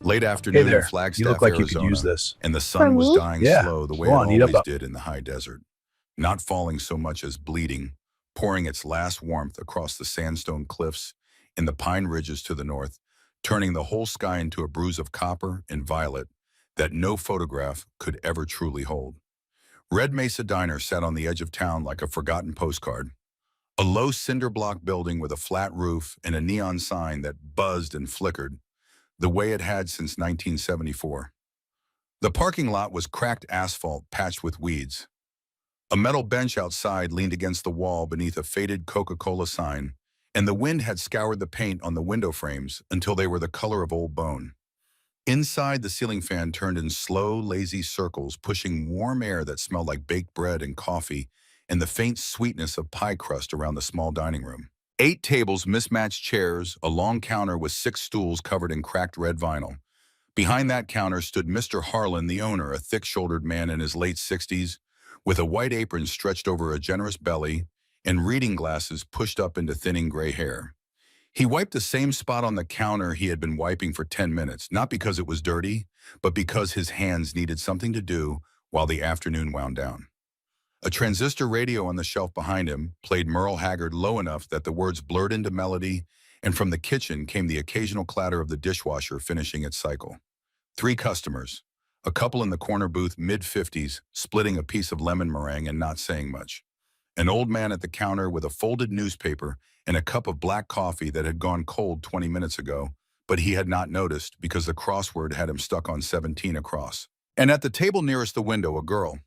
Late Hey afternoon in there. You look Flagstaff, like you could use Arizona, this. and the For sun was me? dying Yeah. slow the way Go it on, eat up. always did in the high desert, not falling so much as bleeding, pouring its last warmth across the sandstone cliffs and the pine ridges to the north, turning the whole sky into a bruise of copper and violet that no photograph could ever truly hold. Red Mesa Diner sat on the edge of town like a forgotten postcard, a low cinder block building with a flat roof and a neon sign that buzzed and flickered the way it had since 1974. The parking lot was cracked asphalt patched with weeds. A metal bench outside leaned against the wall beneath a faded Coca-Cola sign, and the wind had scoured the paint on the window frames until they were the color of old bone. Inside, the ceiling fan turned in slow, lazy circles, pushing warm air that smelled like baked bread and coffee and the faint sweetness of pie crust around the small dining room. 8 tables, mismatched chairs, a long counter with 6 stools covered in cracked red vinyl. Behind that counter stood Mr. Harlan, the owner, a thick-shouldered man in his late 60s, with a white apron stretched over a generous belly and reading glasses pushed up into thinning gray hair. He wiped the same spot on the counter he had been wiping for 10 minutes, not because it was dirty, but because his hands needed something to do while the afternoon wound down. A transistor radio on the shelf behind him played Merle Haggard low enough that the words blurred into melody, and from the kitchen came the occasional clatter of the dishwasher finishing its cycle. 3 customers, a couple in the corner booth, mid-50s, splitting a piece of lemon meringue and not saying much. An old man at the counter with a folded newspaper and a cup of black coffee that had gone cold 20 minutes ago, but he had not noticed because the crossword had him stuck on 17 across. And at the table nearest the window, a girl,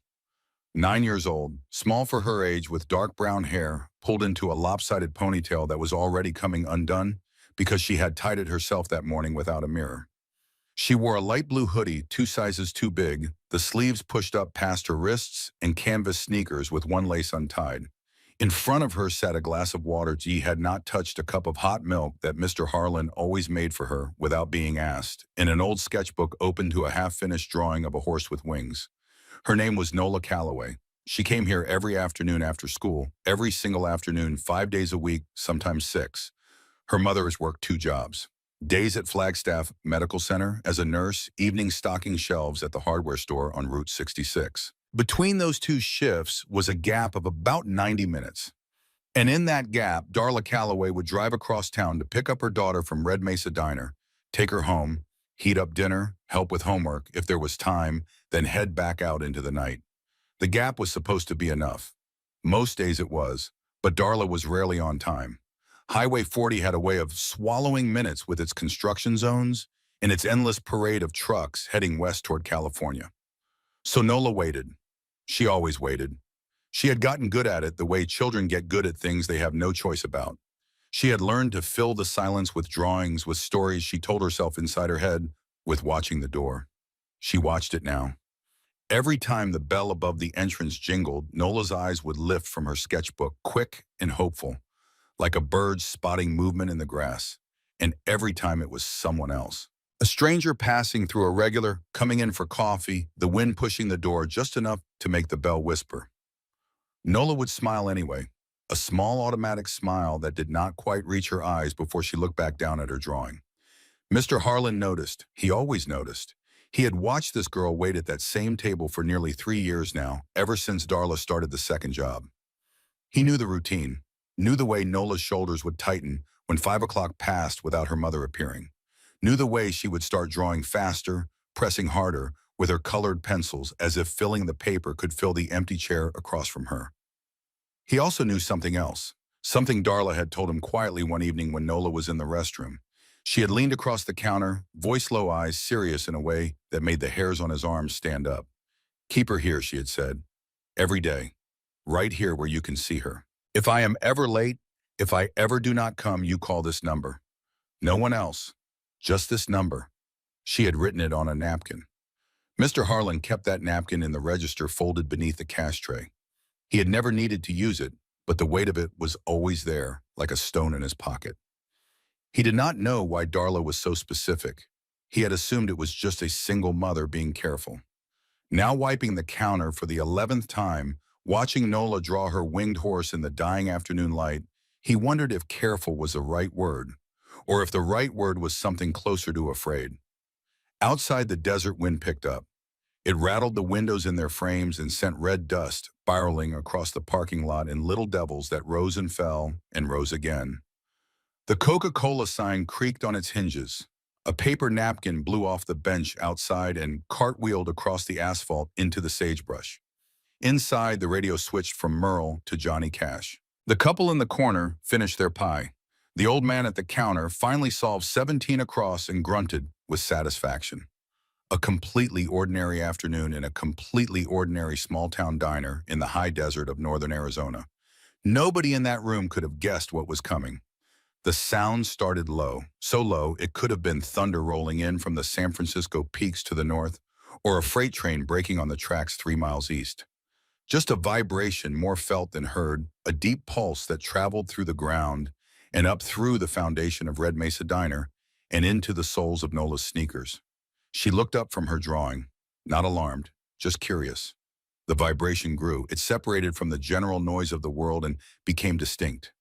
9 years old, small for her age, with dark brown hair pulled into a lopsided ponytail that was already coming undone because she had tied it herself that morning without a mirror. She wore a light blue hoodie 2 sizes too big, the sleeves pushed up past her wrists, and canvas sneakers with one lace untied. In front of her sat a glass of water. She had not touched a cup of hot milk that Mr. Harlan always made for her without being asked, and an old sketchbook open to a half-finished drawing of a horse with wings. Her name was Nola Calloway. She came here every afternoon after school, every single afternoon, 5 days a week, sometimes 6. Her mother has worked 2 jobs. Days at Flagstaff Medical Center as a nurse, evening stocking shelves at the hardware store on Route 66. Between those 2 shifts was a gap of about 90 minutes. And in that gap, Darla Calloway would drive across town to pick up her daughter from Red Mesa Diner, take her home, heat up dinner, help with homework if there was time, then head back out into the night. The gap was supposed to be enough. Most days it was, but Darla was rarely on time. Highway 40 had a way of swallowing minutes with its construction zones and its endless parade of trucks heading west toward California. So Nola waited. She always waited. She had gotten good at it the way children get good at things they have no choice about. She had learned to fill the silence with drawings, with stories she told herself inside her head, with watching the door. She watched it now. Every time the bell above the entrance jingled, Nola's eyes would lift from her sketchbook, quick and hopeful, like a bird spotting movement in the grass. And every time it was someone else. A stranger passing through, a regular, coming in for coffee, the wind pushing the door just enough to make the bell whisper. Nola would smile anyway, a small automatic smile that did not quite reach her eyes before she looked back down at her drawing. Mr. Harlan noticed. He always noticed. He had watched this girl wait at that same table for nearly 3 years now, ever since Darla started the second job. He knew the routine, knew the way Nola's shoulders would tighten when 5 o'clock passed without her mother appearing, knew the way she would start drawing faster, pressing harder with her colored pencils as if filling the paper could fill the empty chair across from her. He also knew something else, something Darla had told him quietly one evening when Nola was in the restroom. She had leaned across the counter, voice low, eyes serious in a way that made the hairs on his arms stand up. "Keep her here," she had said, "every day, right here where you can see her. If I am ever late, if I ever do not come, you call this number. No one else, just this number." She had written it on a napkin. Mr. Harlan kept that napkin in the register folded beneath the cash tray. He had never needed to use it, but the weight of it was always there, like a stone in his pocket. He did not know why Darla was so specific. He had assumed it was just a single mother being careful. Now wiping the counter for the 11th time, watching Nola draw her winged horse in the dying afternoon light, he wondered if careful was the right word, or if the right word was something closer to afraid. Outside, the desert wind picked up. It rattled the windows in their frames and sent red dust spiraling across the parking lot in little devils that rose and fell and rose again. The Coca-Cola sign creaked on its hinges. A paper napkin blew off the bench outside and cartwheeled across the asphalt into the sagebrush. Inside, the radio switched from Merle to Johnny Cash. The couple in the corner finished their pie. The old man at the counter finally solved 17 across and grunted with satisfaction. A completely ordinary afternoon in a completely ordinary small-town diner in the high desert of northern Arizona. Nobody in that room could have guessed what was coming. The sound started low, so low it could have been thunder rolling in from the San Francisco peaks to the north, or a freight train braking on the tracks 3 miles east. Just a vibration more felt than heard, a deep pulse that traveled through the ground and up through the foundation of Red Mesa Diner and into the soles of Nola's sneakers. She looked up from her drawing, not alarmed, just curious. The vibration grew. It separated from the general noise of the world and became distinct,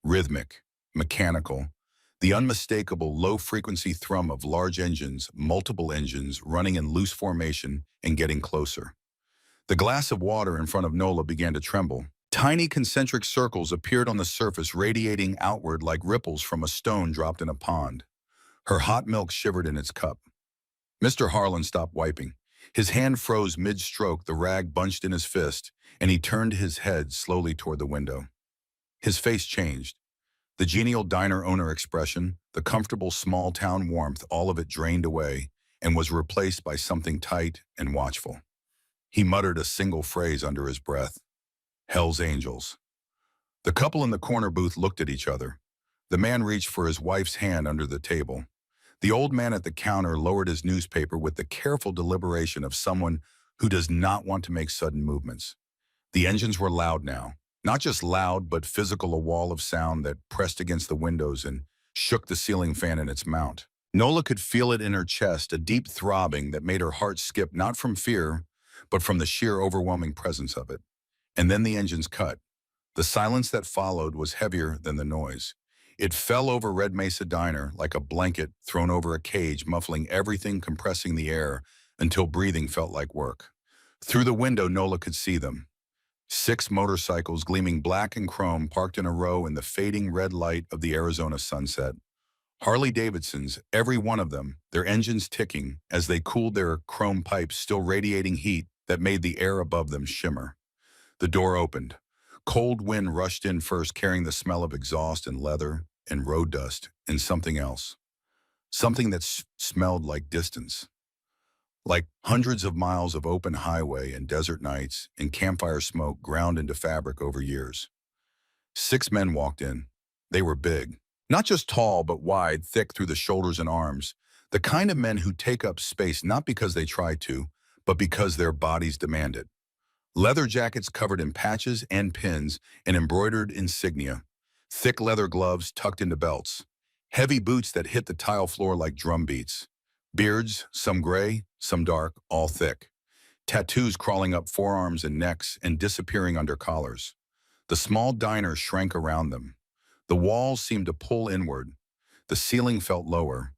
rhythmic, mechanical, the unmistakable low-frequency thrum of large engines, multiple engines running in loose formation and getting closer. The glass of water in front of Nola began to tremble. Tiny concentric circles appeared on the surface, radiating outward like ripples from a stone dropped in a pond. Her hot milk shivered in its cup. Mr. Harlan stopped wiping. His hand froze mid-stroke, the rag bunched in his fist, and he turned his head slowly toward the window. His face changed. The genial diner owner expression, the comfortable small-town warmth, all of it drained away and was replaced by something tight and watchful. He muttered a single phrase under his breath. Hell's Angels. The couple in the corner booth looked at each other. The man reached for his wife's hand under the table. The old man at the counter lowered his newspaper with the careful deliberation of someone who does not want to make sudden movements. The engines were loud now. Not just loud, but physical, a wall of sound that pressed against the windows and shook the ceiling fan in its mount. Nola could feel it in her chest, a deep throbbing that made her heart skip, not from fear, but from the sheer overwhelming presence of it. And then the engines cut. The silence that followed was heavier than the noise. It fell over Red Mesa Diner like a blanket thrown over a cage, muffling everything, compressing the air until breathing felt like work. Through the window, Nola could see them. 6 motorcycles gleaming black and chrome parked in a row in the fading red light of the Arizona sunset. Harley-Davidsons, every one of them, their engines ticking as they cooled their chrome pipes, still radiating heat that made the air above them shimmer. The door opened. Cold wind rushed in first, carrying the smell of exhaust and leather and road dust and something else. Something that smelled like distance. Like hundreds of miles of open highway and desert nights and campfire smoke ground into fabric over years. 6 men walked in. They were big. Not just tall, but wide, thick through the shoulders and arms. The kind of men who take up space not because they try to, but because their bodies demand it. Leather jackets covered in patches and pins and embroidered insignia. Thick leather gloves tucked into belts. Heavy boots that hit the tile floor like drum beats. Beards, some gray, some dark, all thick. Tattoos crawling up forearms and necks and disappearing under collars. The small diner shrank around them. The walls seemed to pull inward. The ceiling felt lower.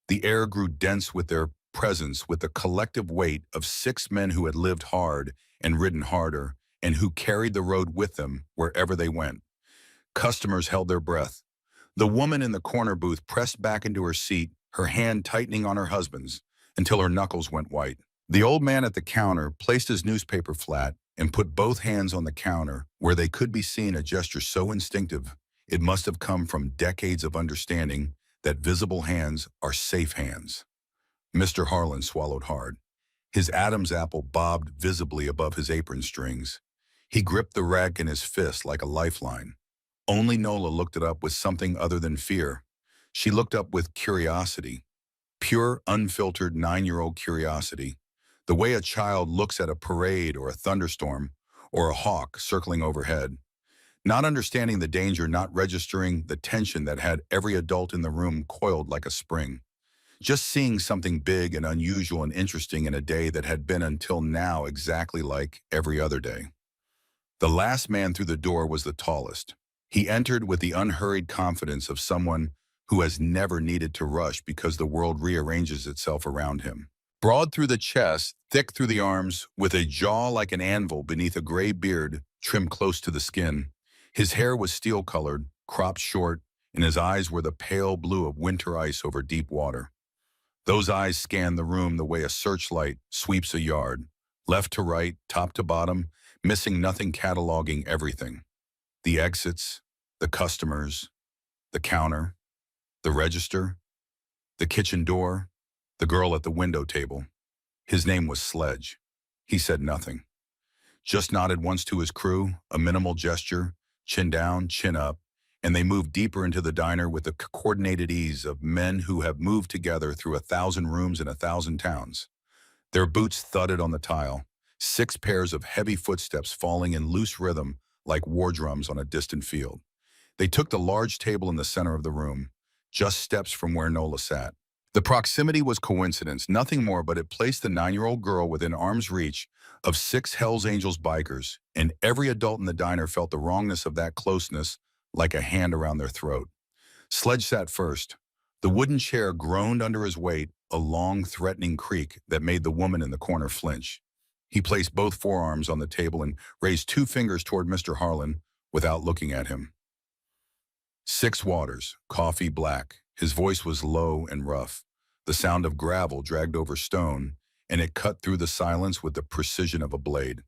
The air grew dense with their presence, with the collective weight of 6 men who had lived hard and ridden harder, and who carried the road with them wherever they went. Customers held their breath. The woman in the corner booth pressed back into her seat, her hand tightening on her husband's, until her knuckles went white. The old man at the counter placed his newspaper flat and put both hands on the counter, where they could be seen, a gesture so instinctive it must have come from decades of understanding that visible hands are safe hands. Mr. Harlan swallowed hard. His Adam's apple bobbed visibly above his apron strings. He gripped the rag in his fist like a lifeline. Only Nola looked it up with something other than fear. She looked up with curiosity. Pure, unfiltered 9-year-old curiosity. The way a child looks at a parade or a thunderstorm or a hawk circling overhead. Not understanding the danger, not registering the tension that had every adult in the room coiled like a spring. Just seeing something big and unusual and interesting in a day that had been until now exactly like every other day. The last man through the door was the tallest. He entered with the unhurried confidence of someone who has never needed to rush because the world rearranges itself around him. Broad through the chest, thick through the arms, with a jaw like an anvil beneath a gray beard trimmed close to the skin. His hair was steel-colored, cropped short, and his eyes were the pale blue of winter ice over deep water. Those eyes scanned the room the way a searchlight sweeps a yard, left to right, top to bottom, missing nothing, cataloging everything. The exits, the customers, the counter, the register, the kitchen door, the girl at the window table. His name was Sledge. He said nothing, just nodded once to his crew, a minimal gesture, chin down, chin up, and they moved deeper into the diner with the coordinated ease of men who have moved together through 1,000 rooms in 1,000 towns. Their boots thudded on the tile, 6 pairs of heavy footsteps falling in loose rhythm like war drums on a distant field. They took the large table in the center of the room, just steps from where Nola sat. The proximity was coincidence, nothing more, but it placed the 9-year-old girl within arm's reach of 6 Hells Angels bikers, and every adult in the diner felt the wrongness of that closeness like a hand around their throat. Sledge sat first. The wooden chair groaned under his weight, a long, threatening creak that made the woman in the corner flinch. He placed both forearms on the table and raised 2 fingers toward Mr. Harlan without looking at him. 6 waters, coffee black. His voice was low and rough. The sound of gravel dragged over stone, and it cut through the silence with the precision of a blade.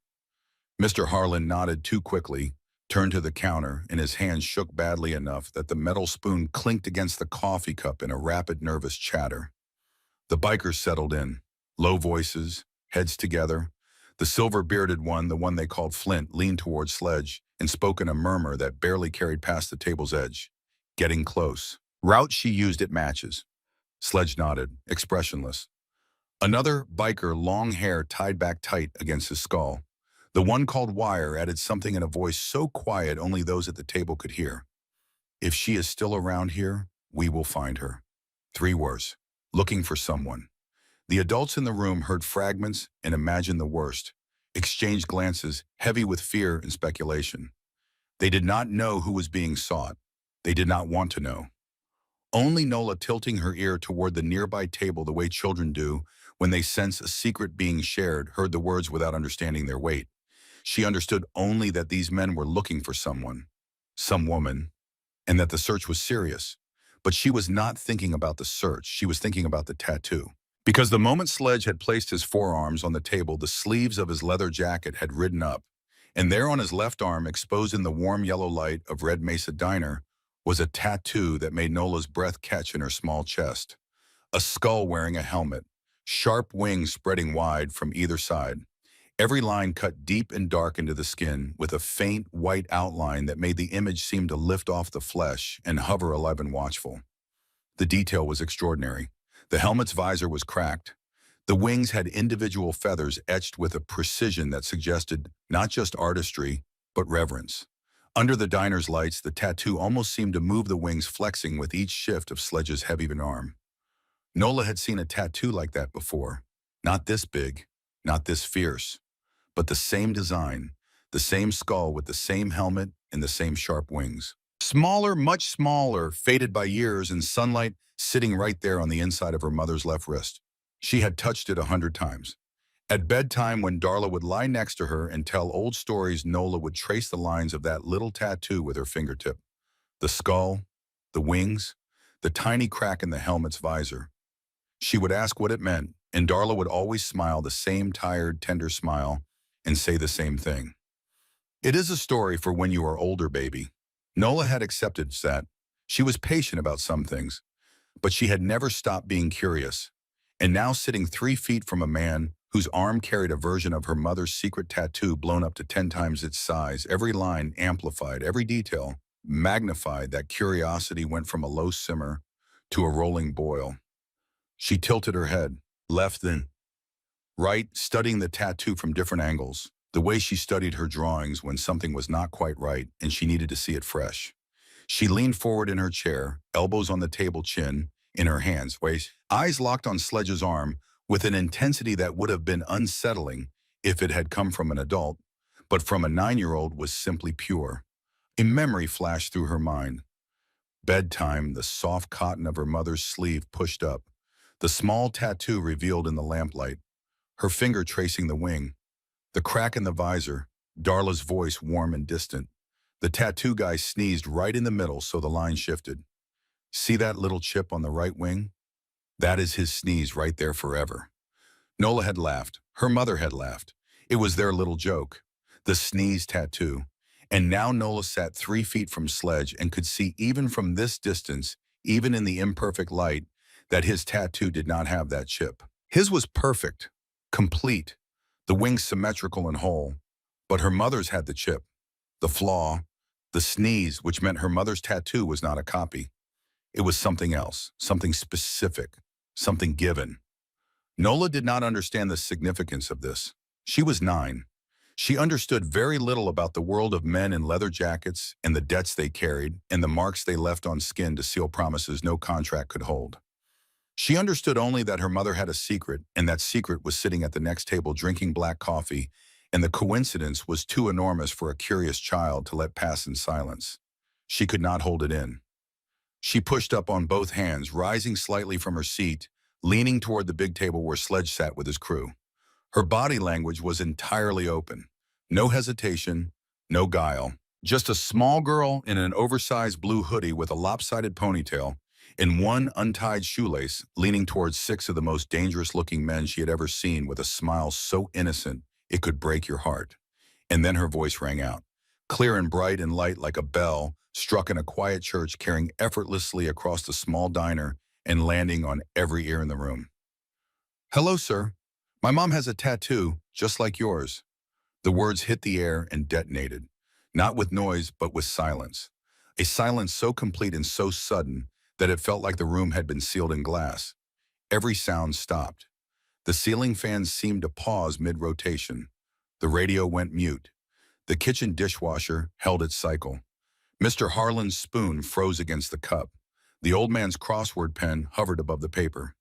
Mr. Harlan nodded too quickly, turned to the counter, and his hands shook badly enough that the metal spoon clinked against the coffee cup in a rapid, nervous chatter. The bikers settled in, low voices, heads together. The silver-bearded one, the one they called Flint, leaned toward Sledge and spoke in a murmur that barely carried past the table's edge. Getting close. Route she used at matches. Sledge nodded, expressionless. Another biker, long hair tied back tight against his skull. The one called Wire added something in a voice so quiet only those at the table could hear. If she is still around here, we will find her. 3 words. Looking for someone. The adults in the room heard fragments and imagined the worst, exchanged glances heavy with fear and speculation. They did not know who was being sought. They did not want to know. Only Nola, tilting her ear toward the nearby table the way children do when they sense a secret being shared, heard the words without understanding their weight. She understood only that these men were looking for someone, some woman, and that the search was serious. But she was not thinking about the search. She was thinking about the tattoo. Because the moment Sledge had placed his forearms on the table, the sleeves of his leather jacket had ridden up, and there on his left arm, exposed in the warm yellow light of Red Mesa Diner, was a tattoo that made Nola's breath catch in her small chest. A skull wearing a helmet, sharp wings spreading wide from either side. Every line cut deep and dark into the skin, with a faint white outline that made the image seem to lift off the flesh and hover alive and watchful. The detail was extraordinary. The helmet's visor was cracked. The wings had individual feathers etched with a precision that suggested not just artistry, but reverence. Under the diner's lights, the tattoo almost seemed to move, the wings flexing with each shift of Sledge's heavy arm. Nola had seen a tattoo like that before. Not this big, not this fierce, but the same design, the same skull with the same helmet and the same sharp wings. Smaller, much smaller, faded by years and sunlight, sitting right there on the inside of her mother's left wrist. She had touched it 100 times. At bedtime, when Darla would lie next to her and tell old stories, Nola would trace the lines of that little tattoo with her fingertip. The skull, the wings, the tiny crack in the helmet's visor. She would ask what it meant, and Darla would always smile, the same tired, tender smile, and say the same thing. It is a story for when you are older, baby. Nola had accepted that. She was patient about some things, but she had never stopped being curious. And now, sitting 3 feet from a man whose arm carried a version of her mother's secret tattoo blown up to 10 times its size, every line amplified, every detail magnified, that curiosity went from a low simmer to a rolling boil. She tilted her head, left then right, studying the tattoo from different angles, the way she studied her drawings when something was not quite right and she needed to see it fresh. She leaned forward in her chair, elbows on the table, chin in her hands, eyes locked on Sledge's arm with an intensity that would have been unsettling if it had come from an adult, but from a 9-year-old was simply pure. A memory flashed through her mind. Bedtime, the soft cotton of her mother's sleeve pushed up, the small tattoo revealed in the lamplight, her finger tracing the wing, the crack in the visor, Darla's voice warm and distant. The tattoo guy sneezed right in the middle so the line shifted. See that little chip on the right wing? That is his sneeze right there forever. Nola had laughed. Her mother had laughed. It was their little joke. The sneeze tattoo. And now Nola sat 3 feet from Sledge and could see even from this distance, even in the imperfect light, that his tattoo did not have that chip. His was perfect, complete, the wings symmetrical and whole. But her mother's had the chip, the flaw, the sneeze, which meant her mother's tattoo was not a copy. It was something else, something specific, something given. Nola did not understand the significance of this. She was 9. She understood very little about the world of men in leather jackets and the debts they carried and the marks they left on skin to seal promises no contract could hold. She understood only that her mother had a secret, and that secret was sitting at the next table drinking black coffee, and the coincidence was too enormous for a curious child to let pass in silence. She could not hold it in. She pushed up on both hands, rising slightly from her seat, leaning toward the big table where Sledge sat with his crew. Her body language was entirely open. No hesitation, no guile. Just a small girl in an oversized blue hoodie with a lopsided ponytail, in one untied shoelace, leaning towards 6 of the most dangerous-looking men she had ever seen with a smile so innocent it could break your heart. And then her voice rang out, clear and bright and light like a bell, struck in a quiet church, carrying effortlessly across the small diner and landing on every ear in the room. "Hello, sir. My mom has a tattoo, just like yours." The words hit the air and detonated, not with noise, but with silence. A silence so complete and so sudden that it felt like the room had been sealed in glass. Every sound stopped. The ceiling fans seemed to pause mid-rotation. The radio went mute. The kitchen dishwasher held its cycle. Mr. Harlan's spoon froze against the cup. The old man's crossword pen hovered above the paper.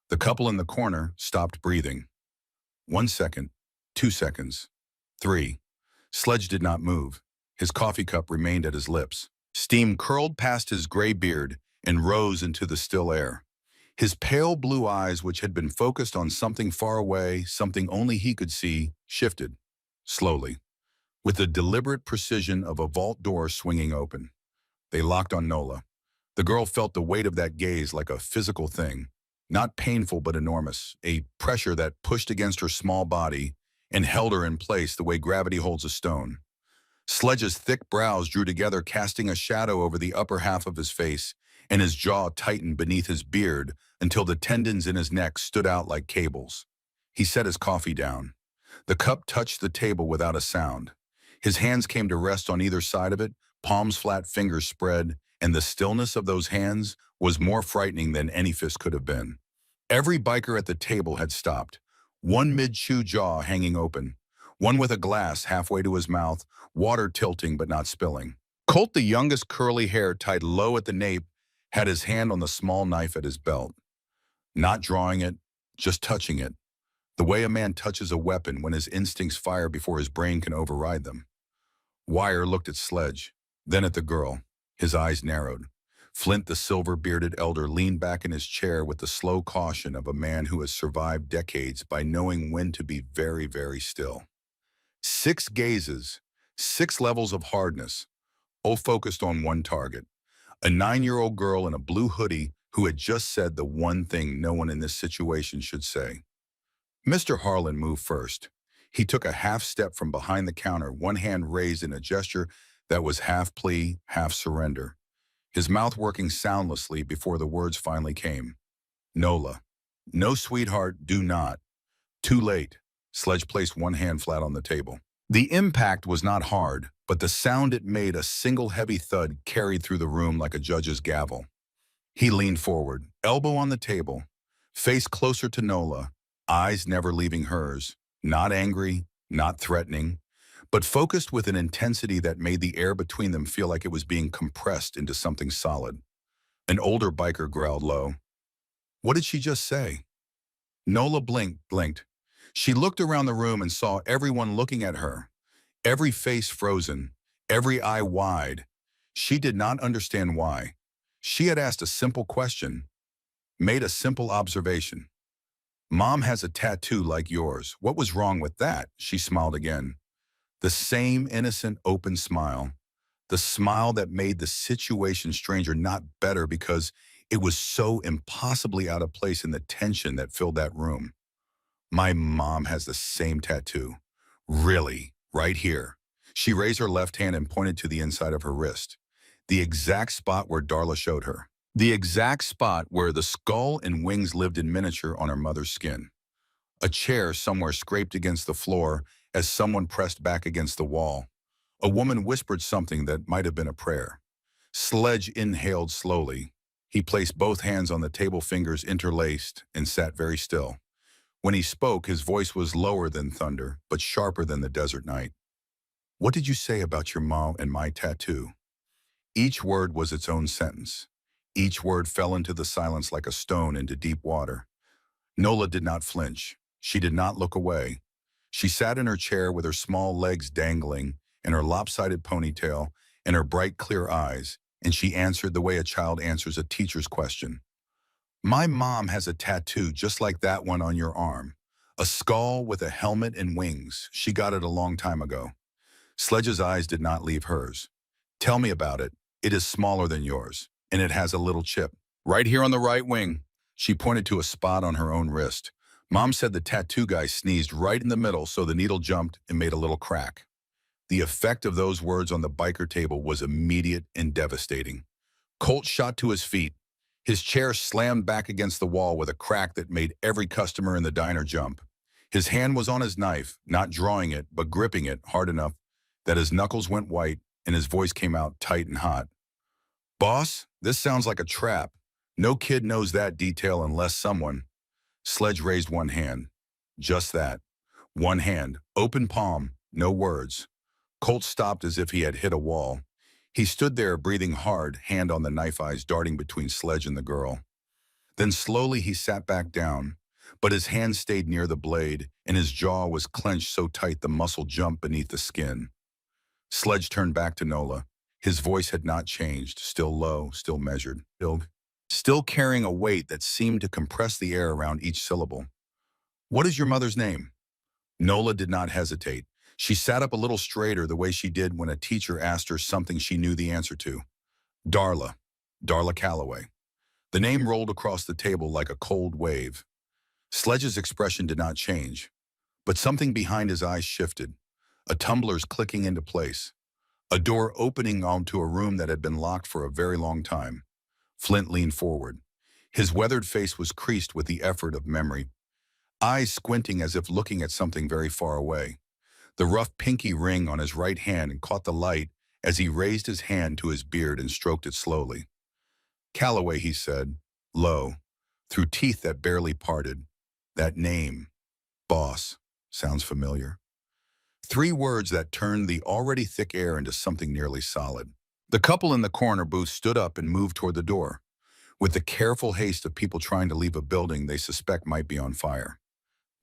The couple in the corner stopped breathing. 1 second, 2 seconds, 3. Sledge did not move. His coffee cup remained at his lips. Steam curled past his gray beard and rose into the still air. His pale blue eyes, which had been focused on something far away, something only he could see, shifted, slowly, with the deliberate precision of a vault door swinging open. They locked on Nola. The girl felt the weight of that gaze like a physical thing, not painful but enormous, a pressure that pushed against her small body and held her in place the way gravity holds a stone. Sledge's thick brows drew together, casting a shadow over the upper half of his face, and his jaw tightened beneath his beard until the tendons in his neck stood out like cables. He set his coffee down. The cup touched the table without a sound. His hands came to rest on either side of it, palms flat, fingers spread, and the stillness of those hands was more frightening than any fist could have been. Every biker at the table had stopped, one mid-chew jaw hanging open, one with a glass halfway to his mouth, water tilting but not spilling. Colt, the youngest, curly hair tied low at the nape, had his hand on the small knife at his belt. Not drawing it, just touching it, the way a man touches a weapon when his instincts fire before his brain can override them. Wire looked at Sledge, then at the girl. His eyes narrowed. Flint, the silver-bearded elder, leaned back in his chair with the slow caution of a man who has survived decades by knowing when to be very, very still. 6 gazes, 6 levels of hardness, all focused on one target. A 9-year-old girl in a blue hoodie who had just said the one thing no one in this situation should say. Mr. Harlan moved first. He took a half step from behind the counter, one hand raised in a gesture that was half plea, half surrender, his mouth working soundlessly before the words finally came. "Nola. No, sweetheart, do not. Too late." Sledge placed one hand flat on the table. The impact was not hard, but the sound it made, a single heavy thud, carried through the room like a judge's gavel. He leaned forward, elbow on the table, face closer to Nola, eyes never leaving hers, not angry, not threatening, but focused with an intensity that made the air between them feel like it was being compressed into something solid. An older biker growled low. "What did she just say?" Nola blinked. She looked around the room and saw everyone looking at her, every face frozen, every eye wide. She did not understand why. She had asked a simple question, made a simple observation. Mom has a tattoo like yours. What was wrong with that? She smiled again. The same innocent, open smile. The smile that made the situation stranger, not better, because it was so impossibly out of place in the tension that filled that room. My mom has the same tattoo. Really? Right here. She raised her left hand and pointed to the inside of her wrist. The exact spot where Darla showed her. The exact spot where the skull and wings lived in miniature on her mother's skin. A chair somewhere scraped against the floor as someone pressed back against the wall. A woman whispered something that might have been a prayer. Sledge inhaled slowly. He placed both hands on the table, fingers interlaced, and sat very still. When he spoke, his voice was lower than thunder, but sharper than the desert night. What did you say about your mom and my tattoo? Each word was its own sentence. Each word fell into the silence like a stone into deep water. Nola did not flinch. She did not look away. She sat in her chair with her small legs dangling and her lopsided ponytail and her bright, clear eyes, and she answered the way a child answers a teacher's question. My mom has a tattoo just like that one on your arm. A skull with a helmet and wings. She got it a long time ago. Sledge's eyes did not leave hers. Tell me about it. It is smaller than yours, and it has a little chip. Right here on the right wing. She pointed to a spot on her own wrist. Mom said the tattoo guy sneezed right in the middle, so the needle jumped and made a little crack. The effect of those words on the biker table was immediate and devastating. Colt shot to his feet. His chair slammed back against the wall with a crack that made every customer in the diner jump. His hand was on his knife, not drawing it, but gripping it hard enough that his knuckles went white and his voice came out tight and hot. Boss, this sounds like a trap. No kid knows that detail unless someone. Sledge raised one hand. Just that. One hand, open palm, no words. Colt stopped as if he had hit a wall. He stood there breathing hard, hand on the knife eyes darting between Sledge and the girl. Then slowly he sat back down, but his hand stayed near the blade and his jaw was clenched so tight the muscle jumped beneath the skin. Sledge turned back to Nola. His voice had not changed, still low, still measured, still carrying a weight that seemed to compress the air around each syllable. What is your mother's name? Nola did not hesitate. She sat up a little straighter the way she did when a teacher asked her something she knew the answer to. Darla. Darla Calloway. The name rolled across the table like a cold wave. Sledge's expression did not change, but something behind his eyes shifted. A tumbler's clicking into place. A door opening onto a room that had been locked for a very long time. Flint leaned forward. His weathered face was creased with the effort of memory, eyes squinting as if looking at something very far away. The rough pinky ring on his right hand caught the light as he raised his hand to his beard and stroked it slowly. Calloway, he said, low, through teeth that barely parted. That name, boss, sounds familiar. Three words that turned the already thick air into something nearly solid. The couple in the corner booth stood up and moved toward the door, with the careful haste of people trying to leave a building they suspect might be on fire.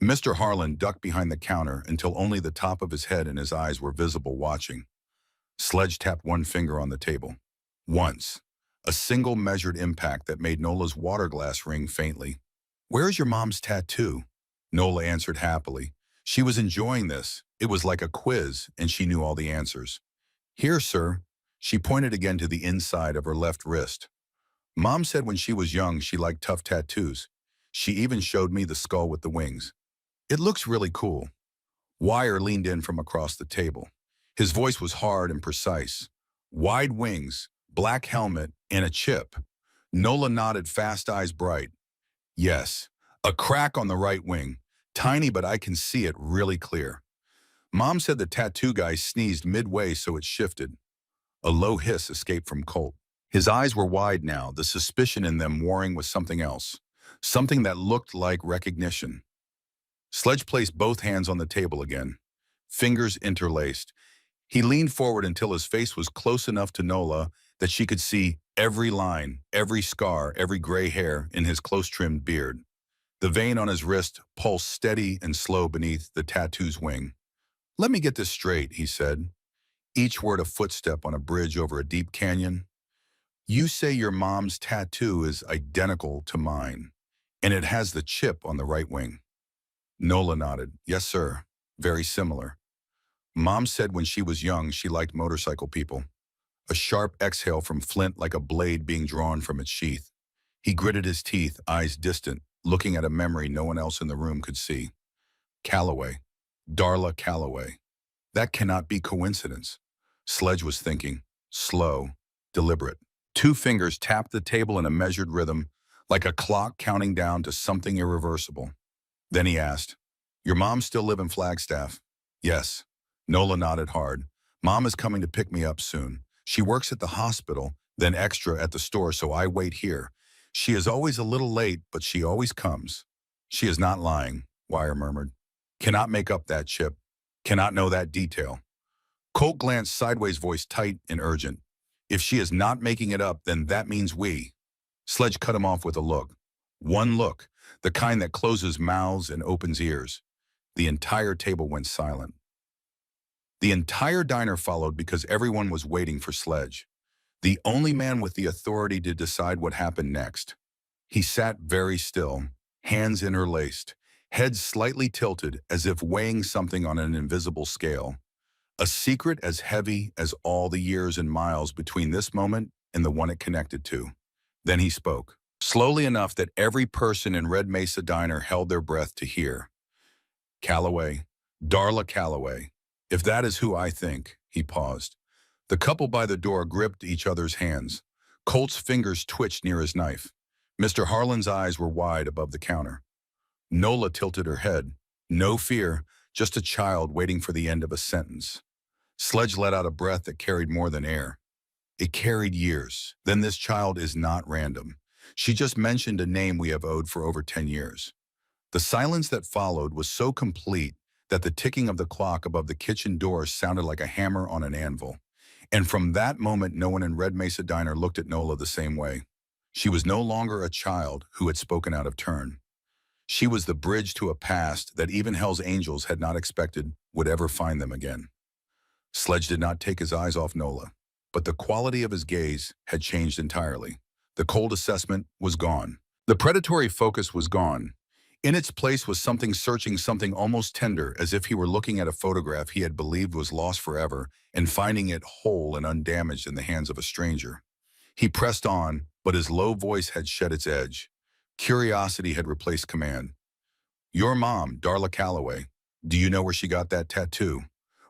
Mr. Harlan ducked behind the counter until only the top of his head and his eyes were visible watching. Sledge tapped one finger on the table. Once. A single measured impact that made Nola's water glass ring faintly. Where's your mom's tattoo? Nola answered happily. She was enjoying this. It was like a quiz, and she knew all the answers. Here, sir. She pointed again to the inside of her left wrist. Mom said when she was young she liked tough tattoos. She even showed me the skull with the wings. It looks really cool. Wire leaned in from across the table. His voice was hard and precise. Wide wings, black helmet, and a chip. Nola nodded, fast eyes bright. Yes, a crack on the right wing. Tiny, but I can see it really clear. Mom said the tattoo guy sneezed midway, so it shifted. A low hiss escaped from Colt. His eyes were wide now, the suspicion in them warring with something else. Something that looked like recognition. Sledge placed both hands on the table again, fingers interlaced. He leaned forward until his face was close enough to Nola that she could see every line, every scar, every gray hair in his close-trimmed beard. The vein on his wrist pulsed steady and slow beneath the tattoo's wing. Let me get this straight, he said, each word a footstep on a bridge over a deep canyon. You say your mom's tattoo is identical to mine, and it has the chip on the right wing. Nola nodded. Yes, sir. Very similar. Mom said when she was young, she liked motorcycle people. A sharp exhale from Flint like a blade being drawn from its sheath. He gritted his teeth, eyes distant, looking at a memory no one else in the room could see. Calloway. Darla Calloway. That cannot be coincidence. Sledge was thinking. Slow. Deliberate. Two fingers tapped the table in a measured rhythm, like a clock counting down to something irreversible. Then he asked, Your mom still live in Flagstaff? Yes. Nola nodded hard. Mom is coming to pick me up soon. She works at the hospital, then extra at the store, so I wait here. She is always a little late, but she always comes. She is not lying, Wire murmured. Cannot make up that chip. Cannot know that detail. Colt glanced sideways, voice tight and urgent. If she is not making it up, then that means we. Sledge cut him off with a look. One look, the kind that closes mouths and opens ears. The entire table went silent. The entire diner followed because everyone was waiting for Sledge, the only man with the authority to decide what happened next. He sat very still, hands interlaced, head slightly tilted as if weighing something on an invisible scale. A secret as heavy as all the years and miles between this moment and the one it connected to. Then he spoke, slowly enough that every person in Red Mesa Diner held their breath to hear. Calloway, Darla Calloway. If that is who I think, he paused. The couple by the door gripped each other's hands. Colt's fingers twitched near his knife. Mr. Harlan's eyes were wide above the counter. Nola tilted her head. No fear, just a child waiting for the end of a sentence. Sledge let out a breath that carried more than air. It carried years. Then this child is not random. She just mentioned a name we have owed for over 10 years. The silence that followed was so complete that the ticking of the clock above the kitchen door sounded like a hammer on an anvil. And from that moment, no one in Red Mesa Diner looked at Nola the same way. She was no longer a child who had spoken out of turn. She was the bridge to a past that even Hell's Angels had not expected would ever find them again. Sledge did not take his eyes off Nola, but the quality of his gaze had changed entirely. The cold assessment was gone. The predatory focus was gone. In its place was something searching, something almost tender, as if he were looking at a photograph he had believed was lost forever and finding it whole and undamaged in the hands of a stranger. He pressed on, but his low voice had shed its edge. Curiosity had replaced command. Your mom, Darla Calloway, do you know where she got that tattoo?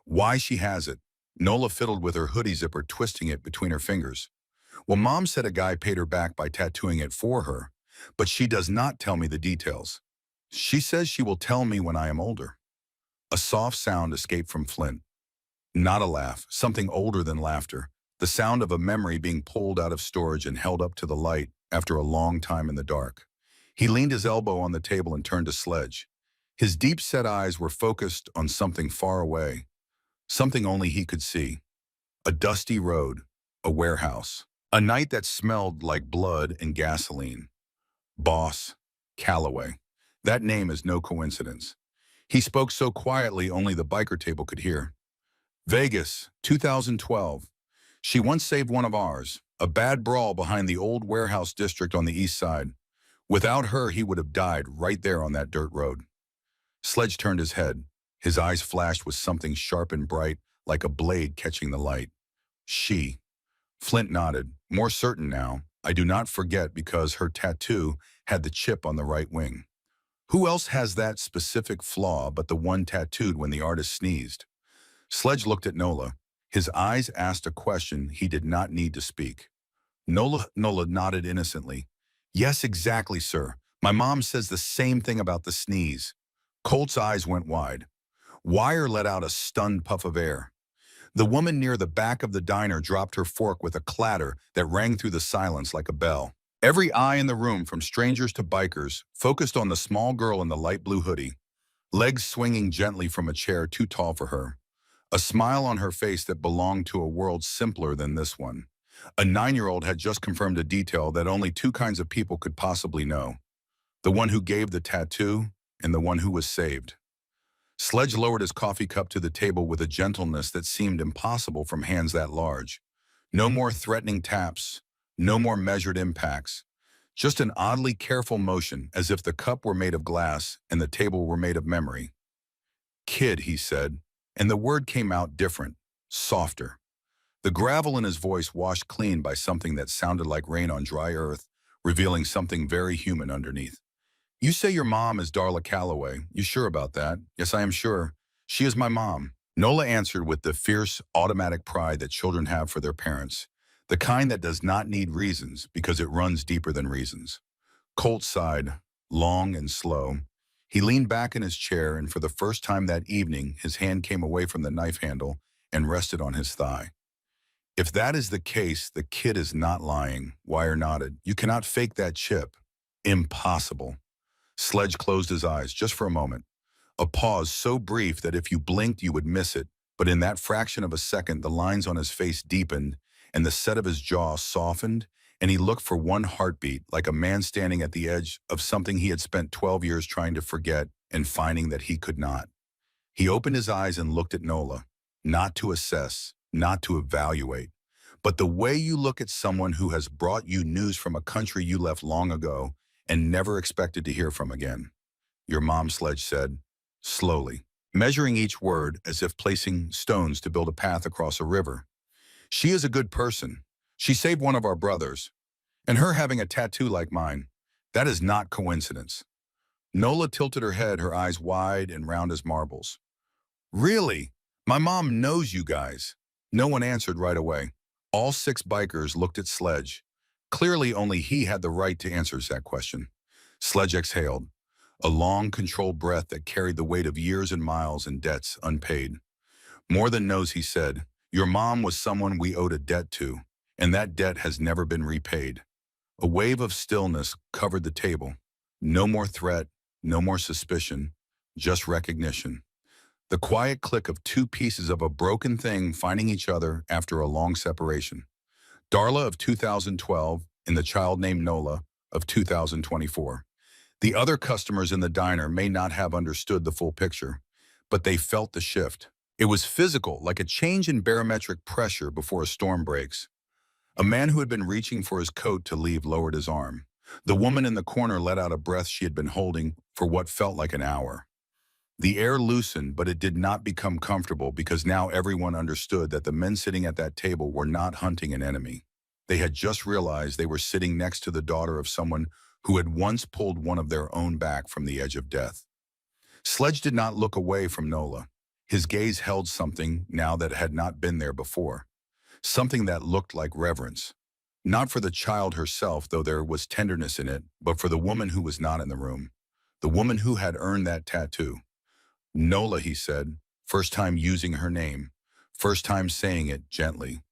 Why she has it? Nola fiddled with her hoodie zipper, twisting it between her fingers. Well, Mom said a guy paid her back by tattooing it for her, but she does not tell me the details. She says she will tell me when I am older. A soft sound escaped from Flint. Not a laugh, something older than laughter. The sound of a memory being pulled out of storage and held up to the light after a long time in the dark. He leaned his elbow on the table and turned to Sledge. His deep-set eyes were focused on something far away, something only he could see. A dusty road, a warehouse, a night that smelled like blood and gasoline. Boss, Calloway. That name is no coincidence. He spoke so quietly only the biker table could hear. Vegas, 2012. She once saved one of ours, a bad brawl behind the old warehouse district on the east side. Without her, he would have died right there on that dirt road. Sledge turned his head. His eyes flashed with something sharp and bright, like a blade catching the light. She. Flint nodded, more certain now. I do not forget because her tattoo had the chip on the right wing. Who else has that specific flaw but the one tattooed when the artist sneezed? Sledge looked at Nola. His eyes asked a question he did not need to speak. Nola nodded innocently. Yes, exactly, sir. My mom says the same thing about the sneeze. Colt's eyes went wide. Wire let out a stunned puff of air. The woman near the back of the diner dropped her fork with a clatter that rang through the silence like a bell. Every eye in the room, from strangers to bikers, focused on the small girl in the light blue hoodie, legs swinging gently from a chair too tall for her. A smile on her face that belonged to a world simpler than this one. A 9-year-old had just confirmed a detail that only two kinds of people could possibly know. The one who gave the tattoo and the one who was saved. Sledge lowered his coffee cup to the table with a gentleness that seemed impossible from hands that large. No more threatening taps, No more measured impacts. Just an oddly careful motion, as if the cup were made of glass and the table were made of memory. Kid, he said, and the word came out different, softer. The gravel in his voice washed clean by something that sounded like rain on dry earth, revealing something very human underneath. You say your mom is Darla Calloway. You sure about that? Yes, I am sure. She is my mom. Nola answered with the fierce, automatic pride that children have for their parents. The kind that does not need reasons because it runs deeper than reasons. Colt sighed, long and slow. He leaned back in his chair, and for the first time that evening, his hand came away from the knife handle and rested on his thigh. If that is the case, the kid is not lying, Wire nodded. You cannot fake that chip. Impossible. Sledge closed his eyes just for a moment. A pause so brief that if you blinked, you would miss it. But in that fraction of a second, the lines on his face deepened, and the set of his jaw softened, and he looked for one heartbeat, like a man standing at the edge of something he had spent 12 years trying to forget and finding that he could not. He opened his eyes and looked at Nola, not to assess, not to evaluate, but the way you look at someone who has brought you news from a country you left long ago and never expected to hear from again. Your mom, Sledge said, slowly, measuring each word as if placing stones to build a path across a river. She is a good person. She saved one of our brothers. And her having a tattoo like mine, that is not coincidence. Nola tilted her head, her eyes wide and round as marbles. Really? My mom knows you guys. No one answered right away. All six bikers looked at Sledge. Clearly only he had the right to answer that question. Sledge exhaled, a long, controlled breath that carried the weight of years and miles and debts unpaid. More than knows, he said. Your mom was someone we owed a debt to, and that debt has never been repaid. A wave of stillness covered the table. No more threat, no more suspicion, just recognition. The quiet click of two pieces of a broken thing finding each other after a long separation. Darla of 2012 and the child named Nola of 2024. The other customers in the diner may not have understood the full picture, but they felt the shift. It was physical, like a change in barometric pressure before a storm breaks. A man who had been reaching for his coat to leave lowered his arm. The woman in the corner let out a breath she had been holding for what felt like an hour. The air loosened, but it did not become comfortable because now everyone understood that the men sitting at that table were not hunting an enemy. They had just realized they were sitting next to the daughter of someone who had once pulled one of their own back from the edge of death. Sledge did not look away from Nola. His gaze held something now that had not been there before. Something that looked like reverence. Not for the child herself, though there was tenderness in it, but for the woman who was not in the room. The woman who had earned that tattoo. Nola, he said, first time using her name, first time saying it gently.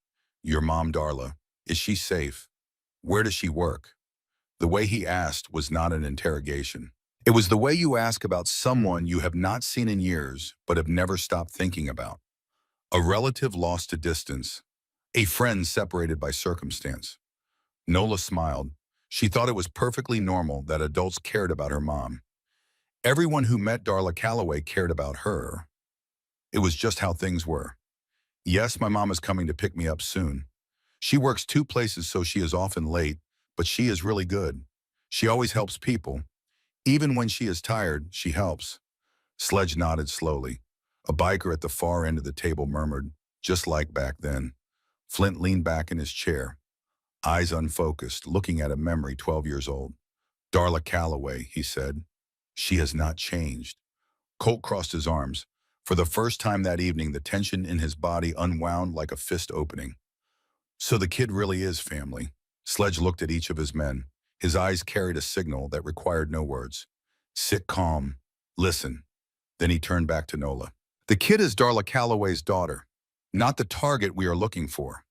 Your mom, Darla, is she safe? Where does she work? The way he asked was not an interrogation. It was the way you ask about someone you have not seen in years, but have never stopped thinking about. A relative lost to distance. A friend separated by circumstance. Nola smiled. She thought it was perfectly normal that adults cared about her mom. Everyone who met Darla Calloway cared about her. It was just how things were. Yes, my mom is coming to pick me up soon. She works two places, so she is often late, but she is really good. She always helps people. Even when she is tired, she helps. Sledge nodded slowly. A biker at the far end of the table murmured, just like back then. Flint leaned back in his chair, eyes unfocused, looking at a memory 12 years old. Darla Calloway, he said. She has not changed. Colt crossed his arms. For the first time that evening, the tension in his body unwound like a fist opening. So the kid really is family. Sledge looked at each of his men. His eyes carried a signal that required no words. Sit calm. Listen. Then he turned back to Nola. The kid is Darla Calloway's daughter. Not the target we are looking for.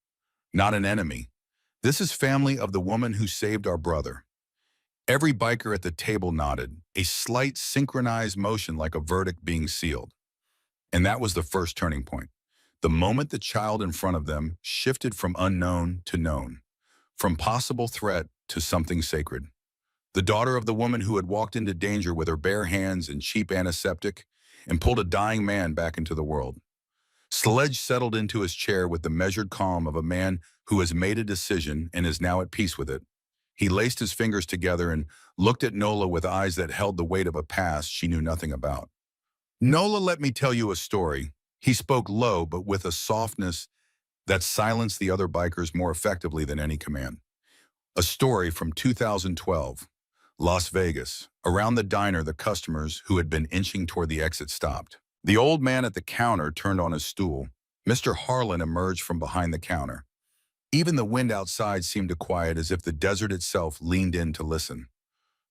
Not an enemy. This is family of the woman who saved our brother. Every biker at the table nodded, a slight synchronized motion like a verdict being sealed. And that was the first turning point. The moment the child in front of them shifted from unknown to known, from possible threat to something sacred. The daughter of the woman who had walked into danger with her bare hands and cheap antiseptic and pulled a dying man back into the world. Sledge settled into his chair with the measured calm of a man who has made a decision and is now at peace with it. He laced his fingers together and looked at Nola with eyes that held the weight of a past she knew nothing about. Nola, let me tell you a story. He spoke low, but with a softness that silenced the other bikers more effectively than any command. A story from 2012, Las Vegas. Around the diner, the customers who had been inching toward the exit stopped. The old man at the counter turned on his stool. Mr. Harlan emerged from behind the counter. Even the wind outside seemed to quiet, as if the desert itself leaned in to listen.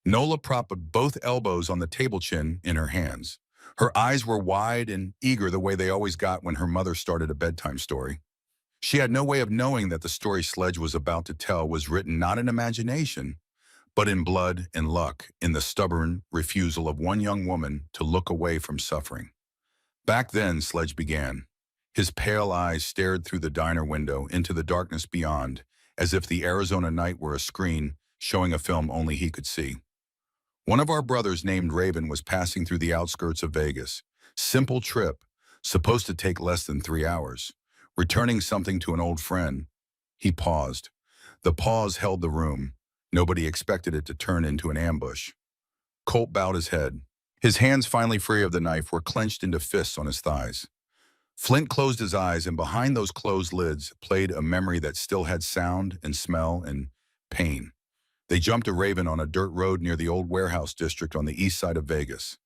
Nola propped both elbows on the table chin in her hands. Her eyes were wide and eager the way they always got when her mother started a bedtime story. She had no way of knowing that the story Sledge was about to tell was written not in imagination, but in blood and luck, in the stubborn refusal of one young woman to look away from suffering. Back then, Sledge began. His pale eyes stared through the diner window into the darkness beyond, as if the Arizona night were a screen showing a film only he could see. One of our brothers named Raven was passing through the outskirts of Vegas. Simple trip, supposed to take less than 3 hours. Returning something to an old friend. He paused. The pause held the room. Nobody expected it to turn into an ambush. Colt bowed his head. His hands, finally free of the knife, were clenched into fists on his thighs. Flint closed his eyes, and behind those closed lids played a memory that still had sound and smell and pain. They jumped a Raven on a dirt road near the old warehouse district on the east side of Vegas.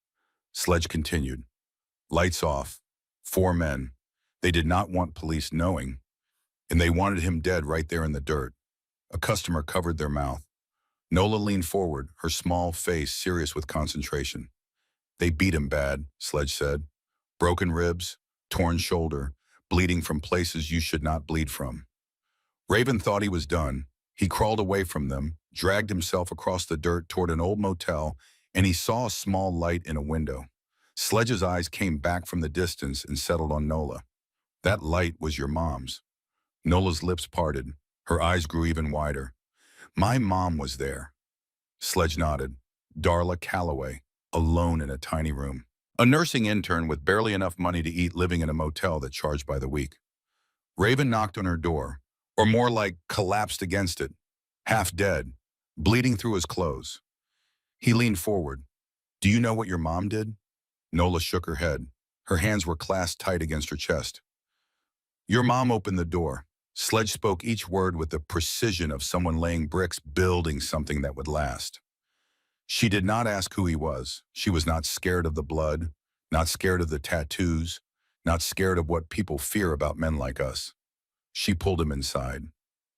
Sledge continued. Lights off. 4 men. They did not want police knowing, and they wanted him dead right there in the dirt. A customer covered their mouth. Nola leaned forward, her small face serious with concentration. They beat him bad, Sledge said. Broken ribs, torn shoulder, bleeding from places you should not bleed from. Raven thought he was done. He crawled away from them, dragged himself across the dirt toward an old motel, and he saw a small light in a window. Sledge's eyes came back from the distance and settled on Nola. That light was your mom's. Nola's lips parted. Her eyes grew even wider. My mom was there. Sledge nodded. Darla Calloway, alone in a tiny room. A nursing intern with barely enough money to eat, living in a motel that charged by the week. Raven knocked on her door, or more like collapsed against it, half dead, bleeding through his clothes. He leaned forward. Do you know what your mom did? Nola shook her head. Her hands were clasped tight against her chest. Your mom opened the door. Sledge spoke each word with the precision of someone laying bricks, building something that would last. She did not ask who he was. She was not scared of the blood, not scared of the tattoos, not scared of what people fear about men like us. She pulled him inside.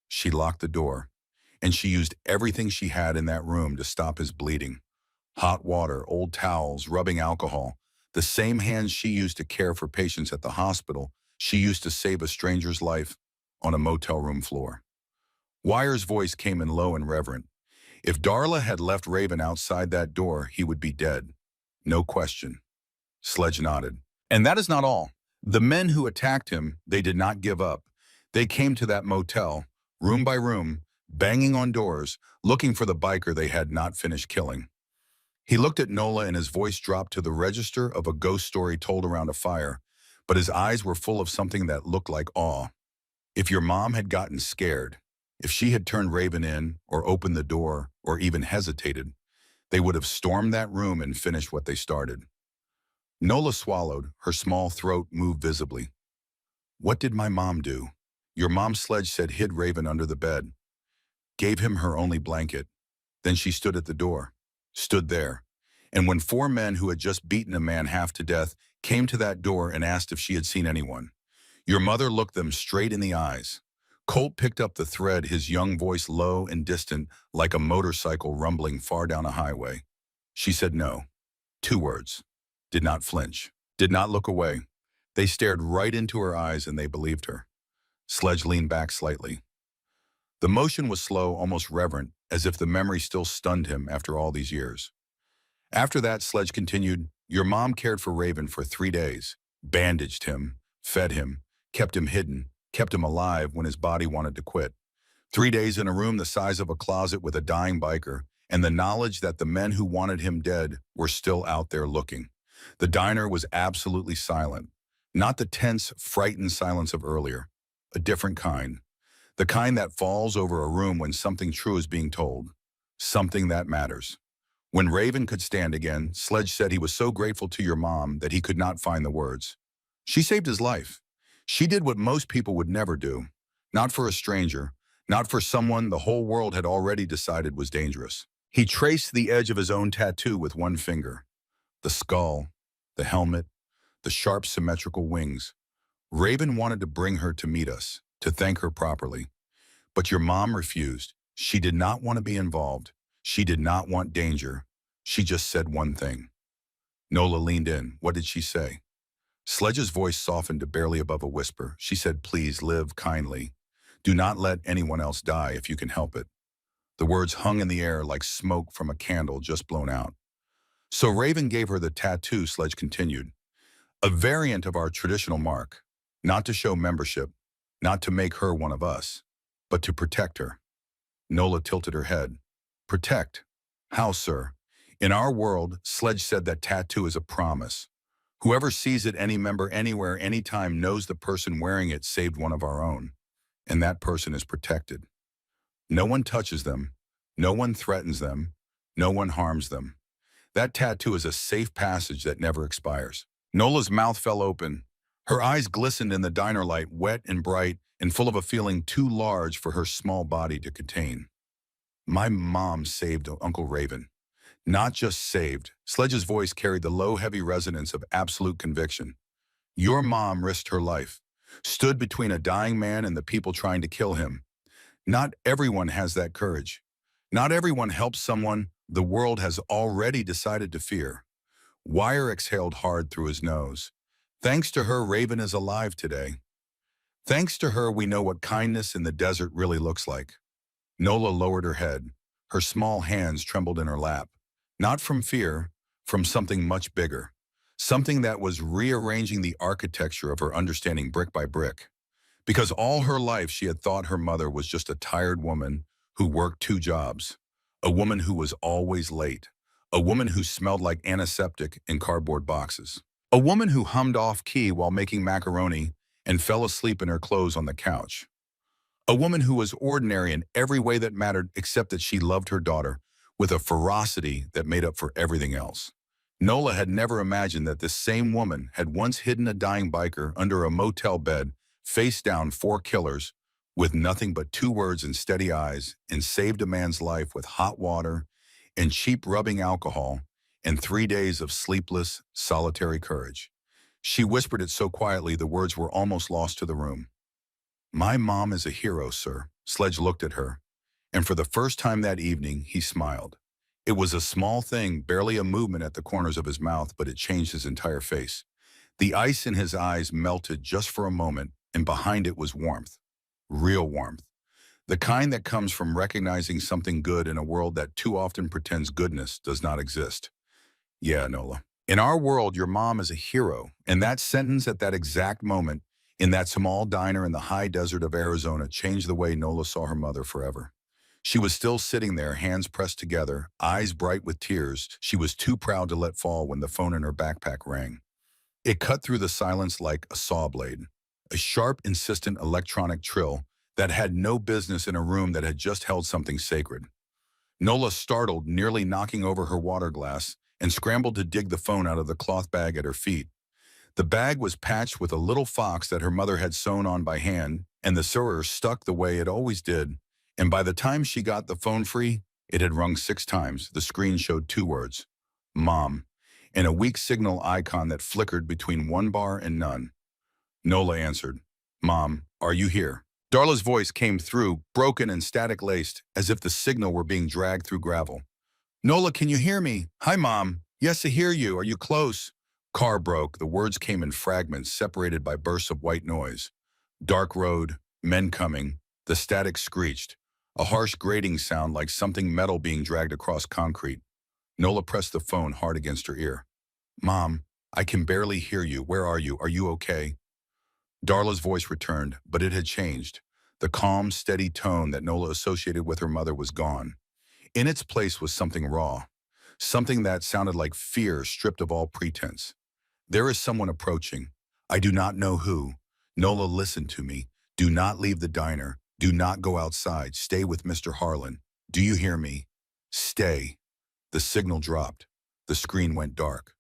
She locked the door, and she used everything she had in that room to stop his bleeding. Hot water, old towels, rubbing alcohol. The same hands she used to care for patients at the hospital, she used to save a stranger's life on a motel room floor. Wyer's voice came in low and reverent. If Darla had left Raven outside that door, he would be dead. No question. Sledge nodded. And that is not all. The men who attacked him, they did not give up. They came to that motel, room by room, banging on doors, looking for the biker they had not finished killing. He looked at Nola, and his voice dropped to the register of a ghost story told around a fire, but his eyes were full of something that looked like awe. If your mom had gotten scared, if she had turned Raven in, or opened the door, or even hesitated, they would have stormed that room and finished what they started. Nola swallowed, her small throat moved visibly. What did my mom do? Your mom, Sledge said, hid Raven under the bed. Gave him her only blanket. Then she stood at the door. Stood there. And when 4 men who had just beaten a man half to death came to that door and asked if she had seen anyone, your mother looked them straight in the eyes. Colt picked up the thread, his young voice low and distant, like a motorcycle rumbling far down a highway. She said no. 2 words. Did not flinch. Did not look away. They stared right into her eyes, and they believed her. Sledge leaned back slightly. The motion was slow, almost reverent, as if the memory still stunned him after all these years. After that, Sledge continued, your mom cared for Raven for 3 days, bandaged him, fed him, kept him hidden, kept him alive when his body wanted to quit. 3 days in a room the size of a closet with a dying biker, and the knowledge that the men who wanted him dead were still out there looking. The diner was absolutely silent. Not the tense, frightened silence of earlier. A different kind. The kind that falls over a room when something true is being told. Something that matters. When Raven could stand again, Sledge said he was so grateful to your mom that he could not find the words. She saved his life. She did what most people would never do. Not for a stranger, not for someone the whole world had already decided was dangerous. He traced the edge of his own tattoo with one finger. The skull, the helmet, the sharp symmetrical wings. Raven wanted to bring her to meet us, to thank her properly. But your mom refused. She did not want to be involved. She did not want danger. She just said one thing. Nola leaned in. What did she say? Sledge's voice softened to barely above a whisper. She said, please live kindly. Do not let anyone else die if you can help it. The words hung in the air like smoke from a candle just blown out. So Raven gave her the tattoo, Sledge continued. A variant of our traditional mark. Not to show membership, not to make her one of us, but to protect her. Nola tilted her head. Protect? How, sir? In our world, Sledge said that tattoo is a promise. Whoever sees it, any member, anywhere, anytime, knows the person wearing it saved one of our own. And that person is protected. No one touches them. No one threatens them. No one harms them. That tattoo is a safe passage that never expires. Nola's mouth fell open. Her eyes glistened in the diner light, wet and bright and full of a feeling too large for her small body to contain. My mom saved Uncle Raven. Not just saved. Sledge's voice carried the low, heavy resonance of absolute conviction. Your mom risked her life, stood between a dying man and the people trying to kill him. Not everyone has that courage. Not everyone helps someone the world has already decided to fear. Wire exhaled hard through his nose. Thanks to her, Raven is alive today. Thanks to her, we know what kindness in the desert really looks like. Nola lowered her head. Her small hands trembled in her lap. Not from fear, from something much bigger. Something that was rearranging the architecture of her understanding brick by brick. Because all her life she had thought her mother was just a tired woman who worked 2 jobs. A woman who was always late. A woman who smelled like antiseptic in cardboard boxes. A woman who hummed off-key while making macaroni and fell asleep in her clothes on the couch. A woman who was ordinary in every way that mattered except that she loved her daughter with a ferocity that made up for everything else. Nola had never imagined that this same woman had once hidden a dying biker under a motel bed, face down 4 killers, with nothing but 2 words and steady eyes, and saved a man's life with hot water and cheap rubbing alcohol and 3 days of sleepless, solitary courage. She whispered it so quietly the words were almost lost to the room. My mom is a hero, sir. Sledge looked at her, and for the first time that evening, he smiled. It was a small thing, barely a movement at the corners of his mouth, but it changed his entire face. The ice in his eyes melted just for a moment, and behind it was warmth. Real warmth. The kind that comes from recognizing something good in a world that too often pretends goodness does not exist. Yeah, Nola. In our world, your mom is a hero, and that sentence at that exact moment, in that small diner in the high desert of Arizona, changed the way Nola saw her mother forever. She was still sitting there, hands pressed together, eyes bright with tears. She was too proud to let fall when the phone in her backpack rang. It cut through the silence like a saw blade, a sharp, insistent electronic trill that had no business in a room that had just held something sacred. Nola startled, nearly knocking over her water glass, and scrambled to dig the phone out of the cloth bag at her feet. The bag was patched with a little fox that her mother had sewn on by hand, and the sewers stuck the way it always did. And by the time she got the phone free, it had rung 6 times. The screen showed 2 words, Mom, and a weak signal icon that flickered between 1 bar and none. Nola answered, Mom, are you here? Darla's voice came through, broken and static-laced, as if the signal were being dragged through gravel. Nola, can you hear me? Hi, Mom. Yes, I hear you. Are you close? Car broke. The words came in fragments, separated by bursts of white noise. Dark road, men coming. The static screeched. A harsh grating sound like something metal being dragged across concrete. Nola pressed the phone hard against her ear. Mom, I can barely hear you. Where are you? Are you okay? Darla's voice returned, but it had changed. The calm, steady tone that Nola associated with her mother was gone. In its place was something raw, something that sounded like fear stripped of all pretense. There is someone approaching. I do not know who. Nola, listen to me. Do not leave the diner. Do not go outside. Stay with Mr. Harlan. Do you hear me? Stay. The signal dropped. The screen went dark.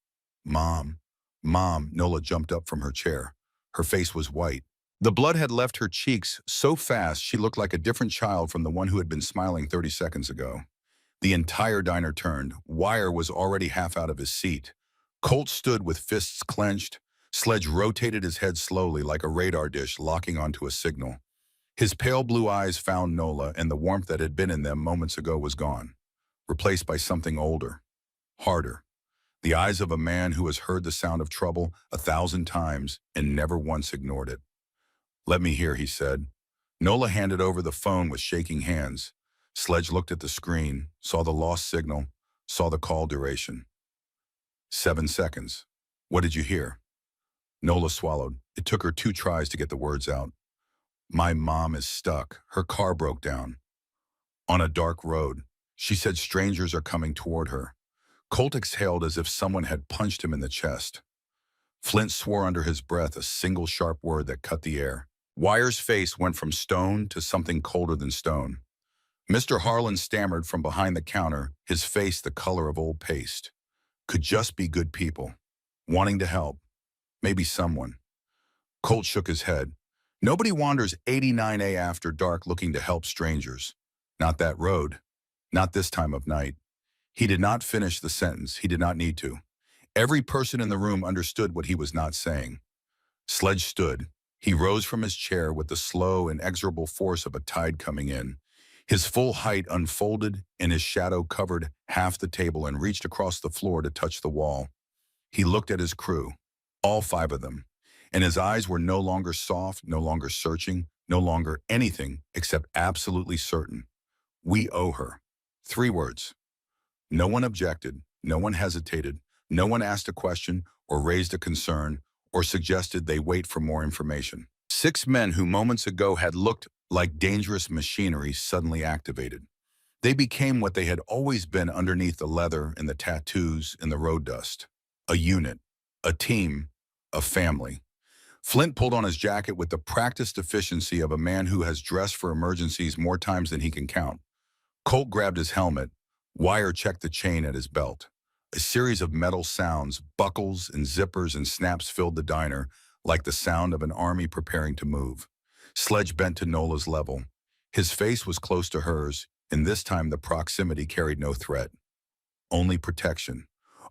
Mom. Mom. Nola jumped up from her chair. Her face was white. The blood had left her cheeks so fast she looked like a different child from the one who had been smiling 30 seconds ago. The entire diner turned. Wire was already half out of his seat. Colt stood with fists clenched. Sledge rotated his head slowly like a radar dish locking onto a signal. His pale blue eyes found Nola, and the warmth that had been in them moments ago was gone, replaced by something older, harder. The eyes of a man who has heard the sound of trouble 1,000 times and never once ignored it. Let me hear, he said. Nola handed over the phone with shaking hands. Sledge looked at the screen, saw the lost signal, saw the call duration. 7 seconds. What did you hear? Nola swallowed. It took her 2 tries to get the words out. My mom is stuck. Her car broke down. On a dark road. She said strangers are coming toward her. Colt exhaled as if someone had punched him in the chest. Flint swore under his breath a single sharp word that cut the air. Wire's face went from stone to something colder than stone. Mr. Harlan stammered from behind the counter, his face the color of old paste. Could just be good people. Wanting to help. Maybe someone. Colt shook his head. Nobody wanders 89A after dark looking to help strangers. Not that road. Not this time of night. He did not finish the sentence. He did not need to. Every person in the room understood what he was not saying. Sledge stood. He rose from his chair with the slow, inexorable force of a tide coming in. His full height unfolded, and his shadow covered half the table and reached across the floor to touch the wall. He looked at his crew, all 5 of them, and his eyes were no longer soft, no longer searching, no longer anything except absolutely certain. We owe her. 3 words. No one objected, no one hesitated, no one asked a question or raised a concern or suggested they wait for more information. 6 men who moments ago had looked like dangerous machinery suddenly activated. They became what they had always been underneath the leather and the tattoos and the road dust. A unit, a team, a family. Flint pulled on his jacket with the practiced efficiency of a man who has dressed for emergencies more times than he can count. Colt grabbed his helmet. Wire checked the chain at his belt. A series of metal sounds, buckles and zippers and snaps filled the diner, like the sound of an army preparing to move. Sledge bent to Nola's level. His face was close to hers, and this time the proximity carried no threat. Only protection.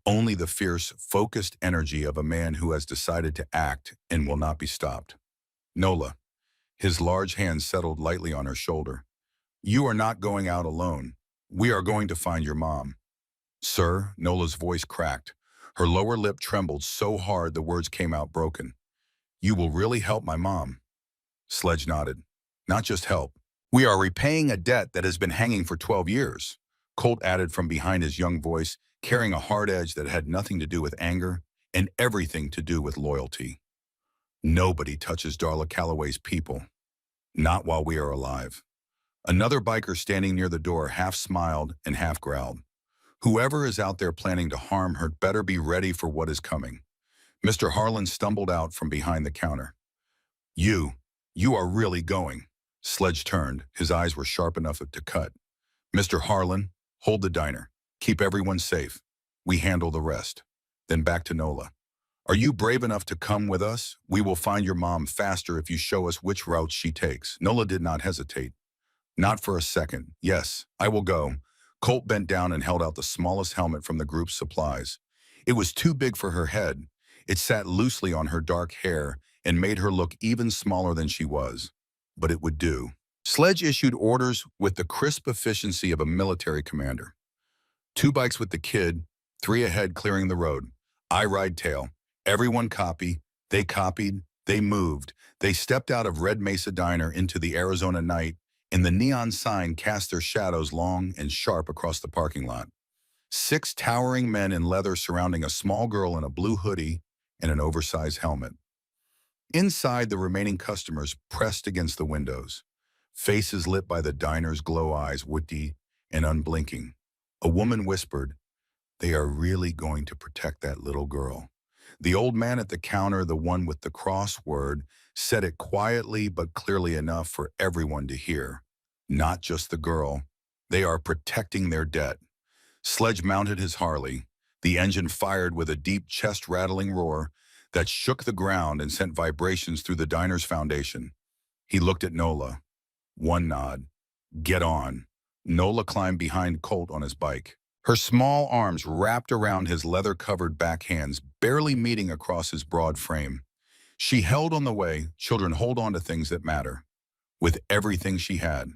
Only the fierce, focused energy of a man who has decided to act and will not be stopped. Nola. His large hand settled lightly on her shoulder. You are not going out alone. We are going to find your mom. Sir, Nola's voice cracked. Her lower lip trembled so hard the words came out broken. You will really help my mom? Sledge nodded. Not just help. We are repaying a debt that has been hanging for 12 years. Colt added from behind his young voice, carrying a hard edge that had nothing to do with anger and everything to do with loyalty. Nobody touches Darla Calloway's people. Not while we are alive. Another biker standing near the door half smiled and half growled. Whoever is out there planning to harm her better be ready for what is coming. Mr. Harlan stumbled out from behind the counter. You are really going. Sledge turned. His eyes were sharp enough to cut. Mr. Harlan, hold the diner. Keep everyone safe. We handle the rest. Then back to Nola. Are you brave enough to come with us? We will find your mom faster if you show us which route she takes. Nola did not hesitate. Not for a second. Yes, I will go. Colt bent down and held out the smallest helmet from the group's supplies. It was too big for her head. It sat loosely on her dark hair and made her look even smaller than she was. But it would do. Sledge issued orders with the crisp efficiency of a military commander. 2 bikes with the kid, 3 ahead clearing the road. I ride tail. Everyone copy. They copied. They moved. They stepped out of Red Mesa Diner into the Arizona night, and the neon sign cast their shadows long and sharp across the parking lot. 6 towering men in leather surrounding a small girl in a blue hoodie and an oversized helmet. Inside, the remaining customers pressed against the windows, faces lit by the diner's glow eyes, witty and unblinking. A woman whispered, "They are really going to protect that little girl. The old man at the counter, the one with the crossword, said it quietly but clearly enough for everyone to hear. Not just the girl. They are protecting their debt. Sledge mounted his Harley. The engine fired with a deep chest-rattling roar that shook the ground and sent vibrations through the diner's foundation. He looked at Nola. One nod. Get on. Nola climbed behind Colt on his bike. Her small arms wrapped around his leather-covered back hands, barely meeting across his broad frame. She held on the way. Children hold on to things that matter. With everything she had.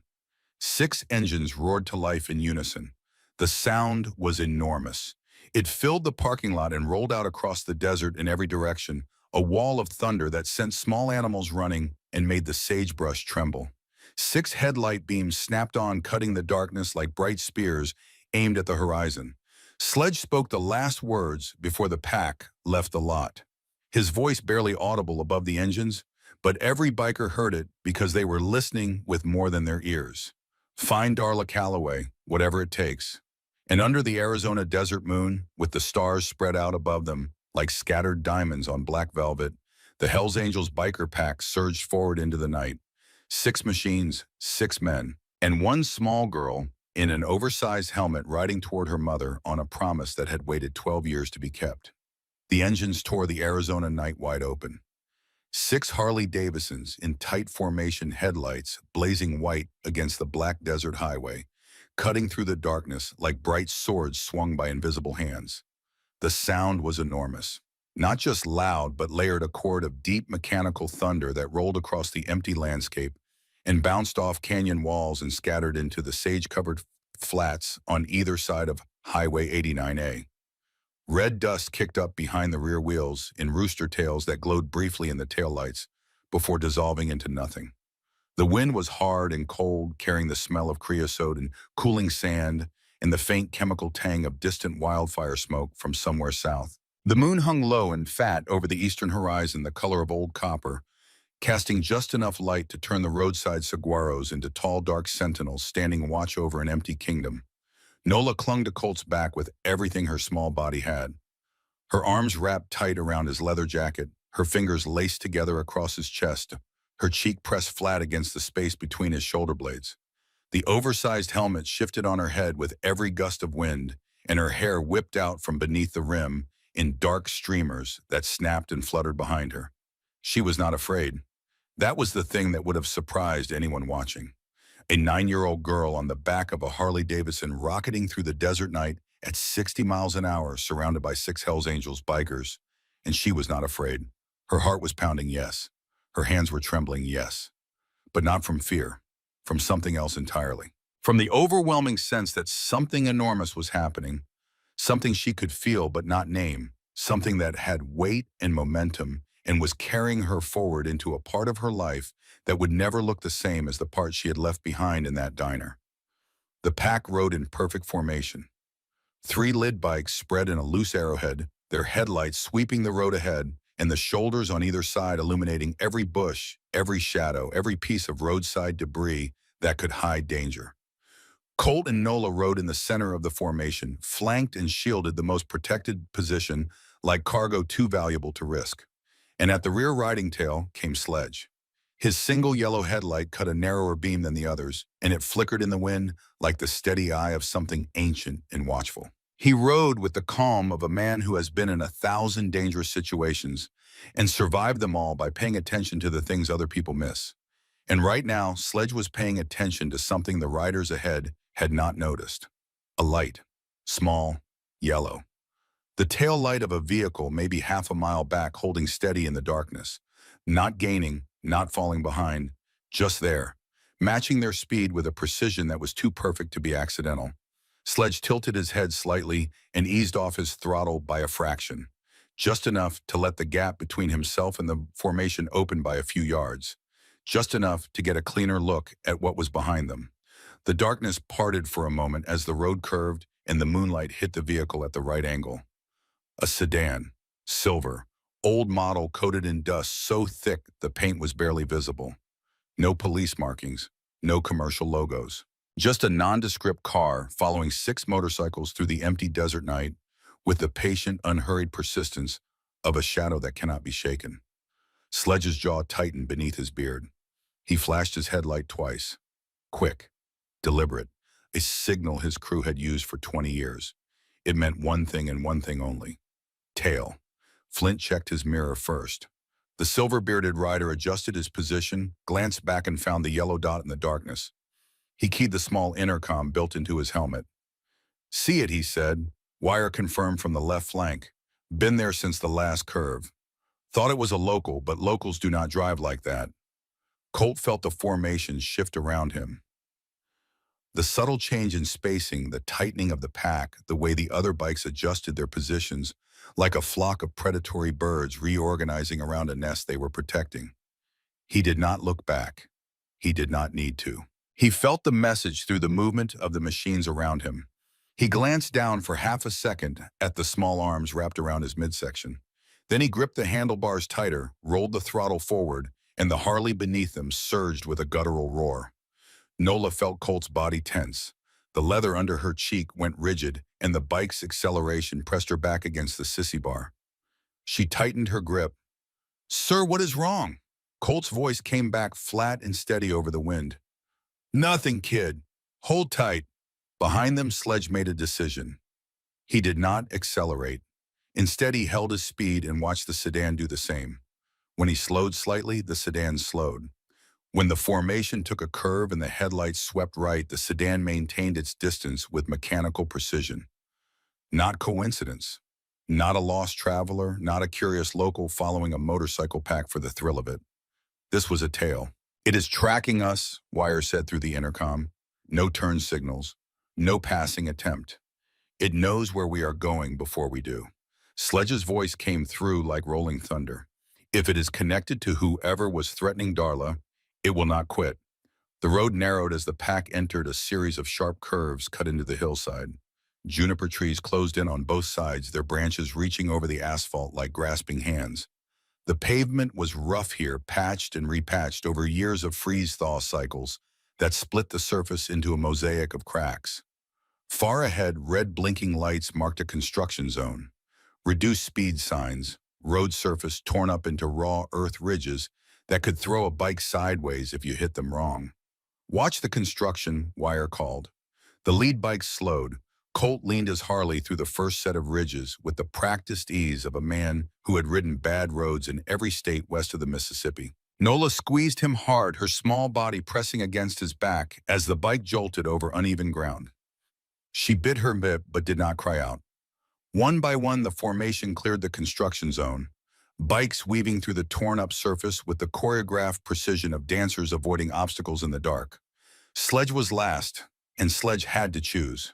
6 engines roared to life in unison. The sound was enormous. It filled the parking lot and rolled out across the desert in every direction, a wall of thunder that sent small animals running and made the sagebrush tremble. 6 headlight beams snapped on, cutting the darkness like bright spears aimed at the horizon. Sledge spoke the last words before the pack left the lot. His voice barely audible above the engines, but every biker heard it because they were listening with more than their ears. Find Darla Calloway, whatever it takes. And under the Arizona desert moon, with the stars spread out above them like scattered diamonds on black velvet, the Hells Angels biker pack surged forward into the night. 6 machines, 6 men, and one small girl in an oversized helmet riding toward her mother on a promise that had waited 12 years to be kept. The engines tore the Arizona night wide open. 6 Harley Davidsons in tight formation, headlights blazing white against the black desert highway, cutting through the darkness like bright swords swung by invisible hands. The sound was enormous. Not just loud, but layered a chord of deep mechanical thunder that rolled across the empty landscape and bounced off canyon walls and scattered into the sage-covered flats on either side of Highway 89A. Red dust kicked up behind the rear wheels in rooster tails that glowed briefly in the taillights before dissolving into nothing. The wind was hard and cold, carrying the smell of creosote and cooling sand and the faint chemical tang of distant wildfire smoke from somewhere south. The moon hung low and fat over the eastern horizon, the color of old copper, casting just enough light to turn the roadside saguaros into tall, dark sentinels standing watch over an empty kingdom. Nola clung to Colt's back with everything her small body had. Her arms wrapped tight around his leather jacket, her fingers laced together across his chest, her cheek pressed flat against the space between his shoulder blades. The oversized helmet shifted on her head with every gust of wind, and her hair whipped out from beneath the rim in dark streamers that snapped and fluttered behind her. She was not afraid. That was the thing that would have surprised anyone watching. A 9-year-old girl on the back of a Harley Davidson rocketing through the desert night at 60 miles an hour, surrounded by 6 Hells Angels bikers. And she was not afraid. Her heart was pounding, yes. Her hands were trembling, yes. But not from fear, from something else entirely. From the overwhelming sense that something enormous was happening, something she could feel but not name, something that had weight and momentum and was carrying her forward into a part of her life that would never look the same as the part she had left behind in that diner. The pack rode in perfect formation. 3 lid bikes spread in a loose arrowhead, their headlights sweeping the road ahead, and the shoulders on either side illuminating every bush, every shadow, every piece of roadside debris that could hide danger. Colt and Nola rode in the center of the formation, flanked and shielded the most protected position like cargo too valuable to risk. And at the rear riding tail came Sledge. His single yellow headlight cut a narrower beam than the others, and it flickered in the wind like the steady eye of something ancient and watchful. He rode with the calm of a man who has been in 1,000 dangerous situations and survived them all by paying attention to the things other people miss. And right now, Sledge was paying attention to something the riders ahead had not noticed. A light. Small. Yellow. The tail light of a vehicle maybe half a mile back, holding steady in the darkness. Not gaining, not falling behind. Just there. Matching their speed with a precision that was too perfect to be accidental. Sledge tilted his head slightly and eased off his throttle by a fraction. Just enough to let the gap between himself and the formation open by a few yards. Just enough to get a cleaner look at what was behind them. The darkness parted for a moment as the road curved and the moonlight hit the vehicle at the right angle. A sedan, silver, old model coated in dust so thick the paint was barely visible. No police markings, no commercial logos. Just a nondescript car following 6 motorcycles through the empty desert night with the patient, unhurried persistence of a shadow that cannot be shaken. Sledge's jaw tightened beneath his beard. He flashed his headlight twice. Quick, deliberate, a signal his crew had used for 20 years. It meant one thing and one thing only. Tail. Flint checked his mirror first. The silver-bearded rider adjusted his position, glanced back and found the yellow dot in the darkness. He keyed the small intercom built into his helmet. "See it," he said. "Wire confirmed from the left flank. Been there since the last curve. Thought it was a local, but locals do not drive like that." Colt felt the formation shift around him. The subtle change in spacing, the tightening of the pack, the way the other bikes adjusted their positions, like a flock of predatory birds reorganizing around a nest they were protecting. He did not look back. He did not need to. He felt the message through the movement of the machines around him. He glanced down for half a second at the small arms wrapped around his midsection. Then he gripped the handlebars tighter, rolled the throttle forward, and the Harley beneath them surged with a guttural roar. Nola felt Colt's body tense. The leather under her cheek went rigid, and the bike's acceleration pressed her back against the sissy bar. She tightened her grip. "Sir, what is wrong?" Colt's voice came back flat and steady over the wind. "Nothing, kid. Hold tight." Behind them, Sledge made a decision. He did not accelerate. Instead, he held his speed and watched the sedan do the same. When he slowed slightly, the sedan slowed. When the formation took a curve and the headlights swept right, the sedan maintained its distance with mechanical precision. Not coincidence. Not a lost traveler, not a curious local following a motorcycle pack for the thrill of it. This was a tale. "It is tracking us," Wire said through the intercom. "No turn signals. No passing attempt. It knows where we are going before we do." Sledge's voice came through like rolling thunder. "If it is connected to whoever was threatening Darla, it will not quit." The road narrowed as the pack entered a series of sharp curves cut into the hillside. Juniper trees closed in on both sides, their branches reaching over the asphalt like grasping hands. The pavement was rough here, patched and repatched over years of freeze-thaw cycles that split the surface into a mosaic of cracks. Far ahead, red blinking lights marked a construction zone. Reduced speed signs, road surface torn up into raw earth ridges that could throw a bike sideways if you hit them wrong. "Watch the construction," Wire called. The lead bike slowed. Colt leaned his Harley through the first set of ridges with the practiced ease of a man who had ridden bad roads in every state west of the Mississippi. Nola squeezed him hard, her small body pressing against his back as the bike jolted over uneven ground. She bit her lip but did not cry out. One by one, the formation cleared the construction zone, bikes weaving through the torn-up surface with the choreographed precision of dancers avoiding obstacles in the dark. Sledge was last, and Sledge had to choose.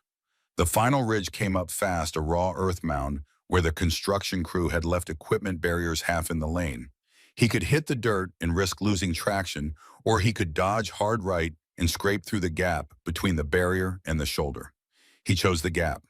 The final ridge came up fast, a raw earth mound where the construction crew had left equipment barriers half in the lane. He could hit the dirt and risk losing traction, or he could dodge hard right and scrape through the gap between the barrier and the shoulder. He chose the gap.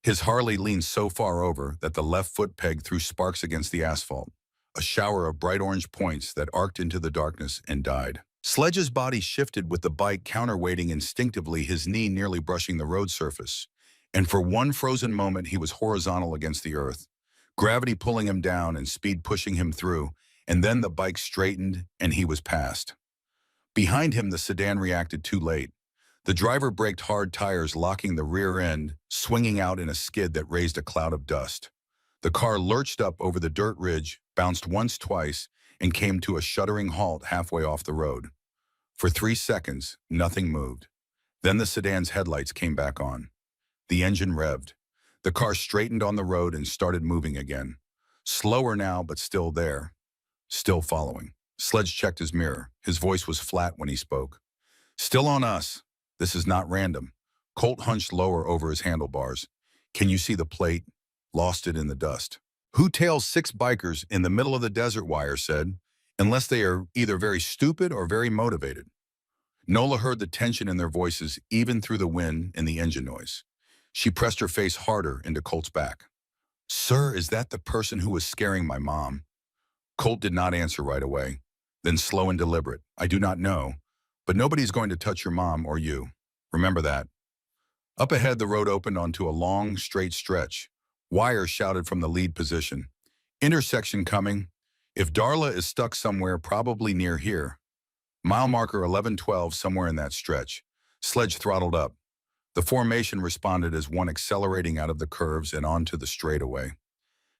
His Harley leaned so far over that the left foot peg threw sparks against the asphalt, a shower of bright orange points that arced into the darkness and died. Sledge's body shifted with the bike counterweighting instinctively, his knee nearly brushing the road surface. And for one frozen moment, he was horizontal against the earth, gravity pulling him down and speed pushing him through, and then the bike straightened and he was past. Behind him, the sedan reacted too late. The driver braked hard, tires locking the rear end, swinging out in a skid that raised a cloud of dust. The car lurched up over the dirt ridge, bounced once, twice, and came to a shuddering halt halfway off the road. For 3 seconds, nothing moved. Then the sedan's headlights came back on. The engine revved. The car straightened on the road and started moving again. Slower now, but still there. Still following. Sledge checked his mirror. His voice was flat when he spoke. "Still on us. This is not random." Colt hunched lower over his handlebars. "Can you see the plate?" "Lost it in the dust." "Who tails 6 bikers in the middle of the desert?" Wire said. "Unless they are either very stupid or very motivated." Nola heard the tension in their voices even through the wind and the engine noise. She pressed her face harder into Colt's back. "Sir, is that the person who was scaring my mom?" Colt did not answer right away. Then slow and deliberate. "I do not know, but nobody's going to touch your mom or you. Remember that." Up ahead, the road opened onto a long, straight stretch. Wire shouted from the lead position. Intersection coming. If Darla is stuck somewhere probably near here. Mile marker 1112 somewhere in that stretch. Sledge throttled up. The formation responded as one accelerating out of the curves and onto the straightaway.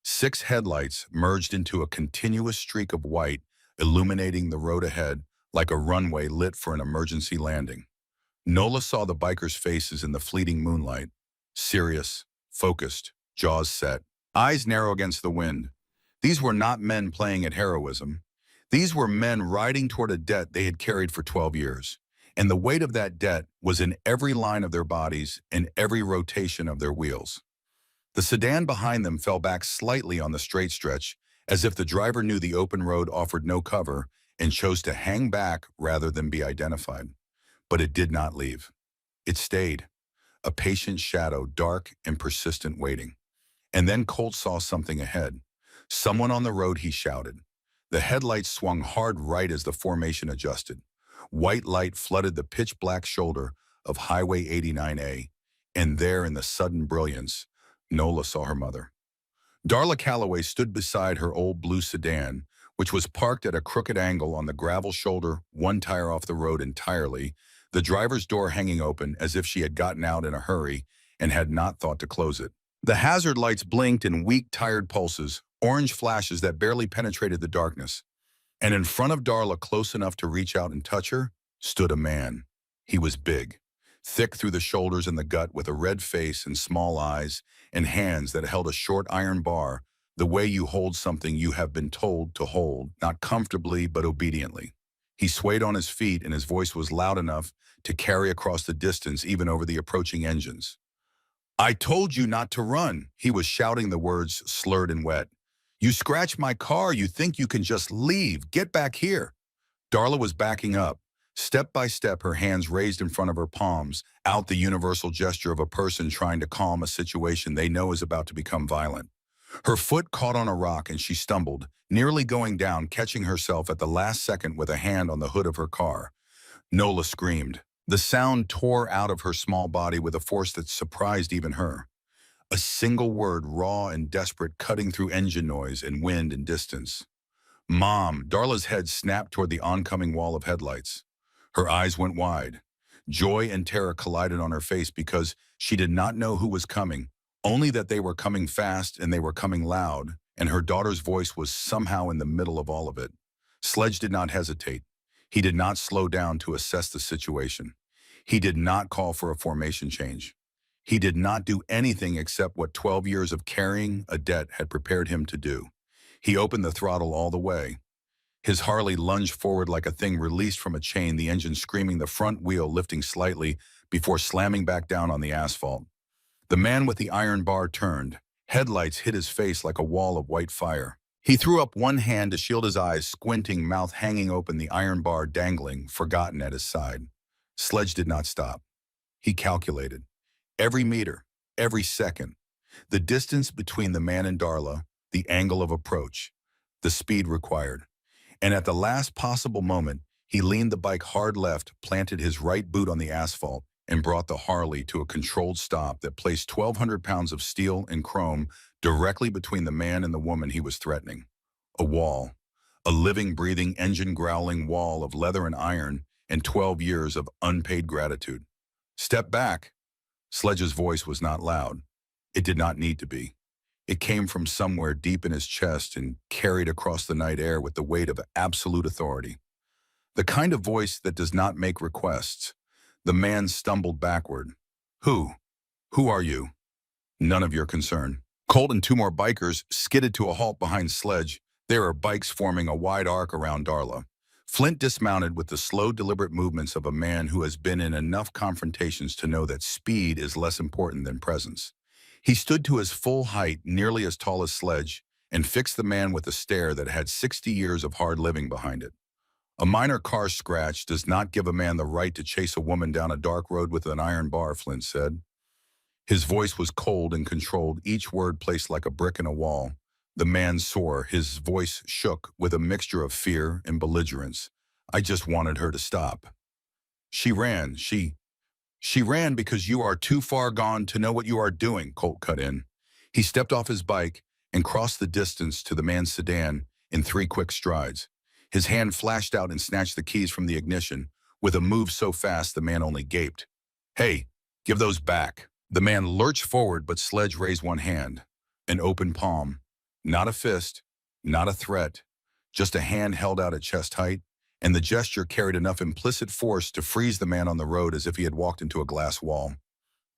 6 headlights merged into a continuous streak of white, illuminating the road ahead like a runway lit for an emergency landing. Nola saw the bikers' faces in the fleeting moonlight. Serious, focused, jaws set, eyes narrow against the wind. These were not men playing at heroism. These were men riding toward a debt they had carried for 12 years. And the weight of that debt was in every line of their bodies and every rotation of their wheels. The sedan behind them fell back slightly on the straight stretch, as if the driver knew the open road offered no cover and chose to hang back rather than be identified. But it did not leave. It stayed, a patient shadow, dark and persistent waiting. And then Colt saw something ahead. Someone on the road, he shouted. The headlights swung hard right as the formation adjusted. White light flooded the pitch-black shoulder of Highway 89A, and there in the sudden brilliance, Nola saw her mother. Darla Calloway stood beside her old blue sedan, which was parked at a crooked angle on the gravel shoulder, one tire off the road entirely, the driver's door hanging open as if she had gotten out in a hurry and had not thought to close it. The hazard lights blinked in weak, tired pulses, orange flashes that barely penetrated the darkness. And in front of Darla, close enough to reach out and touch her, stood a man. He was big, thick through the shoulders and the gut, with a red face and small eyes and hands that held a short iron bar, the way you hold something you have been told to hold, not comfortably but obediently. He swayed on his feet and his voice was loud enough to carry across the distance even over the approaching engines. "I told you not to run," he was shouting, the words slurred and wet. "You scratched my car, you think you can just leave. Get back here." Darla was backing up, step by step, her hands raised in front of her palms, out the universal gesture of a person trying to calm a situation they know is about to become violent. Her foot caught on a rock and she stumbled, nearly going down, catching herself at the last second with a hand on the hood of her car. Nola screamed. The sound tore out of her small body with a force that surprised even her. A single word, raw and desperate, cutting through engine noise and wind and distance. "Mom." Darla's head snapped toward the oncoming wall of headlights. Her eyes went wide. Joy and terror collided on her face because she did not know who was coming, only that they were coming fast and they were coming loud, and her daughter's voice was somehow in the middle of all of it. Sledge did not hesitate. He did not slow down to assess the situation. He did not call for a formation change. He did not do anything except what 12 years of carrying a debt had prepared him to do. He opened the throttle all the way. His Harley lunged forward like a thing released from a chain, the engine screaming, the front wheel lifting slightly before slamming back down on the asphalt. The man with the iron bar turned. Headlights hit his face like a wall of white fire. He threw up one hand to shield his eyes, squinting, mouth hanging open, the iron bar dangling, forgotten, at his side. Sledge did not stop. He calculated. Every meter, every second. The distance between the man and Darla, the angle of approach, the speed required. And at the last possible moment, he leaned the bike hard left, planted his right boot on the asphalt, and brought the Harley to a controlled stop that placed 1,200 pounds of steel and chrome directly between the man and the woman he was threatening. A wall, a living, breathing, engine-growling wall of leather and iron, and 12 years of unpaid gratitude. "Step back." Sledge's voice was not loud. It did not need to be. It came from somewhere deep in his chest and carried across the night air with the weight of absolute authority. The kind of voice that does not make requests. The man stumbled backward. "Who? Who are you?" "None of your concern." Colt and 2 more bikers skidded to a halt behind Sledge. There are bikes forming a wide arc around Darla. Flint dismounted with the slow, deliberate movements of a man who has been in enough confrontations to know that speed is less important than presence. He stood to his full height, nearly as tall as Sledge, and fixed the man with a stare that had 60 years of hard living behind it. "A minor car scratch does not give a man the right to chase a woman down a dark road with an iron bar," Flint said. His voice was cold and controlled, each word placed like a brick in a wall. The man swore, his voice shook with a mixture of fear and belligerence. "I just wanted her to stop. She ran. She ran because you are too far gone to know what you are doing," Colt cut in. He stepped off his bike and crossed the distance to the man's sedan in 3 quick strides. His hand flashed out and snatched the keys from the ignition, with a move so fast the man only gaped. "Hey, give those back." The man lurched forward, but Sledge raised one hand, an open palm. Not a fist, not a threat, just a hand held out at chest height, and the gesture carried enough implicit force to freeze the man on the road as if he had walked into a glass wall.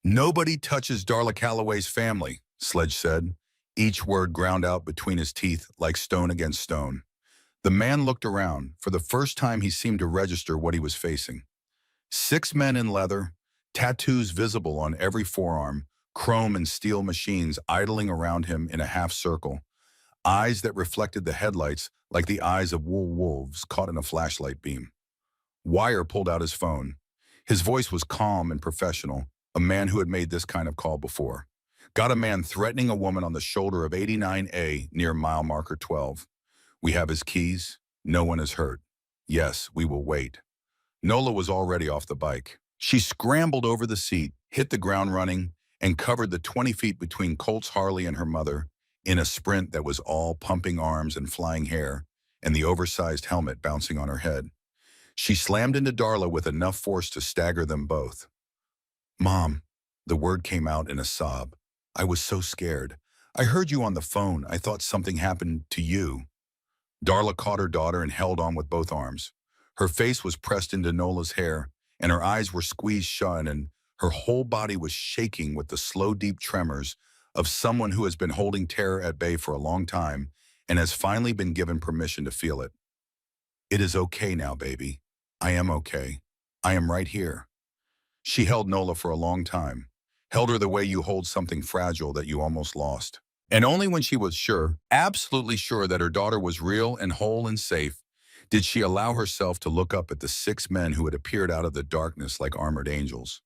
"Nobody touches Darla Calloway's family," Sledge said, each word ground out between his teeth like stone against stone. The man looked around. For the first time, he seemed to register what he was facing. 6 men in leather, tattoos visible on every forearm, chrome and steel machines idling around him in a half circle, eyes that reflected the headlights like the eyes of wolves caught in a flashlight beam. Wire pulled out his phone. His voice was calm and professional, a man who had made this kind of call before. "Got a man threatening a woman on the shoulder of 89A near mile marker 12. We have his keys. No one is hurt. Yes, we will wait." Nola was already off the bike. She scrambled over the seat, hit the ground running, and covered the 20 feet between Colt's Harley and her mother in a sprint that was all pumping arms and flying hair, and the oversized helmet bouncing on her head. She slammed into Darla with enough force to stagger them both. "Mom," the word came out in a sob. "I was so scared. I heard you on the phone. I thought something happened to you." Darla caught her daughter and held on with both arms. Her face was pressed into Nola's hair, and her eyes were squeezed shut, and her whole body was shaking with the slow, deep tremors of someone who has been holding terror at bay for a long time and has finally been given permission to feel it. "It is okay now, baby. I am okay. I am right here." She held Nola for a long time, held her the way you hold something fragile that you almost lost. And only when she was sure, absolutely sure that her daughter was real and whole and safe, did she allow herself to look up at the 6 men who had appeared out of the darkness like armored angels.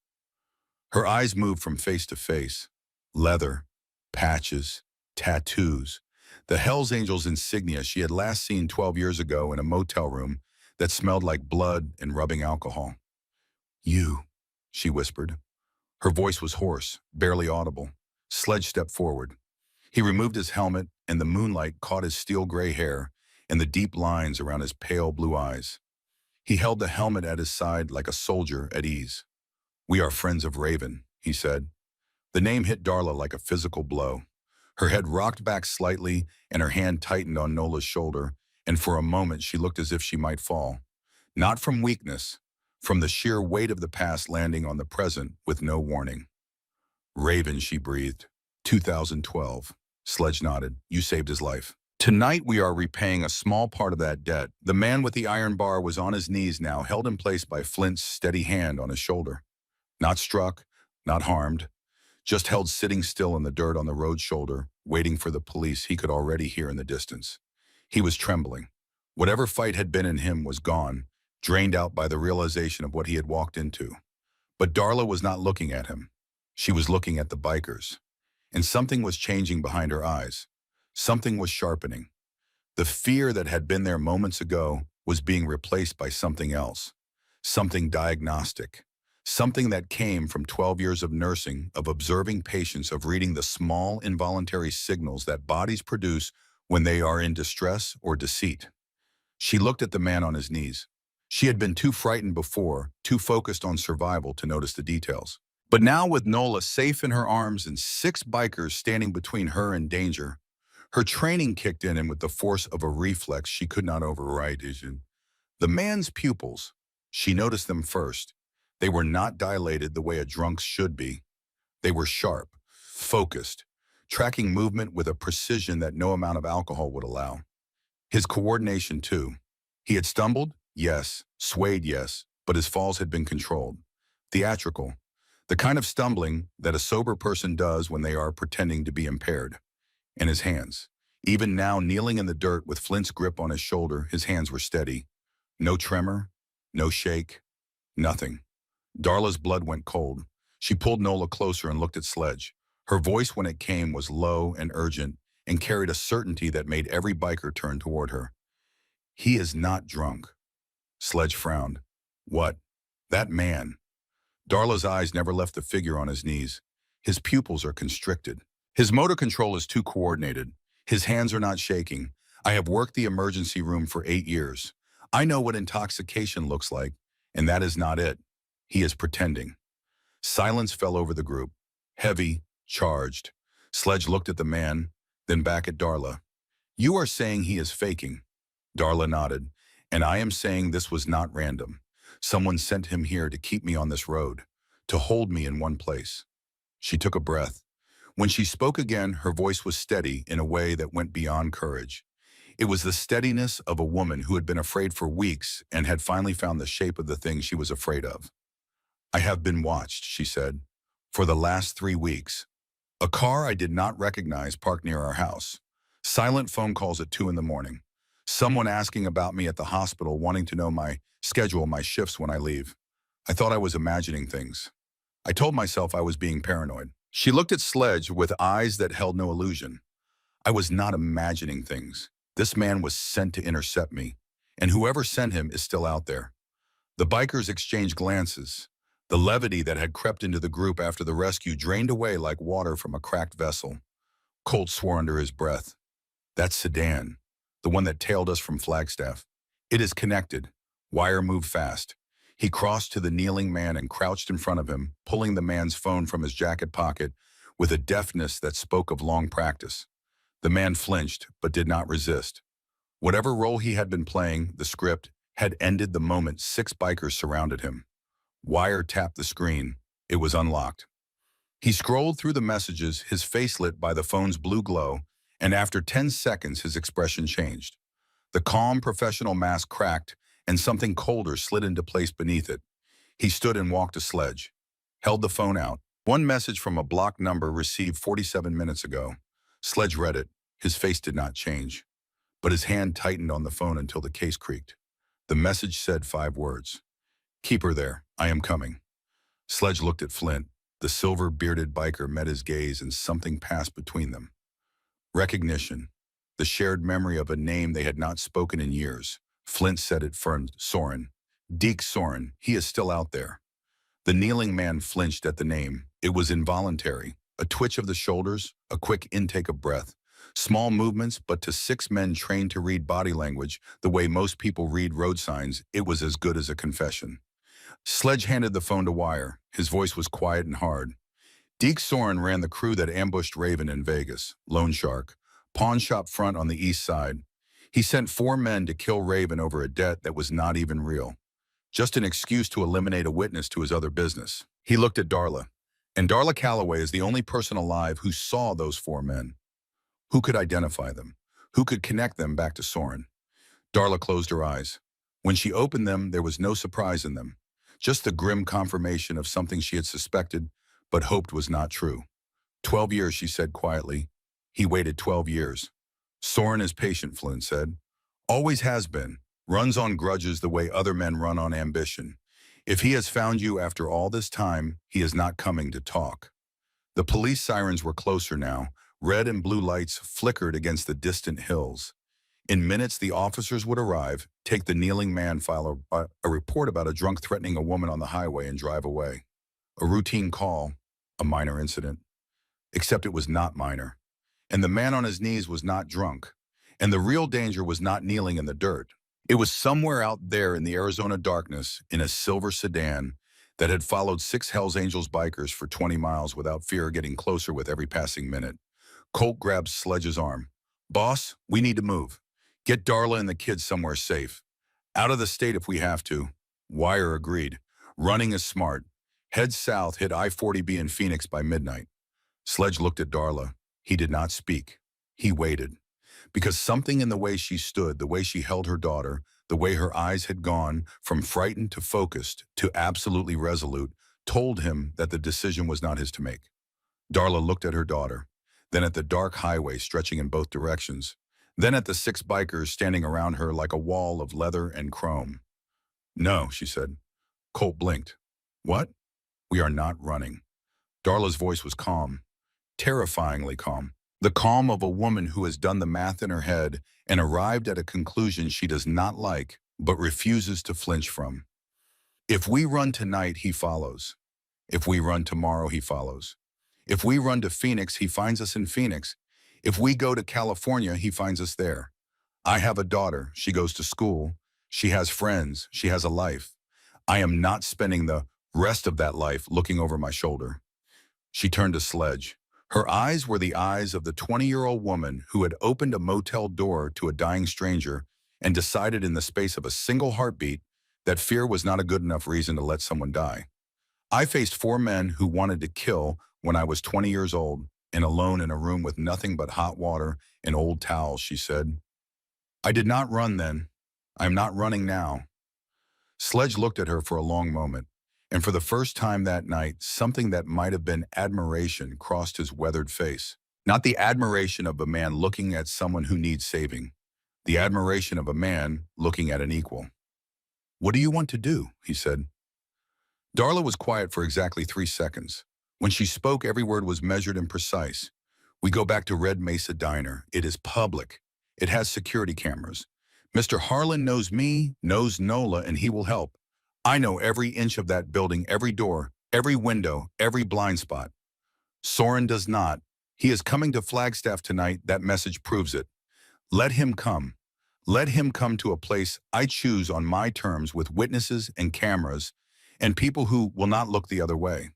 Her eyes moved from face to face. Leather, patches, tattoos, the hellsangels insignia she had last seen 12 years ago in a motel room that smelled like blood and rubbing alcohol. "You," she whispered. Her voice was hoarse, barely audible. Sledge stepped forward. He removed his helmet, and the moonlight caught his steel gray hair and the deep lines around his pale blue eyes. He held the helmet at his side like a soldier at ease. "We are friends of Raven," he said. The name hit Darla like a physical blow. Her head rocked back slightly, and her hand tightened on Nola's shoulder, and for a moment she looked as if she might fall. Not from weakness, from the sheer weight of the past landing on the present with no warning. "Raven," she breathed. 2012. Sledge nodded. "You saved his life. Tonight we are repaying a small part of that debt." The man with the iron bar was on his knees now, held in place by Flint's steady hand on his shoulder. Not struck, not harmed, just held sitting still in the dirt on the road shoulder, waiting for the police he could already hear in the distance. He was trembling. Whatever fight had been in him was gone, drained out by the realization of what he had walked into. But Darla was not looking at him. She was looking at the bikers. And something was changing behind her eyes. Something was sharpening. The fear that had been there moments ago was being replaced by something else. Something diagnostic. Something that came from 12 years of nursing, of observing patients, of reading the small involuntary signals that bodies produce when they are in distress or deceit. She looked at the man on his knees. She had been too frightened before, too focused on survival to notice the details. But now, with Nola safe in her arms and 6 bikers standing between her and danger, her training kicked in, and with the force of a reflex she could not override. The man's pupils, she noticed them first. They were not dilated the way a drunk's should be. They were sharp, focused, tracking movement with a precision that no amount of alcohol would allow. His coordination, too. He had stumbled, yes, swayed, yes, but his falls had been controlled. Theatrical. The kind of stumbling that a sober person does when they are pretending to be impaired. And his hands. Even now, kneeling in the dirt with Flint's grip on his shoulder, his hands were steady. No tremor, no shake, nothing. Darla's blood went cold. She pulled Nola closer and looked at Sledge. Her voice, when it came, was low and urgent and carried a certainty that made every biker turn toward her. "He is not drunk." Sledge frowned. "What? That man." Darla's eyes never left the figure on his knees. "His pupils are constricted. His motor control is too coordinated. His hands are not shaking. I have worked the emergency room for 8 years. I know what intoxication looks like, and that is not it. He is pretending. Silence fell over the group. Heavy, charged. Sledge looked at the man, then back at Darla. You are saying he is faking. Darla nodded. And I am saying this was not random. Someone sent him here to keep me on this road, to hold me in one place. She took a breath. When she spoke again, her voice was steady in a way that went beyond courage. It was the steadiness of a woman who had been afraid for weeks and had finally found the shape of the thing she was afraid of. I have been watched, she said, for the last 3 weeks. A car I did not recognize parked near our house. Silent phone calls at 2 in the morning. Someone asking about me at the hospital, wanting to know my schedule, my shifts when I leave. I thought I was imagining things. I told myself I was being paranoid. She looked at Sledge with eyes that held no illusion. I was not imagining things. This man was sent to intercept me, and whoever sent him is still out there. The bikers exchanged glances. The levity that had crept into the group after the rescue drained away like water from a cracked vessel. Colt swore under his breath. That sedan, the one that tailed us from Flagstaff. It is connected. Wire moved fast. He crossed to the kneeling man and crouched in front of him, pulling the man's phone from his jacket pocket with a deftness that spoke of long practice. The man flinched, but did not resist. Whatever role he had been playing, the script, had ended the moment 6 bikers surrounded him. Wire tapped the screen. It was unlocked. He scrolled through the messages, his face lit by the phone's blue glow, and after 10 seconds his expression changed. The calm professional mask cracked, and something colder slid into place beneath it. He stood and walked to Sledge, held the phone out. One message from a blocked number received 47 minutes ago. Sledge read it. His face did not change, but his hand tightened on the phone until the case creaked. The message said 5 words. Keep her there. I am coming. Sledge looked at Flint. The silver-bearded biker met his gaze and something passed between them. Recognition. The shared memory of a name they had not spoken in years. Flint said it firmed. Saurin. Deke Saurin. He is still out there. The kneeling man flinched at the name. It was involuntary. A twitch of the shoulders, a quick intake of breath. Small movements, but to 6 men trained to read body language the way most people read road signs, it was as good as a confession. Sledge handed the phone to Wire. His voice was quiet and hard. Deke Saurin ran the crew that ambushed Raven in Vegas, Lone Shark, pawn shop front on the east side. He sent 4 men to kill Raven over a debt that was not even real. Just an excuse to eliminate a witness to his other business. He looked at Darla. And Darla Calloway is the only person alive who saw those 4 men. Who could identify them? Who could connect them back to Saurin? Darla closed her eyes. When she opened them, there was no surprise in them. Just the grim confirmation of something she had suspected, but hoped was not true. 12 years, she said quietly. He waited 12 years. Saurin is patient, Flynn said. Always has been. Runs on grudges the way other men run on ambition. If he has found you after all this time, he is not coming to talk. The police sirens were closer now. Red and blue lights flickered against the distant hills. In minutes, the officers would arrive, take the kneeling man, file a report about a drunk threatening a woman on the highway, and drive away. A routine call, a minor incident. Except it was not minor. And the man on his knees was not drunk. And the real danger was not kneeling in the dirt. It was somewhere out there in the Arizona darkness, in a silver sedan, that had followed 6 Hells Angels bikers for 20 miles without fear of getting closer with every passing minute. Colt grabbed Sledge's arm. Boss, we need to move. Get Darla and the kids somewhere safe. Out of the state if we have to. Wire agreed. Running is smart. Head south, hit I-40B in Phoenix by midnight. Sledge looked at Darla. He did not speak. He waited. Because something in the way she stood, the way she held her daughter, the way her eyes had gone from frightened to focused to absolutely resolute, told him that the decision was not his to make. Darla looked at her daughter, then at the dark highway stretching in both directions, then at the 6 bikers standing around her like a wall of leather and chrome. No, she said. Colt blinked. What? We are not running. Darla's voice was calm, terrifyingly calm. The calm of a woman who has done the math in her head and arrived at a conclusion she does not like, but refuses to flinch from. If we run tonight, he follows. If we run tomorrow, he follows. If we run to Phoenix, he finds us in Phoenix. If we go to California, he finds us there. I have a daughter. She goes to school. She has friends. She has a life. I am not spending the rest of that life looking over my shoulder. She turned to Sledge. Her eyes were the eyes of the 20-year-old woman who had opened a motel door to a dying stranger and decided in the space of a single heartbeat that fear was not a good enough reason to let someone die. I faced 4 men who wanted to kill when I was 20 years old and alone in a room with nothing but hot water and old towels, she said. I did not run then. I am not running now. Sledge looked at her for a long moment, and for the first time that night, something that might have been admiration crossed his weathered face. Not the admiration of a man looking at someone who needs saving, the admiration of a man looking at an equal. What do you want to do? He said. Darla was quiet for exactly 3 seconds. When she spoke, every word was measured and precise. We go back to Red Mesa Diner. It is public. It has security cameras. Mr. Harlan knows me, knows Nola, and he will help. I know every inch of that building, every door, every window, every blind spot. Saurin does not. He is coming to Flagstaff tonight. That message proves it. Let him come. Let him come to a place I choose on my terms with witnesses and cameras and people who will not look the other way.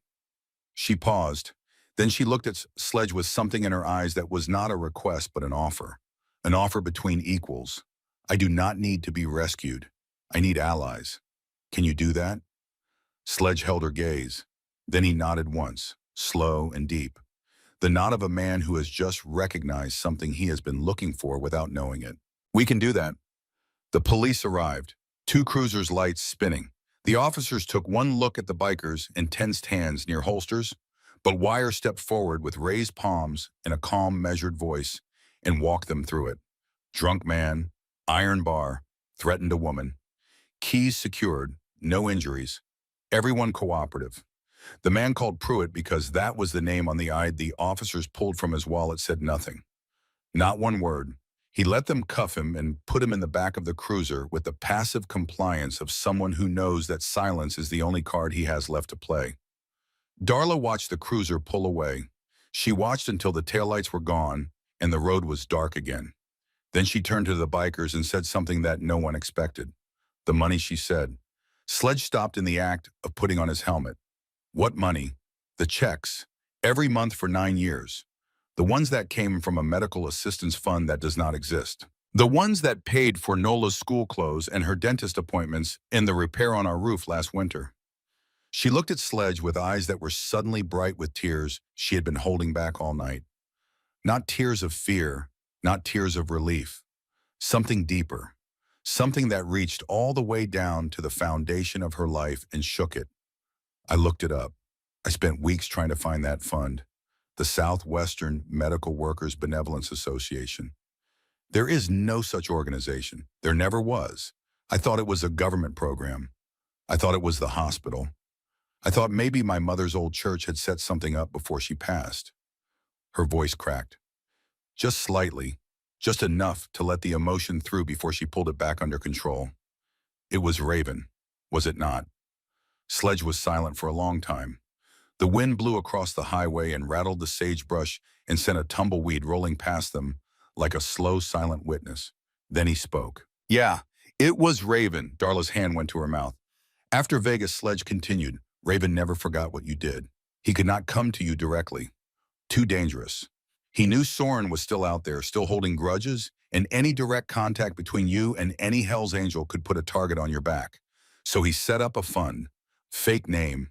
She paused. Then she looked at Sledge with something in her eyes that was not a request but an offer between equals. I do not need to be rescued. I need allies. Can you do that? Sledge held her gaze. Then he nodded once, slow and deep. The nod of a man who has just recognized something he has been looking for without knowing it. We can do that. The police arrived, 2 cruisers' lights spinning. The officers took one look at the bikers and tensed hands near holsters, but Wire stepped forward with raised palms and a calm, measured voice and walked them through it. Drunk man, iron bar, threatened a woman. Keys secured, no injuries. Everyone cooperative. The man called Pruitt because that was the name on the ID the officers pulled from his wallet said nothing. Not one word. He let them cuff him and put him in the back of the cruiser with the passive compliance of someone who knows that silence is the only card he has left to play. Darla watched the cruiser pull away. She watched until the taillights were gone and the road was dark again. Then she turned to the bikers and said something that no one expected. The money, she said. Sledge stopped in the act of putting on his helmet. What money? The checks. Every month for 9 years. The ones that came from a medical assistance fund that does not exist. The ones that paid for Nola's school clothes and her dentist appointments and the repair on our roof last winter. She looked at Sledge with eyes that were suddenly bright with tears she had been holding back all night. Not tears of fear, not tears of relief. Something deeper. Something that reached all the way down to the foundation of her life and shook it. I looked it up. I spent weeks trying to find that fund. The Southwestern Medical Workers Benevolence Association. There is no such organization. There never was. I thought it was a government program. I thought it was the hospital. I thought maybe my mother's old church had set something up before she passed. Her voice cracked. Just slightly, just enough to let the emotion through before she pulled it back under control. It was Raven, was it not? Sledge was silent for a long time. The wind blew across the highway and rattled the sagebrush and sent a tumbleweed rolling past them like a slow, silent witness. Then he spoke. Yeah, it was Raven. Darla's hand went to her mouth. After Vegas, Sledge continued. Raven never forgot what you did. He could not come to you directly. Too dangerous. He knew Saurin was still out there, still holding grudges, and any direct contact between you and any Hell's Angel could put a target on your back. So he set up a fund, fake name,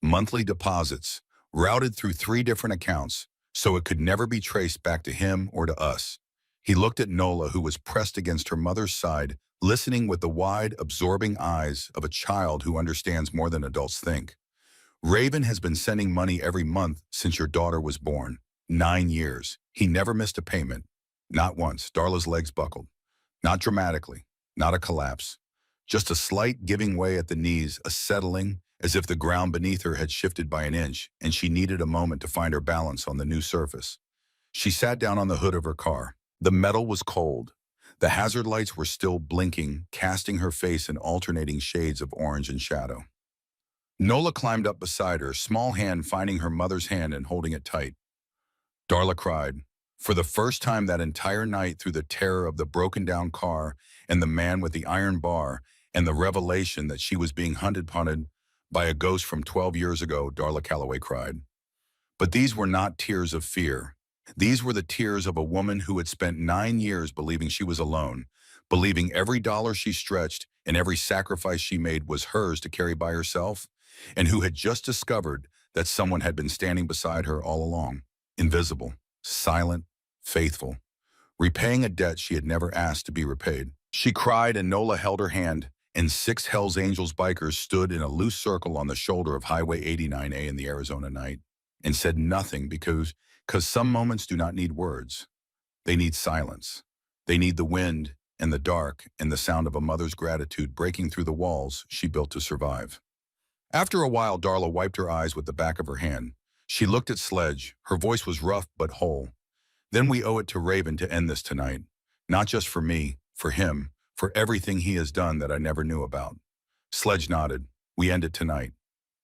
monthly deposits, routed through 3 different accounts, so it could never be traced back to him or to us. He looked at Nola, who was pressed against her mother's side, listening with the wide, absorbing eyes of a child who understands more than adults think. Raven has been sending money every month since your daughter was born. 9 years. He never missed a payment. Not once. Darla's legs buckled. Not dramatically. Not a collapse. Just a slight giving way at the knees, a settling, as if the ground beneath her had shifted by an inch, and she needed a moment to find her balance on the new surface. She sat down on the hood of her car. The metal was cold. The hazard lights were still blinking, casting her face in alternating shades of orange and shadow. Nola climbed up beside her, small hand finding her mother's hand and holding it tight. Darla cried. For the first time that entire night, through the terror of the broken-down car and the man with the iron bar and the revelation that she was being hunted by a ghost from 12 years ago, Darla Calloway cried. But these were not tears of fear. These were the tears of a woman who had spent 9 years believing she was alone, believing every dollar she stretched and every sacrifice she made was hers to carry by herself, and who had just discovered that someone had been standing beside her all along, invisible, silent, faithful, repaying a debt she had never asked to be repaid. She cried, and Nola held her hand, and 6 Hells Angels bikers stood in a loose circle on the shoulder of Highway 89A in the Arizona night and said nothing because some moments do not need words. They need silence. They need the wind and the dark and the sound of a mother's gratitude breaking through the walls she built to survive. After a while, Darla wiped her eyes with the back of her hand. She looked at Sledge. Her voice was rough but whole. Then we owe it to Raven to end this tonight. Not just for me, for him, for everything he has done that I never knew about. Sledge nodded. We end it tonight.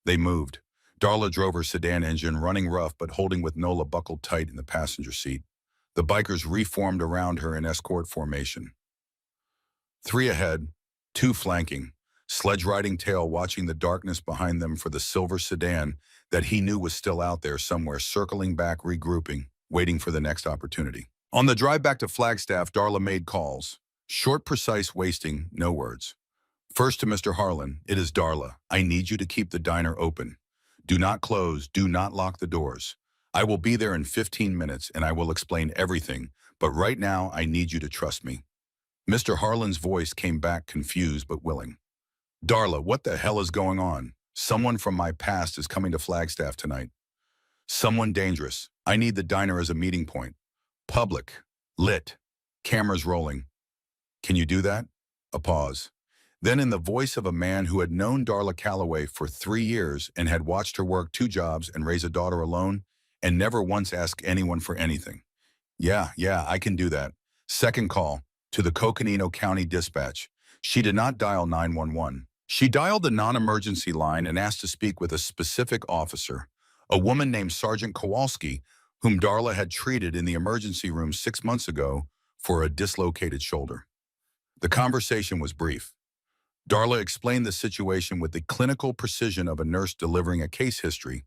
They moved. Darla drove her sedan engine, running rough but holding with Nola buckled tight in the passenger seat. The bikers reformed around her in escort formation. 3 ahead, 2 flanking, Sledge riding tail watching the darkness behind them for the silver sedan that he knew was still out there somewhere, circling back, regrouping, waiting for the next opportunity. On the drive back to Flagstaff, Darla made calls. Short, precise, wasting no words. First to Mr. Harlan, it is Darla. I need you to keep the diner open. Do not close, do not lock the doors. I will be there in 15 minutes and I will explain everything, but right now I need you to trust me. Mr. Harlan's voice came back, confused but willing. Darla, what the hell is going on? Someone from my past is coming to Flagstaff tonight. Someone dangerous. I need the diner as a meeting point. Public. Lit. Cameras rolling. Can you do that? A pause. Then, in the voice of a man who had known Darla Calloway for 3 years and had watched her work 2 jobs and raise a daughter alone and never once ask anyone for anything. Yeah, I can do that. Second call, to the Coconino County Dispatch. She did not dial 911. She dialed the non-emergency line and asked to speak with a specific officer, a woman named Sergeant Kowalski, whom Darla had treated in the emergency room 6 months ago for a dislocated shoulder. The conversation was brief. Darla explained the situation with the clinical precision of a nurse delivering a case history.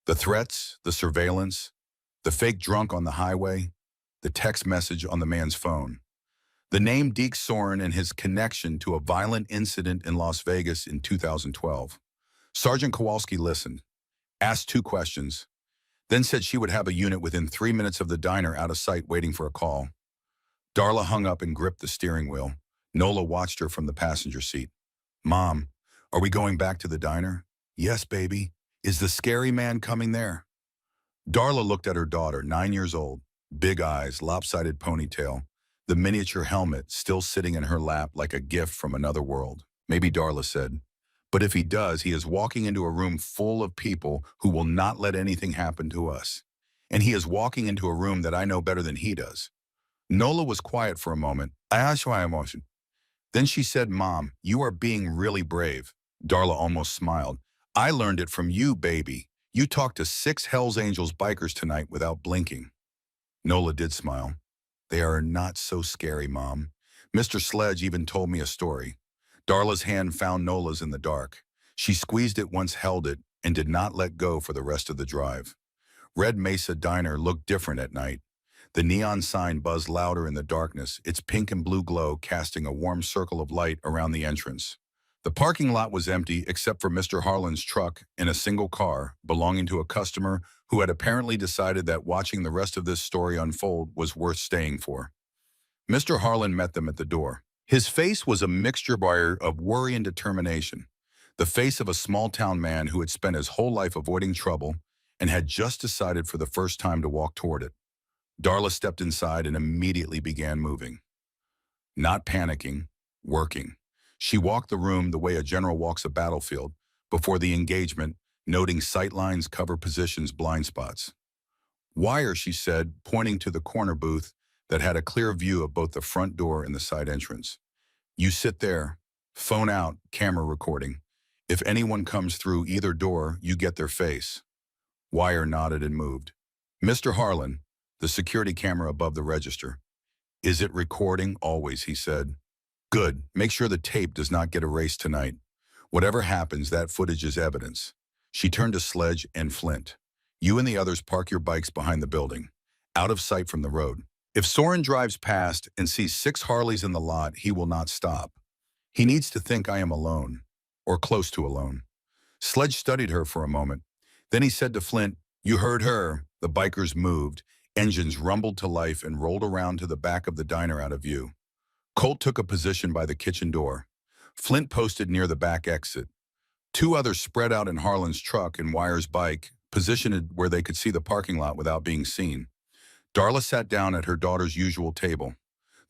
The threats, the surveillance, the fake drunk on the highway, the text message on the man's phone. The name Deke Saurin and his connection to a violent incident in Las Vegas in 2012. Sergeant Kowalski listened, asked 2 questions, then said she would have a unit within 3 minutes of the diner out of sight waiting for a call. Darla hung up and gripped the steering wheel. Nola watched her from the passenger seat. Mom, are we going back to the diner? Yes, baby. Is the scary man coming there? Darla looked at her daughter, 9 years old, big eyes, lopsided ponytail, the miniature helmet still sitting in her lap like a gift from another world. Maybe, Darla said. But if he does, he is walking into a room full of people who will not let anything happen to us. And he is walking into a room that I know better than he does. Nola was quiet for a moment. I asked my emotion. Then she said, Mom, you are being really brave. Darla almost smiled. I learned it from you, baby. You talked to 6 Hells Angels bikers tonight without blinking. Nola did smile. They are not so scary, Mom. Mr. Sledge even told me a story. Darla's hand found Nola's in the dark. She squeezed it once, held it, and did not let go for the rest of the drive. Red Mesa Diner looked different at night. The neon sign buzzed louder in the darkness, its pink and blue glow casting a warm circle of light around the entrance. The parking lot was empty except for Mr. Harlan's truck and a single car belonging to a customer who had apparently decided that watching the rest of this story unfold was worth staying for. Mr. Harlan met them at the door. His face was a mixture of worry and determination, the face of a small-town man who had spent his whole life avoiding trouble and had just decided for the first time to walk toward it. Darla stepped inside and immediately began moving. Not panicking, working. She walked the room the way a general walks a battlefield, before the engagement, noting sightlines, cover positions, blind spots. Wire, she said, pointing to the corner booth that had a clear view of both the front door and the side entrance. You sit there, phone out, camera recording. If anyone comes through either door, you get their face. Wire nodded and moved. Mr. Harlan, the security camera above the register. Is it recording? Always, he said. Good. Make sure the tape does not get erased tonight. Whatever happens, that footage is evidence. She turned to Sledge and Flint. You and the others park your bikes behind the building, out of sight from the road. If Saurin drives past and sees 6 Harleys in the lot, he will not stop. He needs to think I am alone, or close to alone. Sledge studied her for a moment. Then he said to Flint, you heard her. The bikers moved. Engines rumbled to life and rolled around to the back of the diner out of view. Colt took a position by the kitchen door. Flint posted near the back exit. 2 others spread out in Harlan's truck and Wire's bike, positioned where they could see the parking lot without being seen. Darla sat down at her daughter's usual table,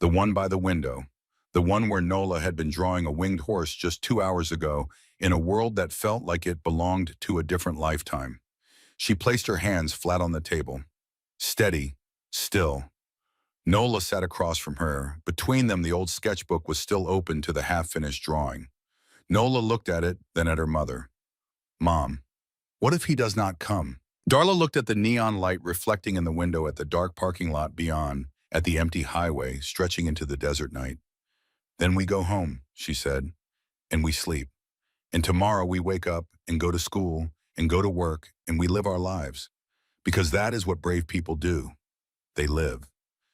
the one by the window, the one where Nola had been drawing a winged horse just 2 hours ago in a world that felt like it belonged to a different lifetime. She placed her hands flat on the table. Steady, still. Nola sat across from her. Between them, the old sketchbook was still open to the half-finished drawing. Nola looked at it, then at her mother. Mom, what if he does not come? Darla looked at the neon light reflecting in the window at the dark parking lot beyond, at the empty highway stretching into the desert night. Then we go home, she said, and we sleep. And tomorrow we wake up and go to school and go to work and we live our lives. Because that is what brave people do. They live.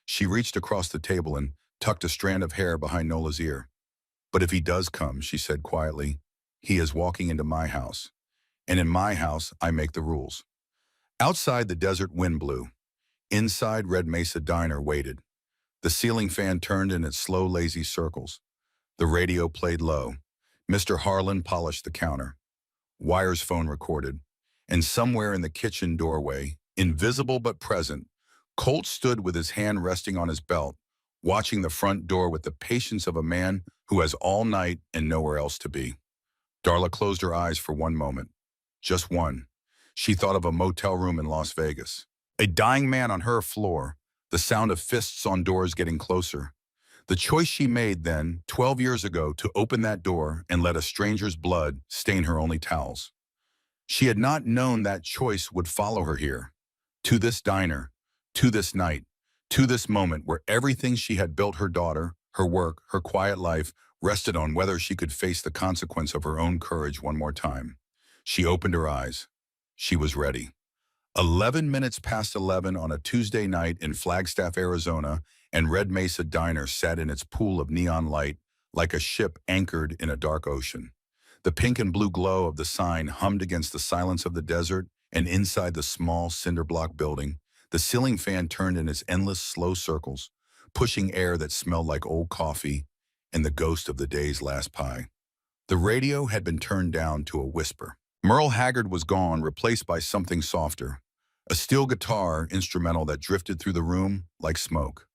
She reached across the table and tucked a strand of hair behind Nola's ear. But if he does come, she said quietly, he is walking into my house. And in my house, I make the rules. Outside, the desert wind blew. Inside, Red Mesa Diner waited. The ceiling fan turned in its slow, lazy circles. The radio played low. Mr. Harlan polished the counter. Wire's phone recorded. And somewhere in the kitchen doorway, invisible but present, Colt stood with his hand resting on his belt, watching the front door with the patience of a man who has all night and nowhere else to be. Darla closed her eyes for one moment. Just one. She thought of a motel room in Las Vegas. A dying man on her floor, the sound of fists on doors getting closer. The choice she made then, 12 years ago, to open that door and let a stranger's blood stain her only towels. She had not known that choice would follow her here, to this diner, to this night, to this moment where everything she had built, her daughter, her work, her quiet life, rested on whether she could face the consequence of her own courage one more time. She opened her eyes. She was ready. 11 minutes past 11 on a Tuesday night in Flagstaff, Arizona, and Red Mesa Diner sat in its pool of neon light like a ship anchored in a dark ocean. The pink and blue glow of the sign hummed against the silence of the desert, and inside the small cinder block building, the ceiling fan turned in its endless slow circles, pushing air that smelled like old coffee and the ghost of the day's last pie. The radio had been turned down to a whisper. Merle Haggard was gone, replaced by something softer, a steel guitar instrumental that drifted through the room like smoke.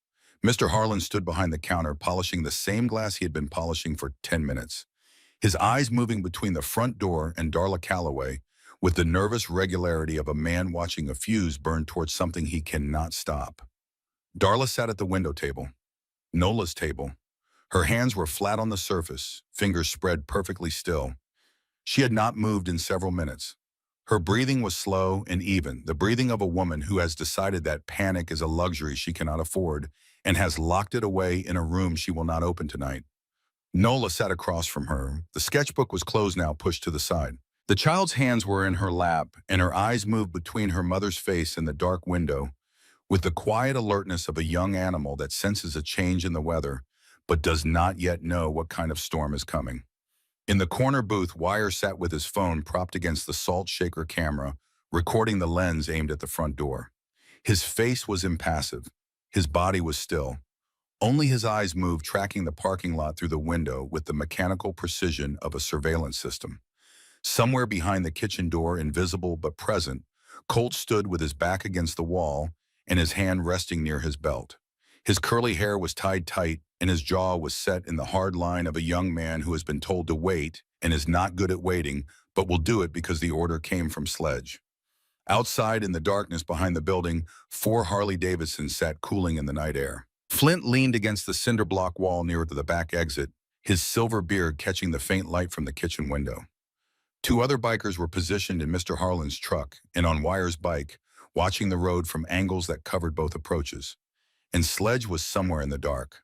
Mr. Harlan stood behind the counter, polishing the same glass he had been polishing for 10 minutes, his eyes moving between the front door and Darla Calloway with the nervous regularity of a man watching a fuse burn towards something he cannot stop. Darla sat at the window table, Nola's table. Her hands were flat on the surface, fingers spread perfectly still. She had not moved in several minutes. Her breathing was slow and even, the breathing of a woman who has decided that panic is a luxury she cannot afford and has locked it away in a room she will not open tonight. Nola sat across from her. The sketchbook was closed now, pushed to the side. The child's hands were in her lap, and her eyes moved between her mother's face and the dark window, with the quiet alertness of a young animal that senses a change in the weather, but does not yet know what kind of storm is coming. In the corner booth, Wire sat with his phone propped against the salt shaker camera, recording the lens aimed at the front door. His face was impassive. His body was still. Only his eyes moved, tracking the parking lot through the window with the mechanical precision of a surveillance system. Somewhere behind the kitchen door, invisible but present, Colt stood with his back against the wall and his hand resting near his belt. His curly hair was tied tight, and his jaw was set in the hard line of a young man who has been told to wait and is not good at waiting, but will do it because the order came from Sledge. Outside in the darkness behind the building, 4 Harley-Davidsons sat cooling in the night air. Flint leaned against the cinder block wall near to the back exit, his silver beard catching the faint light from the kitchen window. 2 other bikers were positioned in Mr. Harlan's truck and on Wire's bike, watching the road from angles that covered both approaches. And Sledge was somewhere in the dark.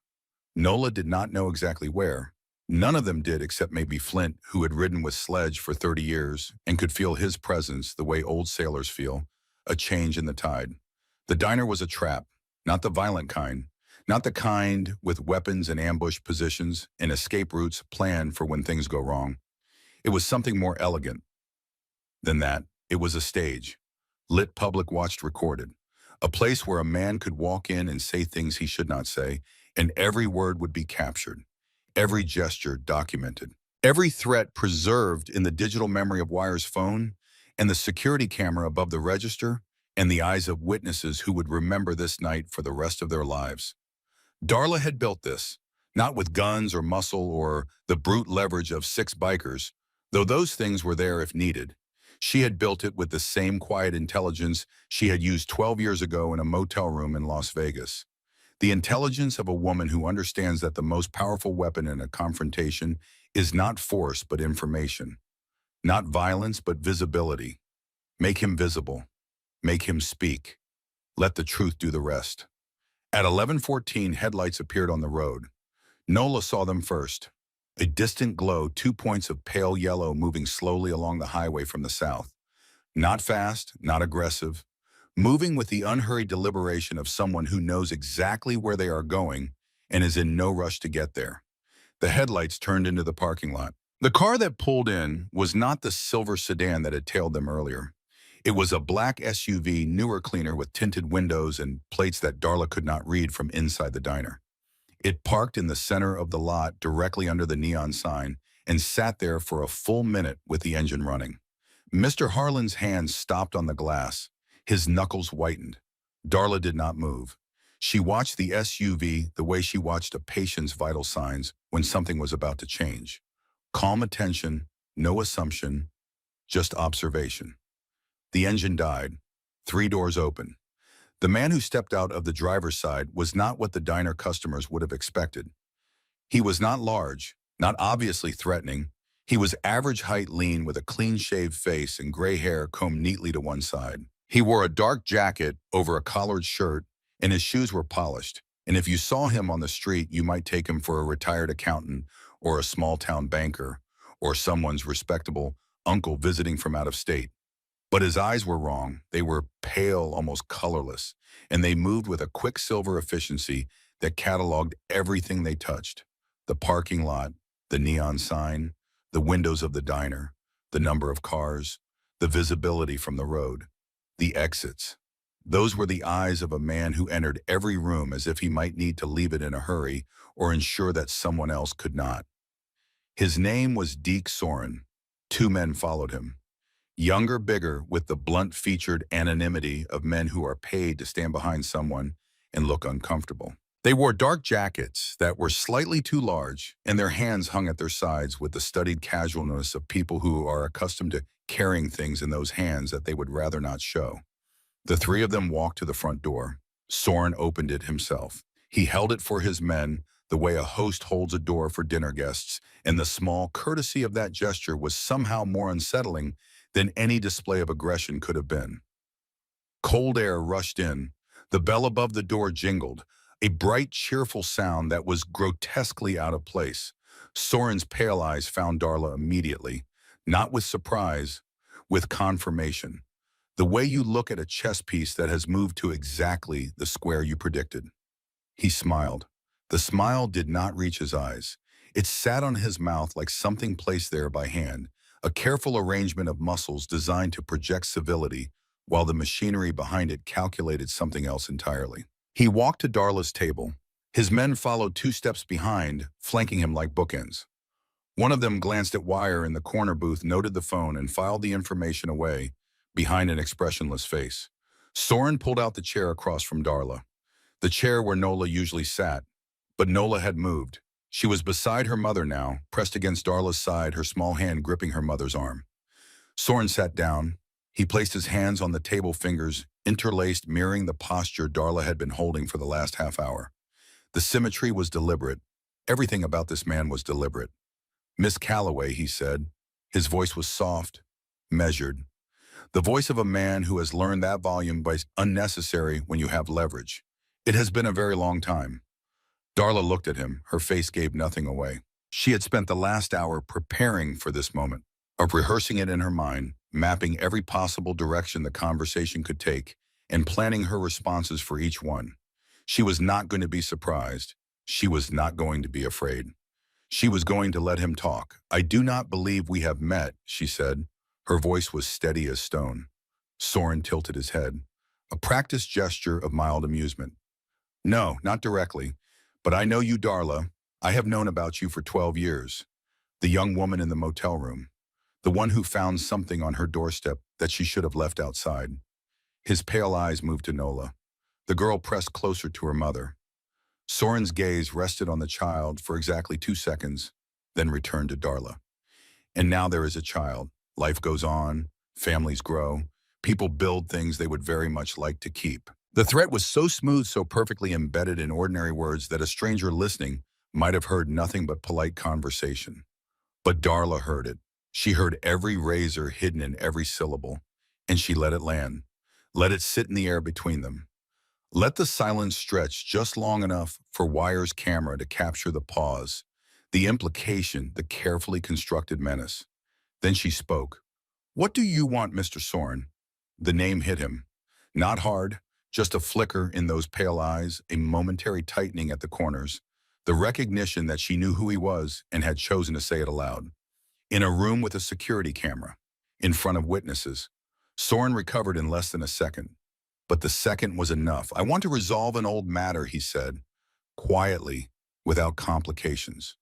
Nola did not know exactly where. None of them did except maybe Flint, who had ridden with Sledge for 30 years and could feel his presence the way old sailors feel, a change in the tide. The diner was a trap, not the violent kind, not the kind with weapons and ambush positions and escape routes planned for when things go wrong. It was something more elegant than that. It was a stage, lit, public watched, recorded. A place where a man could walk in and say things he should not say, and every word would be captured, every gesture documented, every threat preserved in the digital memory of Wire's phone, and the security camera above the register, and the eyes of witnesses who would remember this night for the rest of their lives. Darla had built this, not with guns or muscle or the brute leverage of 6 bikers, though those things were there if needed. She had built it with the same quiet intelligence she had used 12 years ago in a motel room in Las Vegas. The intelligence of a woman who understands that the most powerful weapon in a confrontation is not force but information, not violence but visibility. Make him visible. Make him speak. Let the truth do the rest. At 11:14, headlights appeared on the road. Nola saw them first. A distant glow, 2 points of pale yellow moving slowly along the highway from the south. Not fast, not aggressive, moving with the unhurried deliberation of someone who knows exactly where they are going and is in no rush to get there. The headlights turned into the parking lot. The car that pulled in was not the silver sedan that had tailed them earlier. It was a black SUV, newer, cleaner, with tinted windows and plates that Darla could not read from inside the diner. It parked in the center of the lot directly under the neon sign and sat there for a full minute with the engine running. Mr. Harlan's hand stopped on the glass. His knuckles whitened. Darla did not move. She watched the SUV the way she watched a patient's vital signs when something was about to change. Calm attention, no assumption, just observation. The engine died. 3 doors open. The man who stepped out of the driver's side was not what the diner customers would have expected. He was not large, not obviously threatening. He was average height, lean, with a clean-shaved face and gray hair combed neatly to one side. He wore a dark jacket over a collared shirt, and his shoes were polished. And if you saw him on the street, you might take him for a retired accountant or a small-town banker or someone's respectable uncle visiting from out of state. But his eyes were wrong. They were pale, almost colorless, and they moved with a quicksilver efficiency that cataloged everything they touched. The parking lot, the neon sign, the windows of the diner, the number of cars, the visibility from the road, the exits. Those were the eyes of a man who entered every room as if he might need to leave it in a hurry or ensure that someone else could not. His name was Saurin. 2 men followed him. Younger, bigger, with the blunt-featured anonymity of men who are paid to stand behind someone and look uncomfortable. They wore dark jackets that were slightly too large, and their hands hung at their sides with the studied casualness of people who are accustomed to carrying things in those hands that they would rather not show. The 3 of them walked to the front door. Saurin opened it himself. He held it for his men the way a host holds a door for dinner guests, and the small courtesy of that gesture was somehow more unsettling than any display of aggression could have been. Cold air rushed in. The bell above the door jingled, a bright, cheerful sound that was grotesquely out of place. Saurin's pale eyes found Darla immediately, not with surprise, with confirmation. The way you look at a chess piece that has moved to exactly the square you predicted. He smiled. The smile did not reach his eyes. It sat on his mouth like something placed there by hand, a careful arrangement of muscles designed to project civility, while the machinery behind it calculated something else entirely. He walked to Darla's table. His men followed 2 steps behind, flanking him like bookends. One of them glanced at Wire in the corner booth, noted the phone, and filed the information away behind an expressionless face. Saurin pulled out the chair across from Darla, the chair where Nola usually sat. But Nola had moved. She was beside her mother now, pressed against Darla's side, her small hand gripping her mother's arm. Saurin sat down. He placed his hands on the table, fingers interlaced, mirroring the posture Darla had been holding for the last half hour. The symmetry was deliberate. Everything about this man was deliberate. "Miss Calloway," he said. His voice was soft, measured. The voice of a man who has learned that volume by unnecessary when you have leverage. It has been a very long time. Darla looked at him. Her face gave nothing away. She had spent the last hour preparing for this moment, of rehearsing it in her mind, mapping every possible direction the conversation could take, and planning her responses for each one. She was not going to be surprised. She was not going to be afraid. She was going to let him talk. "I do not believe we have met," she said. Her voice was steady as stone. Saurin tilted his head, a practiced gesture of mild amusement. "No, not directly. But I know you, Darla. I have known about you for 12 years. The young woman in the motel room. The one who found something on her doorstep that she should have left outside." His pale eyes moved to Nola. The girl pressed closer to her mother. Soren's gaze rested on the child for exactly 2 seconds, then returned to Darla. "And now there is a child. Life goes on, families grow, people build things they would very much like to keep." The threat was so smooth, so perfectly embedded in ordinary words that a stranger listening might have heard nothing but polite conversation. But Darla heard it. She heard every razor hidden in every syllable, and she let it land, let it sit in the air between them. Let the silence stretch just long enough for Wire's camera to capture the pause, the implication, the carefully constructed menace. Then she spoke. "What do you want, Mr. Saurin?" The name hit him. Not hard, just a flicker in those pale eyes, a momentary tightening at the corners, the recognition that she knew who he was and had chosen to say it aloud. In a room with a security camera, in front of witnesses, Saurin recovered in less than a second. But the second was enough. "I want to resolve an old matter," he said, quietly, without complications.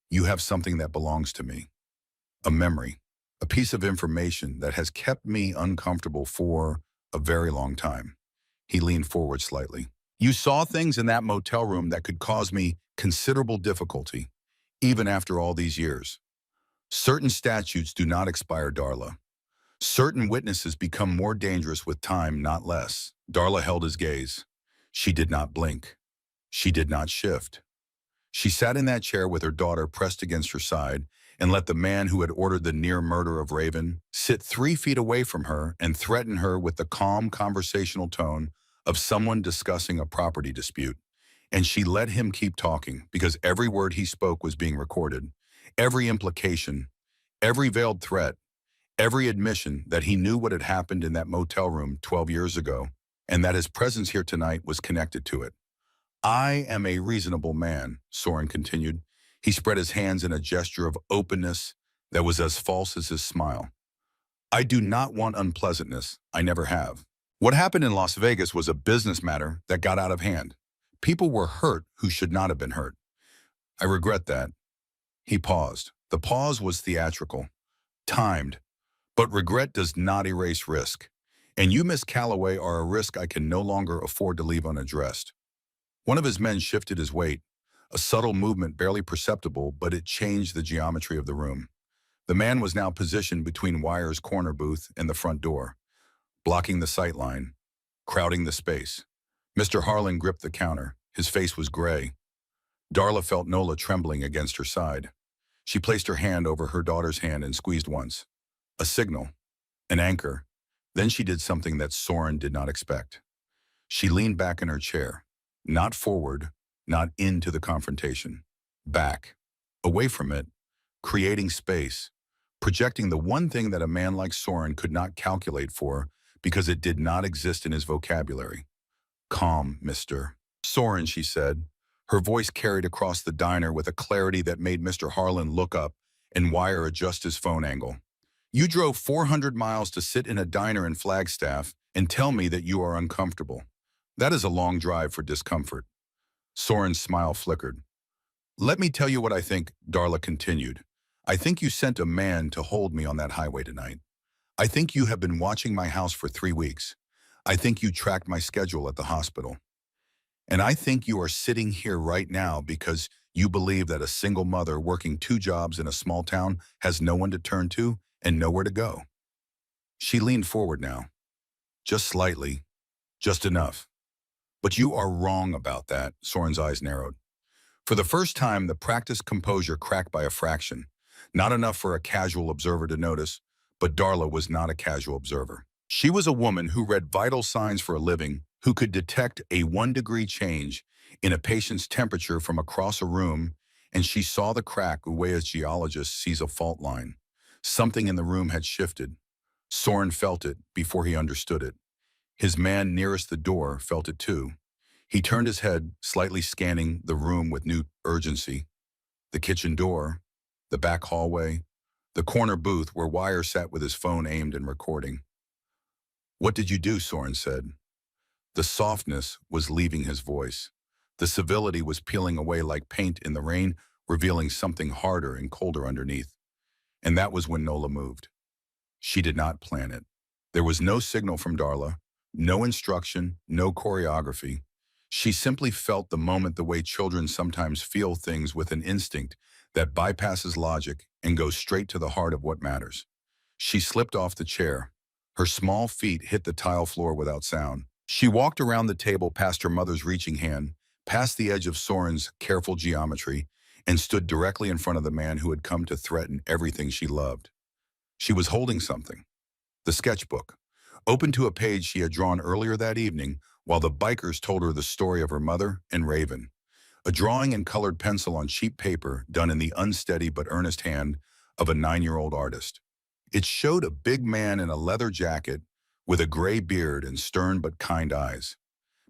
"You have something that belongs to me. A memory, a piece of information that has kept me uncomfortable for a very long time." He leaned forward slightly. "You saw things in that motel room that could cause me considerable difficulty, even after all these years. Certain statutes do not expire, Darla. Certain witnesses become more dangerous with time, not less." Darla held his gaze. She did not blink. She did not shift. She sat in that chair with her daughter pressed against her side and let the man who had ordered the near murder of Raven sit 3 feet away from her and threaten her with the calm conversational tone of someone discussing a property dispute. And she let him keep talking because every word he spoke was being recorded, every implication, every veiled threat, every admission that he knew what had happened in that motel room 12 years ago and that his presence here tonight was connected to it. "I am a reasonable man," Saurin continued. He spread his hands in a gesture of openness that was as false as his smile. "I do not want unpleasantness. I never have. What happened in Las Vegas was a business matter that got out of hand. People were hurt who should not have been hurt. I regret that." He paused. The pause was theatrical, timed, but regret does not erase risk. And you, Miss Calloway, are a risk I can no longer afford to leave unaddressed. One of his men shifted his weight, a subtle movement barely perceptible, but it changed the geometry of the room. The man was now positioned between Wire's corner booth and the front door, blocking the sight line, crowding the space. Mr. Harlan gripped the counter. His face was gray. Darla felt Nola trembling against her side. She placed her hand over her daughter's hand and squeezed once. A signal, an anchor. Then she did something that Saurin did not expect. She leaned back in her chair, not forward, not into the confrontation. Back, away from it, creating space, projecting the one thing that a man like Saurin could not calculate for because it did not exist in his vocabulary. "Calm, Mr. Saurin," she said. Her voice carried across the diner with a clarity that made Mr. Harlan look up and Wire adjust his phone angle. "You drove 400 miles to sit in a diner in Flagstaff and tell me that you are uncomfortable. That is a long drive for discomfort." Saurin's smile flickered. "Let me tell you what I think," Darla continued. "I think you sent a man to hold me on that highway tonight. I think you have been watching my house for 3 weeks. I think you tracked my schedule at the hospital. And I think you are sitting here right now because you believe that a single mother working 2 jobs in a small town has no one to turn to and nowhere to go." She leaned forward now. Just slightly, just enough. "But you are wrong about that," Saurin's eyes narrowed. For the first time, the practiced composure cracked by a fraction. Not enough for a casual observer to notice, but Darla was not a casual observer. She was a woman who read vital signs for a living, who could detect a 1-degree change in a patient's temperature from across a room, and she saw the crack the way a geologist sees a fault line. Something in the room had shifted. Soren felt it before he understood it. His man nearest the door felt it too. He turned his head, slightly scanning the room with new urgency. The kitchen door, the back hallway, the corner booth where Wire sat with his phone aimed and recording. "What did you do?" Soren said. The softness was leaving his voice. The civility was peeling away like paint in the rain, revealing something harder and colder underneath. And that was when Nola moved. She did not plan it. There was no signal from Darla, no instruction, no choreography. She simply felt the moment the way children sometimes feel things with an instinct that bypasses logic and goes straight to the heart of what matters. She slipped off the chair. Her small feet hit the tile floor without sound. She walked around the table past her mother's reaching hand, past the edge of Soren's careful geometry, and stood directly in front of the man who had come to threaten everything she loved. She was holding something. The sketchbook, open to a page she had drawn earlier that evening while the bikers told her the story of her mother and Raven. A drawing in colored pencil on cheap paper done in the unsteady but earnest hand of a 9-year-old artist. It showed a big man in a leather jacket with a gray beard and stern but kind eyes.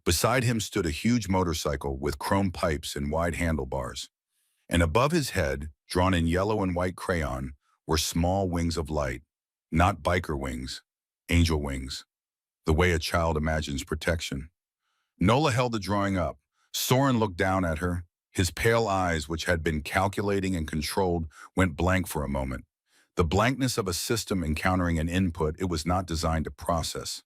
Beside him stood a huge motorcycle with chrome pipes and wide handlebars. And above his head, drawn in yellow and white crayon, were small wings of light. Not biker wings, angel wings, the way a child imagines protection. Nola held the drawing up. Soren looked down at her. His pale eyes, which had been calculating and controlled, went blank for a moment. The blankness of a system encountering an input it was not designed to process.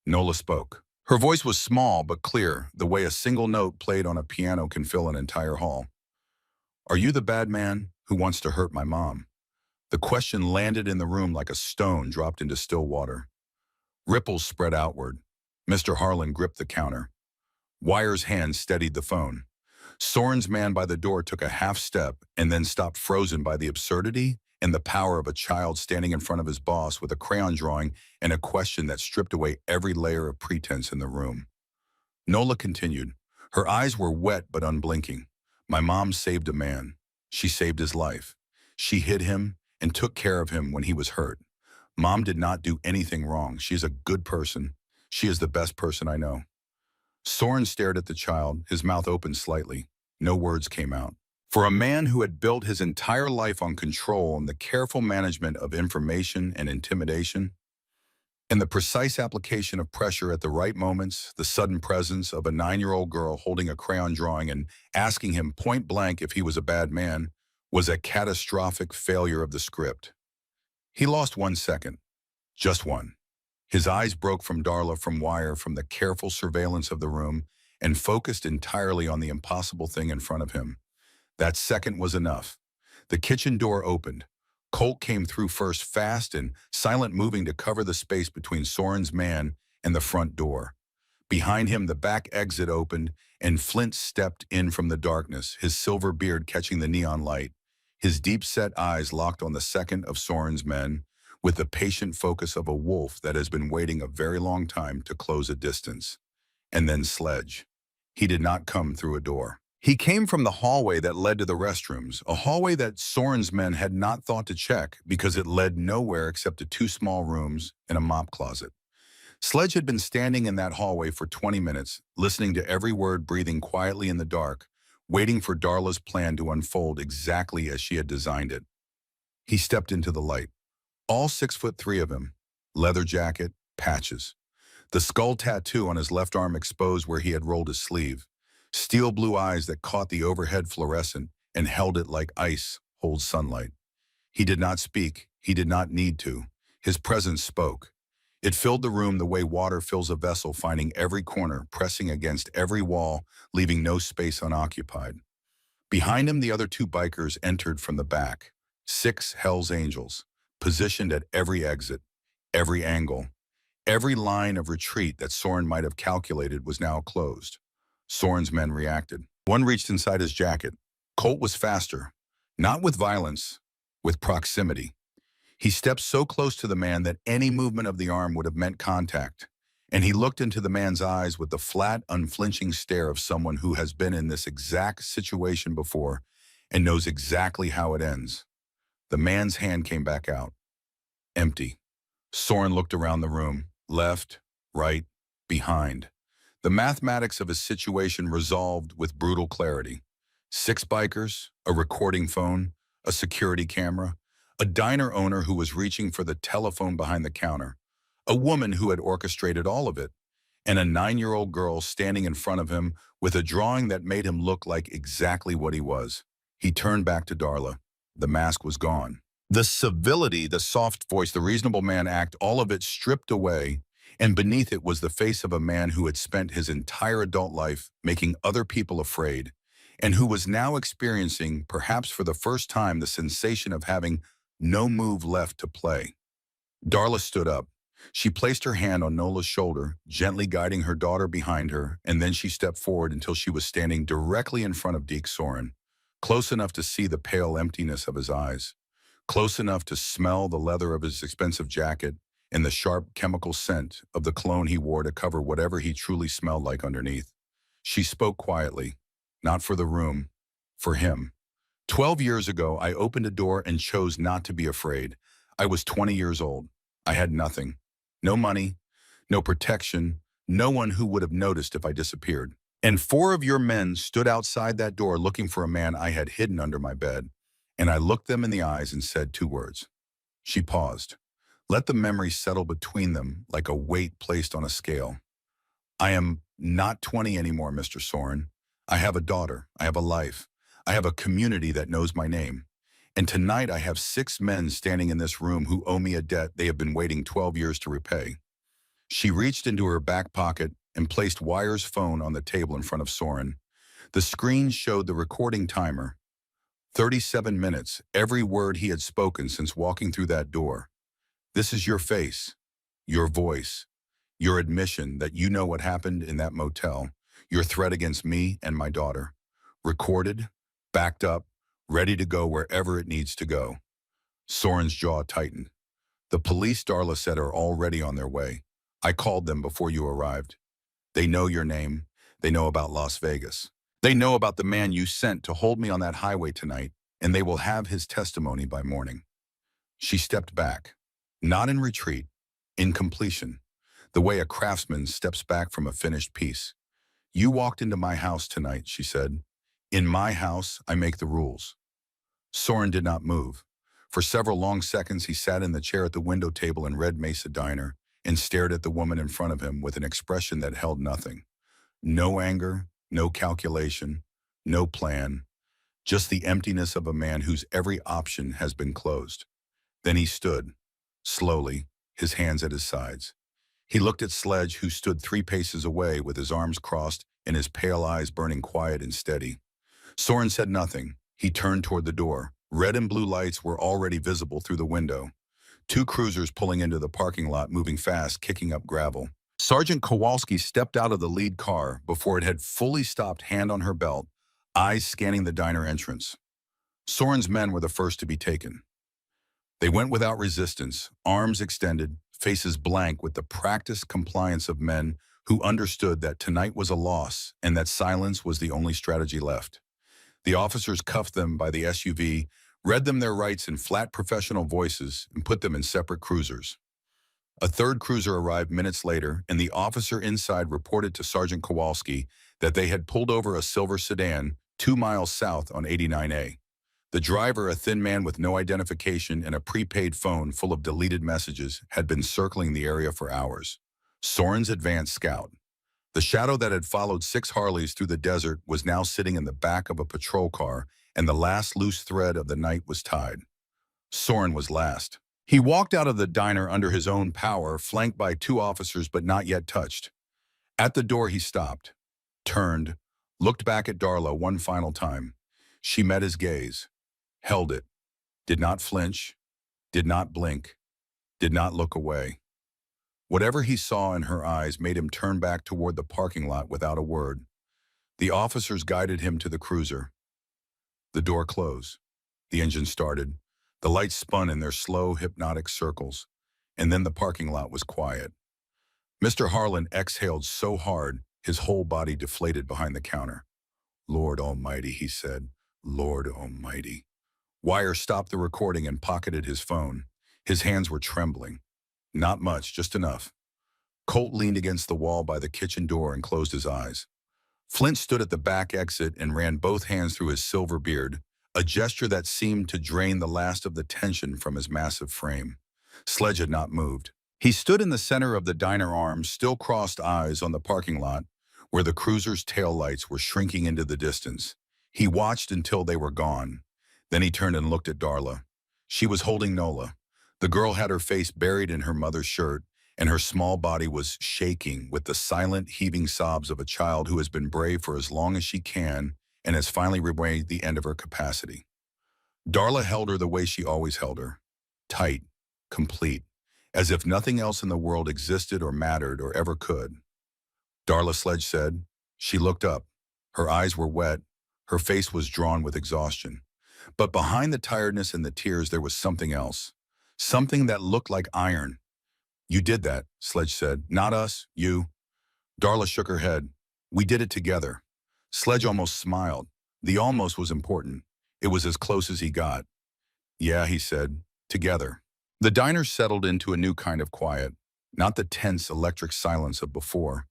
Nola spoke. Her voice was small but clear, the way a single note played on a piano can fill an entire hall. "Are you the bad man who wants to hurt my mom?" The question landed in the room like a stone dropped into still water. Ripples spread outward. Mr. Harlan gripped the counter. Wire's hand steadied the phone. Soren's man by the door took a half step and then stopped, frozen by the absurdity and the power of a child standing in front of his boss with a crayon drawing and a question that stripped away every layer of pretense in the room. Nola continued. Her eyes were wet but unblinking. "My mom saved a man. She saved his life. She hid him and took care of him when he was hurt. Mom did not do anything wrong. She is a good person. She is the best person I know." Soren stared at the child, his mouth open slightly. No words came out. For a man who had built his entire life on control and the careful management of information and intimidation, and the precise application of pressure at the right moments, the sudden presence of a 9-year-old girl holding a crayon drawing and asking him point blank if he was a bad man, was a catastrophic failure of the script. He lost 1 second. Just one. His eyes broke from Darla, from Wire, from the careful surveillance of the room, and focused entirely on the impossible thing in front of him. That second was enough. The kitchen door opened. Colt came through first, fast and silent, moving to cover the space between Soren's man and the front door. Behind him, the back exit opened, and Flint stepped in from the darkness, his silver beard catching the neon light. His deep-set eyes locked on the second of Soren's men, with the patient focus of a wolf that has been waiting a very long time to close a distance. And then Sledge. He did not come through a door. He came from the hallway that led to the restrooms, a hallway that Soren's men had not thought to check because it led nowhere except to 2 small rooms and a mop closet. Sledge had been standing in that hallway for 20 minutes, listening to every word, breathing quietly in the dark, waiting for Darla's plan to unfold exactly as she had designed it. He stepped into the light. All 6'3" of him, leather jacket, patches. The skull tattoo on his left arm exposed where he had rolled his sleeve. Steel blue eyes that caught the overhead fluorescent and held it like ice holds sunlight. He did not speak. He did not need to. His presence spoke. It filled the room the way water fills a vessel, finding every corner, pressing against every wall, leaving no space unoccupied. Behind him, the other 2 bikers entered from the back. 6 Hell's Angels, positioned at every exit, every angle. Every line of retreat that Soren might have calculated was now closed. Soren's men reacted. One reached inside his jacket. Colt was faster, not with violence, with proximity. He stepped so close to the man that any movement of the arm would have meant contact. And he looked into the man's eyes with the flat, unflinching stare of someone who has been in this exact situation before and knows exactly how it ends. The man's hand came back out. Empty. Saurin looked around the room, left, right, behind. The mathematics of his situation resolved with brutal clarity. 6 bikers, a recording phone, a security camera, a diner owner who was reaching for the telephone behind the counter, a woman who had orchestrated all of it, and a 9-year-old girl standing in front of him with a drawing that made him look like exactly what he was. He turned back to Darla. The mask was gone. The civility, the soft voice, the reasonable man act, all of it stripped away, and beneath it was the face of a man who had spent his entire adult life making other people afraid, and who was now experiencing, perhaps for the first time, the sensation of having no move left to play. Darla stood up. She placed her hand on Nola's shoulder, gently guiding her daughter behind her, and then she stepped forward until she was standing directly in front of Deke Saurin, close enough to see the pale emptiness of his eyes, close enough to smell the leather of his expensive jacket and the sharp chemical scent of the cologne he wore to cover whatever he truly smelled like underneath. She spoke quietly, not for the room, for him. 12 years ago, I opened a door and chose not to be afraid. I was 20 years old. I had nothing. No money, no protection, no one who would have noticed if I disappeared. And 4 of your men stood outside that door looking for a man I had hidden under my bed. And I looked them in the eyes and said 2 words. She paused. Let the memory settle between them like a weight placed on a scale. I am not 20 anymore, Mr. Saurin. I have a daughter. I have a life. I have a community that knows my name. And tonight I have 6 men standing in this room who owe me a debt they have been waiting 12 years to repay. She reached into her back pocket and placed Wire's phone on the table in front of Saurin. The screen showed the recording timer. 37 minutes, every word he had spoken since walking through that door. This is your face, your voice, your admission that you know what happened in that motel, your threat against me and my daughter. Recorded, backed up, ready to go wherever it needs to go. Saurin's jaw tightened. The police, Darla said, are already on their way. I called them before you arrived. They know your name. They know about Las Vegas. They know about the man you sent to hold me on that highway tonight, and they will have his testimony by morning. She stepped back, not in retreat, in completion, the way a craftsman steps back from a finished piece. You walked into my house tonight, she said. In my house, I make the rules. Saurin did not move. For several long seconds, he sat in the chair at the window table in Red Mesa Diner and stared at the woman in front of him with an expression that held nothing. No anger, no calculation, no plan, just the emptiness of a man whose every option has been closed. Then he stood, slowly, his hands at his sides. He looked at Sledge, who stood 3 paces away with his arms crossed and his pale eyes burning quiet and steady. Saurin said nothing. He turned toward the door. Red and blue lights were already visible through the window. 2 cruisers pulling into the parking lot, moving fast, kicking up gravel. Sergeant Kowalski stepped out of the lead car before it had fully stopped, hand on her belt, eyes scanning the diner entrance. Saurin's men were the first to be taken. They went without resistance, arms extended, faces blank, with the practiced compliance of men who understood that tonight was a loss and that silence was the only strategy left. The officers cuffed them by the SUV, read them their rights in flat professional voices, and put them in separate cruisers. A 3rd cruiser arrived minutes later, and the officer inside reported to Sergeant Kowalski that they had pulled over a silver sedan 2 miles south on 89A. The driver, a thin man with no identification and a prepaid phone full of deleted messages, had been circling the area for hours. Saurin's advanced scout. The shadow that had followed 6 Harleys through the desert was now sitting in the back of a patrol car, and the last loose thread of the night was tied. Saurin was last. He walked out of the diner under his own power, flanked by 2 officers but not yet touched. At the door he stopped, turned, looked back at Darla one final time. She met his gaze, held it, did not flinch, did not blink, did not look away. Whatever he saw in her eyes made him turn back toward the parking lot without a word. The officers guided him to the cruiser. The door closed. The engine started. The lights spun in their slow, hypnotic circles, and then the parking lot was quiet. Mr. Harlan exhaled so hard, his whole body deflated behind the counter. Lord Almighty, he said. Lord Almighty. Wire stopped the recording and pocketed his phone. His hands were trembling. Not much, just enough. Colt leaned against the wall by the kitchen door and closed his eyes. Flint stood at the back exit and ran both hands through his silver beard, a gesture that seemed to drain the last of the tension from his massive frame. Sledge had not moved. He stood in the center of the diner arms, still crossed eyes on the parking lot, where the cruiser's taillights were shrinking into the distance. He watched until they were gone. Then he turned and looked at Darla. She was holding Nola. The girl had her face buried in her mother's shirt, and her small body was shaking with the silent, heaving sobs of a child who has been brave for as long as she can and has finally reached the end of her capacity. Darla held her the way she always held her, tight, complete, as if nothing else in the world existed or mattered or ever could. Darla, Sledge said. She looked up. Her eyes were wet. Her face was drawn with exhaustion. But behind the tiredness and the tears, there was something else. Something that looked like iron. You did that, Sledge said. Not us, you. Darla shook her head. We did it together. Sledge almost smiled. The almost was important. It was as close as he got. Yeah, he said. Together. The diner settled into a new kind of quiet, not the tense electric silence of before.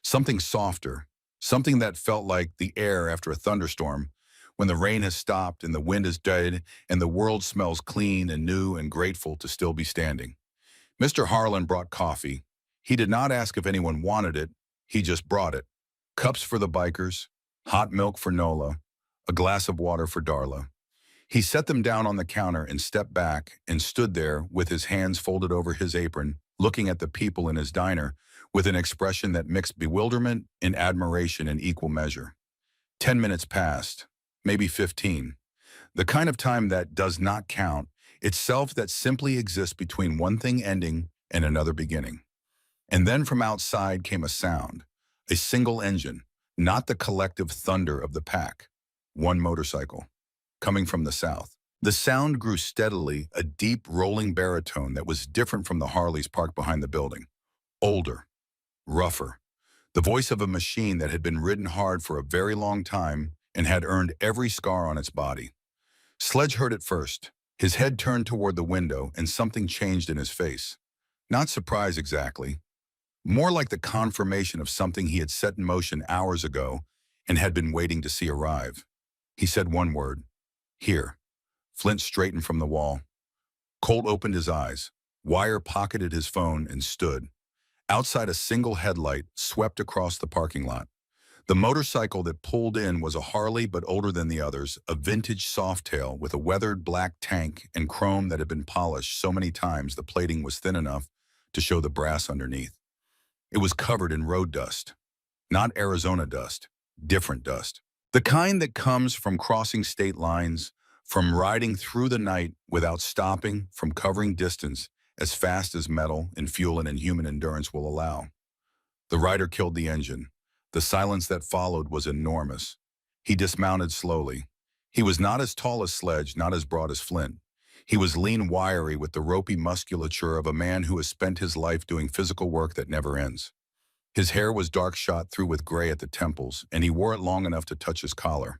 Something softer, something that felt like the air after a thunderstorm, when the rain has stopped and the wind is dead and the world smells clean and new and grateful to still be standing. Mr. Harlan brought coffee. He did not ask if anyone wanted it, he just brought it. Cups for the bikers, hot milk for Nola, a glass of water for Darla. He set them down on the counter and stepped back and stood there with his hands folded over his apron, looking at the people in his diner with an expression that mixed bewilderment and admiration in equal measure. 10 minutes passed, maybe 15. The kind of time that does not count, itself that simply exists between one thing ending and another beginning. And then from outside came a sound, a single engine, not the collective thunder of the pack. One motorcycle, coming from the south. The sound grew steadily, a deep, rolling baritone that was different from the Harleys parked behind the building. Older, rougher. The voice of a machine that had been ridden hard for a very long time and had earned every scar on its body. Sledge heard it first. His head turned toward the window and something changed in his face. Not surprise exactly. More like the confirmation of something he had set in motion hours ago and had been waiting to see arrive. He said one word. Here. Flint straightened from the wall. Colt opened his eyes. Wire pocketed his phone and stood. Outside, a single headlight swept across the parking lot. The motorcycle that pulled in was a Harley but older than the others, a vintage Softail with a weathered black tank and chrome that had been polished so many times the plating was thin enough to show the brass underneath. It was covered in road dust. Not Arizona dust, different dust. The kind that comes from crossing state lines, from riding through the night without stopping, from covering distance as fast as metal and fuel and inhuman endurance will allow. The rider killed the engine. The silence that followed was enormous. He dismounted slowly. He was not as tall as Sledge, not as broad as Flint. He was lean, wiry, with the ropey musculature of a man who has spent his life doing physical work that never ends. His hair was dark shot through with gray at the temples, and he wore it long enough to touch his collar.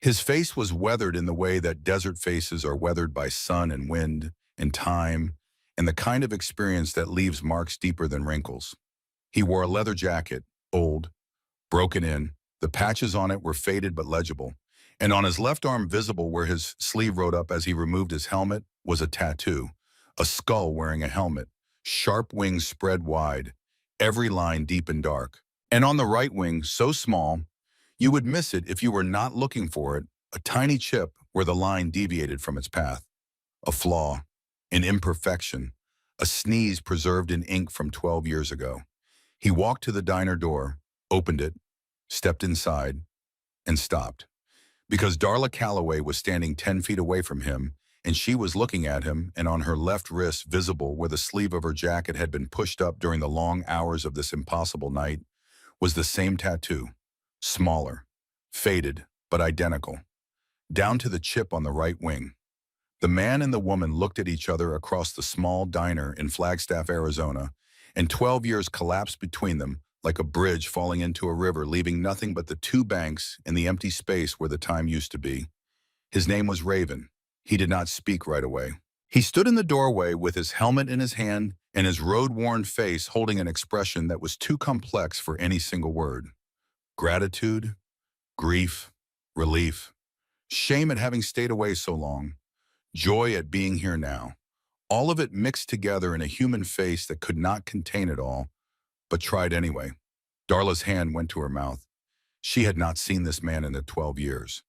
His face was weathered in the way that desert faces are weathered by sun and wind and time, and the kind of experience that leaves marks deeper than wrinkles. He wore a leather jacket, old, broken in. The patches on it were faded but legible, and on his left arm, visible where his sleeve rode up as he removed his helmet, was a tattoo, a skull wearing a helmet, sharp wings spread wide, every line deep and dark. And on the right wing, so small, you would miss it if you were not looking for it, a tiny chip where the line deviated from its path. A flaw, an imperfection, a sneeze preserved in ink from 12 years ago. He walked to the diner door, opened it, stepped inside, and stopped. Because Darla Calloway was standing 10 feet away from him, and she was looking at him, and on her left wrist, visible where the sleeve of her jacket had been pushed up during the long hours of this impossible night, was the same tattoo, smaller, faded, but identical, down to the chip on the right wing. The man and the woman looked at each other across the small diner in Flagstaff, Arizona, and 12 years collapsed between them like a bridge falling into a river, leaving nothing but the two banks and the empty space where the time used to be. His name was Raven. He did not speak right away. He stood in the doorway with his helmet in his hand and his road-worn face holding an expression that was too complex for any single word. Gratitude, grief, relief, shame at having stayed away so long, joy at being here now. All of it mixed together in a human face that could not contain it all, but tried anyway. Darla's hand went to her mouth. She had not seen this man in the 12 years.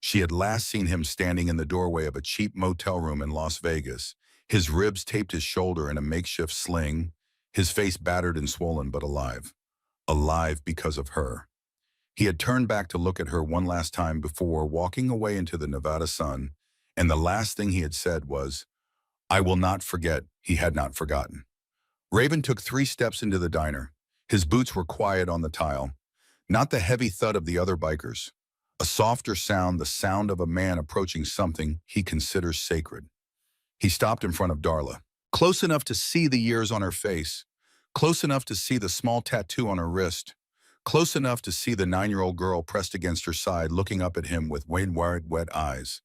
She had last seen him standing in the doorway of a cheap motel room in Las Vegas, his ribs taped his shoulder in a makeshift sling, his face battered and swollen but alive. Alive because of her. He had turned back to look at her one last time before walking away into the Nevada sun, and the last thing he had said was, "I will not forget." He had not forgotten. Raven took 3 steps into the diner. His boots were quiet on the tile, not the heavy thud of the other bikers. A softer sound, the sound of a man approaching something he considers sacred. He stopped in front of Darla, close enough to see the years on her face, close enough to see the small tattoo on her wrist, close enough to see the 9-year-old girl pressed against her side looking up at him with wide, wet eyes.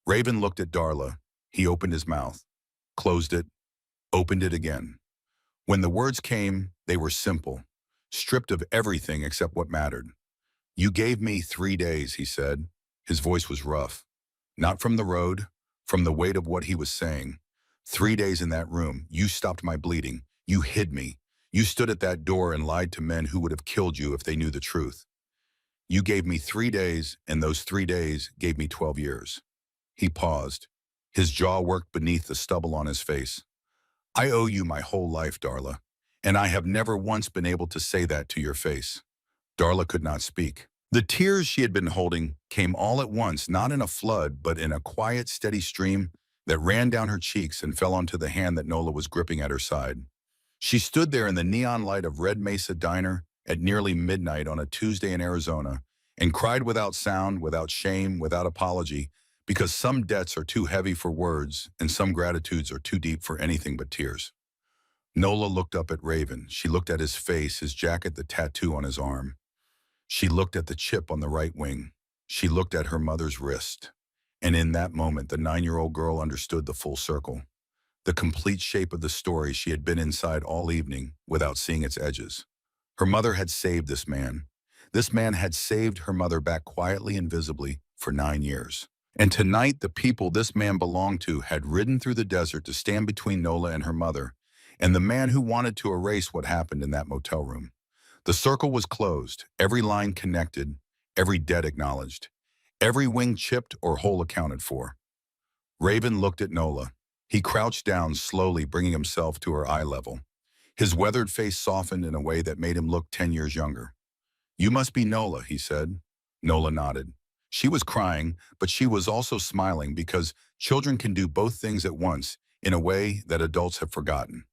Raven looked at Darla. He opened his mouth, closed it, opened it again. When the words came, they were simple, stripped of everything except what mattered. "You gave me 3 days," he said. His voice was rough. Not from the road, from the weight of what he was saying. 3 days in that room. You stopped my bleeding. You hid me. You stood at that door and lied to men who would have killed you if they knew the truth. You gave me 3 days, and those 3 days gave me 12 years. He paused. His jaw worked beneath the stubble on his face. "I owe you my whole life, Darla, and I have never once been able to say that to your face." Darla could not speak. The tears she had been holding came all at once, not in a flood, but in a quiet, steady stream that ran down her cheeks and fell onto the hand that Nola was gripping at her side. She stood there in the neon light of Red Mesa Diner at nearly midnight on a Tuesday in Arizona and cried without sound, without shame, without apology, because some debts are too heavy for words and some gratitudes are too deep for anything but tears. Nola looked up at Raven. She looked at his face, his jacket, the tattoo on his arm. She looked at the chip on the right wing. She looked at her mother's wrist. And in that moment, the 9-year-old girl understood the full circle, the complete shape of the story she had been inside all evening without seeing its edges. Her mother had saved this man. This man had saved her mother back quietly and visibly for 9 years. And tonight, the people this man belonged to had ridden through the desert to stand between Nola and her mother, and the man who wanted to erase what happened in that motel room. The circle was closed, every line connected, every debt acknowledged, every wing chipped or hole accounted for. Raven looked at Nola. He crouched down slowly, bringing himself to her eye level. His weathered face softened in a way that made him look 10 years younger. "You must be Nola," he said. Nola nodded. She was crying, but she was also smiling because children can do both things at once in a way that adults have forgotten.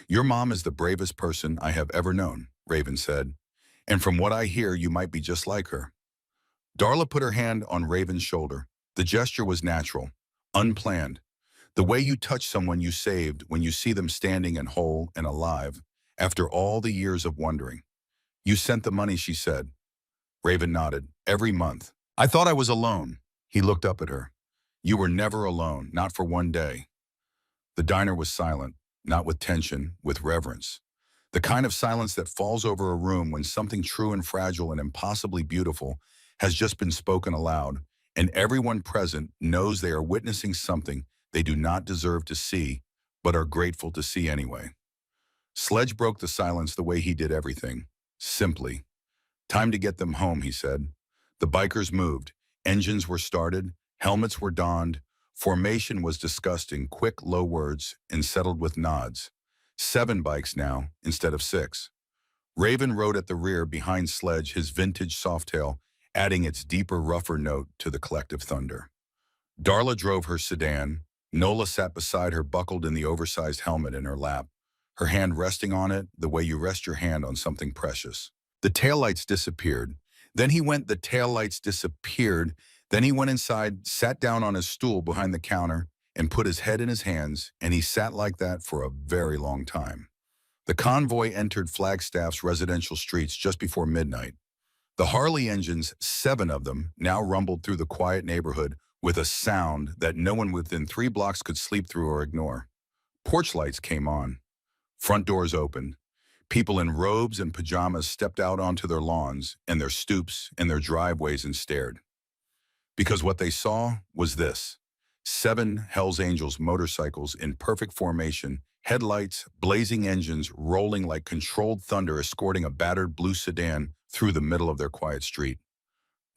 "Your mom is the bravest person I have ever known," Raven said. "And from what I hear, you might be just like her." Darla put her hand on Raven's shoulder. The gesture was natural, unplanned. The way you touch someone you saved when you see them standing and whole and alive after all the years of wondering. "You sent the money," she said. Raven nodded. "Every month. I thought I was alone." He looked up at her. "You were never alone, not for one day." The diner was silent, not with tension, with reverence. The kind of silence that falls over a room when something true and fragile and impossibly beautiful has just been spoken aloud, and everyone present knows they are witnessing something they do not deserve to see, but are grateful to see anyway. Sledge broke the silence the way he did everything, simply. "Time to get them home," he said. The bikers moved. Engines were started. Helmets were donned. Formation was discussed in quick, low words and settled with nods. 7 bikes now, instead of 6. Raven rode at the rear behind Sledge, his vintage softail, adding its deeper, rougher note to the collective thunder. Darla drove her sedan. Nola sat beside her, buckled in the oversized helmet in her lap, her hand resting on it the way you rest your hand on something precious. The taillights disappeared. Then he went, the taillights disappeared. Then he went inside, sat down on his stool behind the counter, and put his head in his hands, and he sat like that for a very long time. The convoy entered Flagstaff's residential streets just before midnight. The Harley engines, 7 of them, now rumbled through the quiet neighborhood with a sound that no one within 3 blocks could sleep through or ignore. Porch lights came on. Front doors opened. People in robes and pajamas stepped out onto their lawns and their stoops and their driveways and stared. Because what they saw was this: 7 Hells Angels motorcycles in perfect formation, headlights, blazing engines rolling like controlled thunder escorting a battered blue sedan through the middle of their quiet street.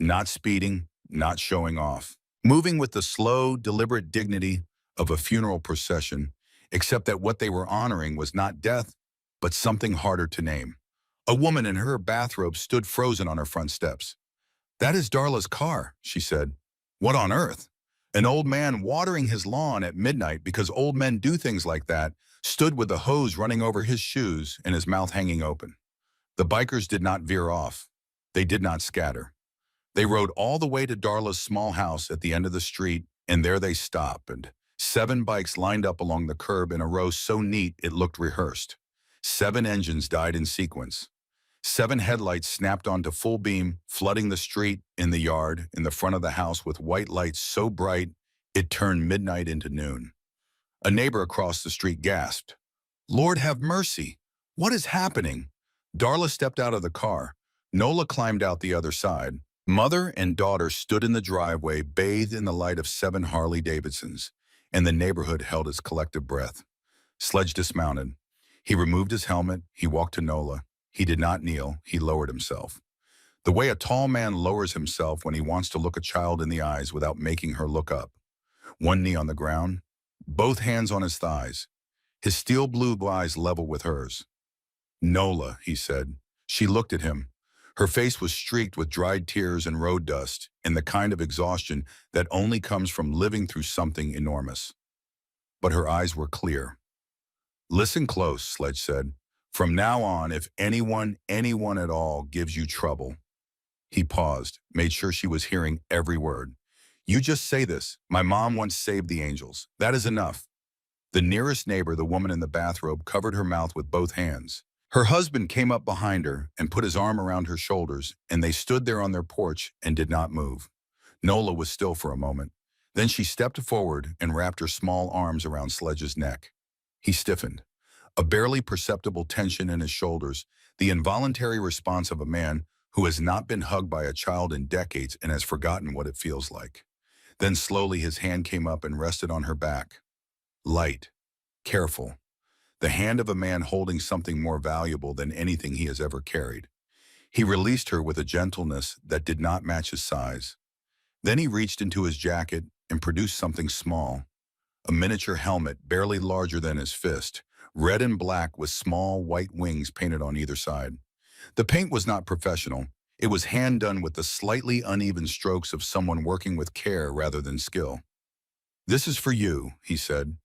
Not speeding, not showing off. Moving with the slow, deliberate dignity of a funeral procession, except that what they were honoring was not death, but something harder to name. A woman in her bathrobe stood frozen on her front steps. "That is Darla's car," she said. "What on earth?" An old man watering his lawn at midnight, because old men do things like that, stood with the hose running over his shoes and his mouth hanging open. The bikers did not veer off. They did not scatter. They rode all the way to Darla's small house at the end of the street, and there they stopped, and 7 bikes lined up along the curb in a row so neat it looked rehearsed. 7 engines died in sequence. 7 headlights snapped onto full beam, flooding the street, in the yard, in the front of the house with white lights so bright it turned midnight into noon. A neighbor across the street gasped, "Lord have mercy! What is happening?" Darla stepped out of the car. Nola climbed out the other side. Mother and daughter stood in the driveway, bathed in the light of 7 Harley Davidsons, and the neighborhood held its collective breath. Sledge dismounted. He removed his helmet. He walked to Nola. He did not kneel. He lowered himself. The way a tall man lowers himself when he wants to look a child in the eyes without making her look up. One knee on the ground, both hands on his thighs, his steel blue eyes level with hers. "Nola," he said. She looked at him. Her face was streaked with dried tears and road dust, and the kind of exhaustion that only comes from living through something enormous. But her eyes were clear. "Listen close," Sledge said. "From now on, if anyone at all gives you trouble—" He paused, made sure she was hearing every word. "You just say this: 'My mom once saved the angels.' That is enough." The nearest neighbor, the woman in the bathrobe, covered her mouth with both hands. Her husband came up behind her and put his arm around her shoulders, and they stood there on their porch and did not move. Nola was still for a moment. Then she stepped forward and wrapped her small arms around Sledge's neck. He stiffened. A barely perceptible tension in his shoulders, the involuntary response of a man who has not been hugged by a child in decades and has forgotten what it feels like. Then slowly his hand came up and rested on her back. Light, careful. The hand of a man holding something more valuable than anything he has ever carried. He released her with a gentleness that did not match his size. Then he reached into his jacket and produced something small. A miniature helmet barely larger than his fist, red and black with small white wings painted on either side. The paint was not professional. It was hand-done with the slightly uneven strokes of someone working with care rather than skill. "This is for you," he said.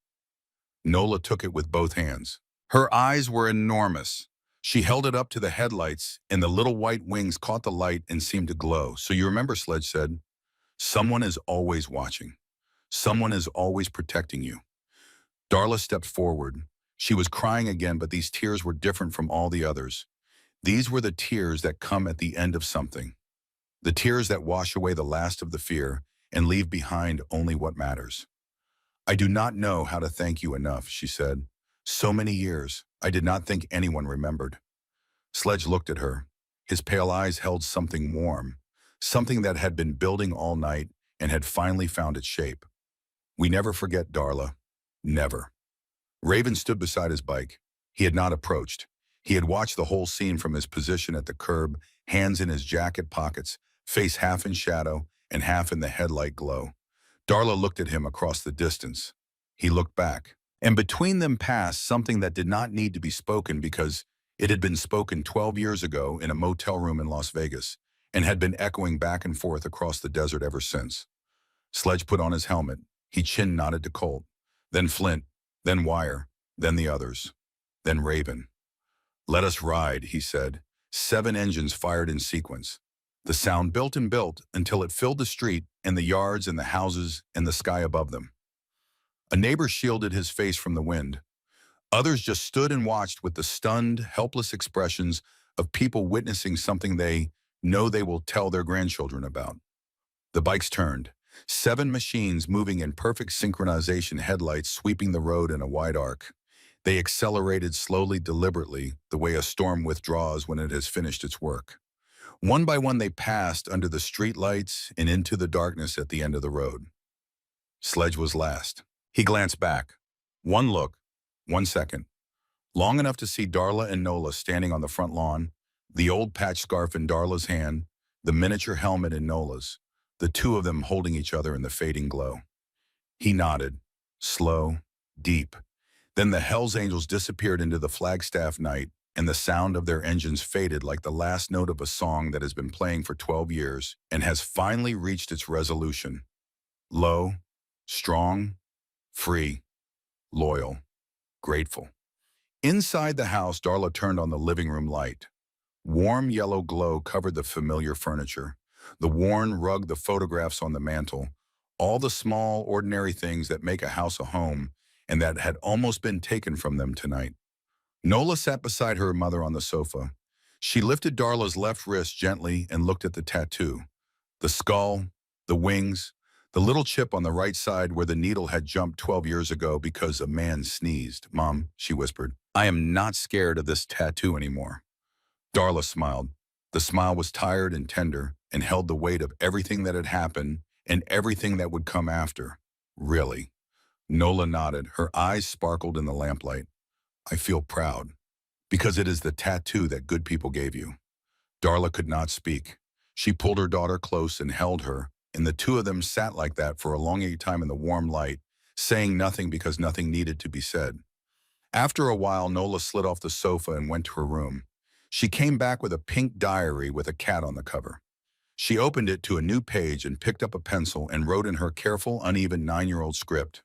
Nola took it with both hands. Her eyes were enormous. She held it up to the headlights, and the little white wings caught the light and seemed to glow. "So you remember," Sledge said. "Someone is always watching. Someone is always protecting you." Darla stepped forward. She was crying again, but these tears were different from all the others. These were the tears that come at the end of something. The tears that wash away the last of the fear and leave behind only what matters. "I do not know how to thank you enough," she said. "So many years, I did not think anyone remembered." Sledge looked at her. His pale eyes held something warm, something that had been building all night and had finally found its shape. "We never forget, Darla. Never." Raven stood beside his bike. He had not approached. He had watched the whole scene from his position at the curb, hands in his jacket pockets, face half in shadow and half in the headlight glow. Darla looked at him across the distance. He looked back, and between them passed something that did not need to be spoken because it had been spoken 12 years ago in a motel room in Las Vegas and had been echoing back and forth across the desert ever since. Sledge put on his helmet. He chin-nodded to Colt, then Flint, then Wire, then the others, then Raven. "Let us ride," he said. 7 engines fired in sequence. The sound built and built until it filled the street and the yards and the houses and the sky above them. A neighbor shielded his face from the wind. Others just stood and watched with the stunned, helpless expressions of people witnessing something they know they will tell their grandchildren about. The bikes turned. 7 machines moving in perfect synchronization, headlights sweeping the road in a wide arc. They accelerated slowly, deliberately, the way a storm withdraws when it has finished its work. One by one they passed under the street lights and into the darkness at the end of the road. Sledge was last. He glanced back. One look, 1 second, long enough to see Darla and Nola standing on the front lawn, the old patch scarf in Darla's hand, the miniature helmet in Nola's, the two of them holding each other in the fading glow. He nodded, slow, deep. Then the Hells Angels disappeared into the Flagstaff night, and the sound of their engines faded like the last note of a song that has been playing for 12 years and has finally reached its resolution. Low, strong, free, loyal, grateful. Inside the house, Darla turned on the living room light. Warm yellow glow covered the familiar furniture, the worn rug, the photographs on the mantel, all the small, ordinary things that make a house a home and that had almost been taken from them tonight. Nola sat beside her mother on the sofa. She lifted Darla's left wrist gently and looked at the tattoo. The skull, the wings, the little chip on the right side where the needle had jumped 12 years ago because a man sneezed. "Mom," she whispered, "I am not scared of this tattoo anymore." Darla smiled. The smile was tired and tender and held the weight of everything that had happened and everything that would come after. "Really?" Nola nodded. Her eyes sparkled in the lamplight. "I feel proud, because it is the tattoo that good people gave you." Darla could not speak. She pulled her daughter close and held her, and the two of them sat like that for a long time in the warm light, saying nothing because nothing needed to be said. After a while, Nola slid off the sofa and went to her room. She came back with a pink diary with a cat on the cover. She opened it to a new page and picked up a pencil and wrote in her careful, uneven 9-year-old script,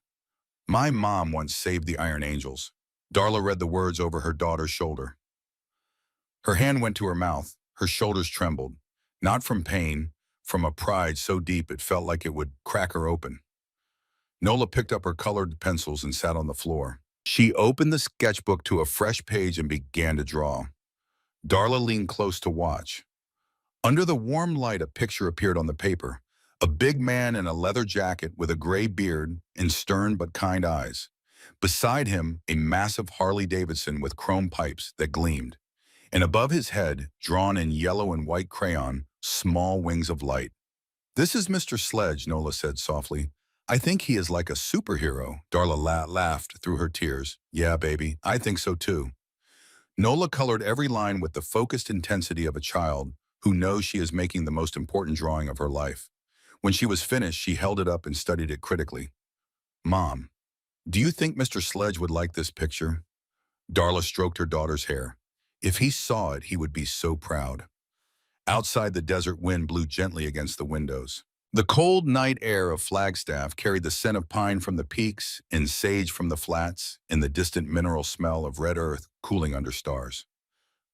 "My mom once saved the Iron Angels." Darla read the words over her daughter's shoulder. Her hand went to her mouth. Her shoulders trembled, not from pain, from a pride so deep it felt like it would crack her open. Nola picked up her colored pencils and sat on the floor. She opened the sketchbook to a fresh page and began to draw. Darla leaned close to watch. Under the warm light, a picture appeared on the paper. A big man in a leather jacket with a gray beard and stern but kind eyes. Beside him, a massive Harley-Davidson with chrome pipes that gleamed. And above his head, drawn in yellow and white crayon, small wings of light. "This is Mr. Sledge," Nola said softly. "I think he is like a superhero." Darla laughed through her tears. "Yeah, baby, I think so too." Nola colored every line with the focused intensity of a child who knows she is making the most important drawing of her life. When she was finished, she held it up and studied it critically. "Mom, do you think Mr. Sledge would like this picture?" Darla stroked her daughter's hair. "If he saw it, he would be so proud." Outside, the desert wind blew gently against the windows. The cold night air of Flagstaff carried the scent of pine from the peaks and sage from the flats and the distant mineral smell of red earth cooling under stars.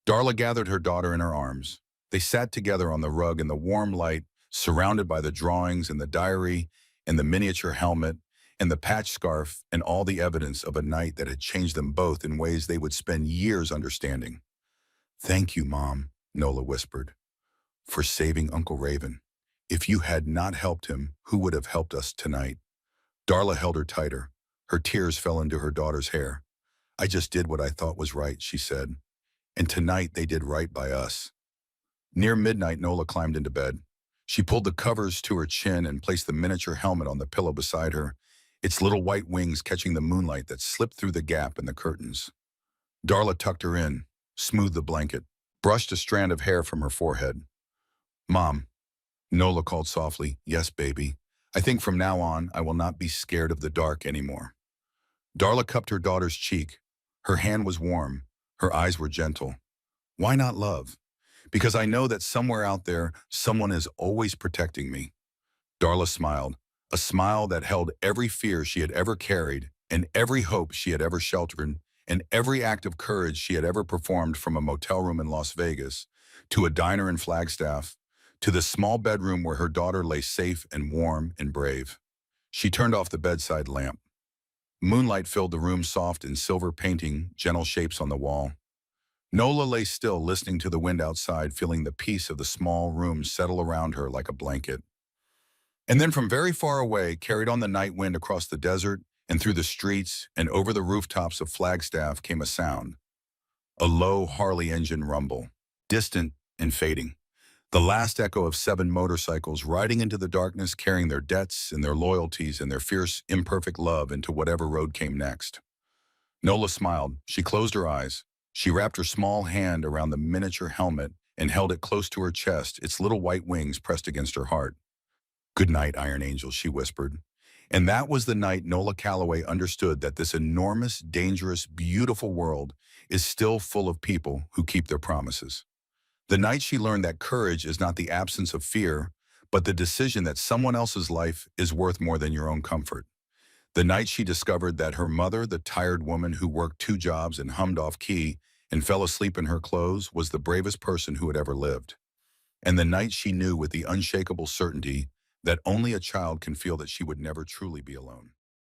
Darla gathered her daughter in her arms. They sat together on the rug in the warm light, surrounded by the drawings and the diary and the miniature helmet and the patch scarf and all the evidence of a night that had changed them both in ways they would spend years understanding. "Thank you, Mom," Nola whispered, "for saving Uncle Raven. If you had not helped him, who would have helped us tonight?" Darla held her tighter. Her tears fell into her daughter's hair. "I just did what I thought was right," she said. "And tonight they did right by us." Near midnight, Nola climbed into bed. She pulled the covers to her chin and placed the miniature helmet on the pillow beside her, its little white wings catching the moonlight that slipped through the gap in the curtains. Darla tucked her in, smoothed the blanket, brushed a strand of hair from her forehead. "Mom," Nola called softly. "Yes, baby. I think from now on I will not be scared of the dark anymore." Darla cupped her daughter's cheek. Her hand was warm. Her eyes were gentle. "Why not love?" "Because I know that somewhere out there, someone is always protecting me." Darla smiled, a smile that held every fear she had ever carried and every hope she had ever sheltered and every act of courage she had ever performed, from a motel room in Las Vegas to a diner in Flagstaff to the small bedroom where her daughter lay safe and warm and brave. She turned off the bedside lamp. Moonlight filled the room, soft in silver painting, gentle shapes on the wall. Nola lay still, listening to the wind outside, feeling the peace of the small room settle around her like a blanket. And then from very far away, carried on the night wind across the desert and through the streets and over the rooftops of Flagstaff came a sound, a low Harley engine rumble, distant and fading. The last echo of 7 motorcycles riding into the darkness, carrying their debts and their loyalties and their fierce, imperfect love into whatever road came next. Nola smiled. She closed her eyes. She wrapped her small hand around the miniature helmet and held it close to her chest, its little white wings pressed against her heart. "Good night, Iron Angel," she whispered. And that was the night Nola Calloway understood that this enormous, dangerous, beautiful world is still full of people who keep their promises. The night she learned that courage is not the absence of fear, but the decision that someone else's life is worth more than your own comfort. The night she discovered that her mother, the tired woman who worked 2 jobs and hummed off key and fell asleep in her clothes, was the bravest person who had ever lived. And the night she knew with the unshakable certainty that only a child can feel that she would never truly be alone.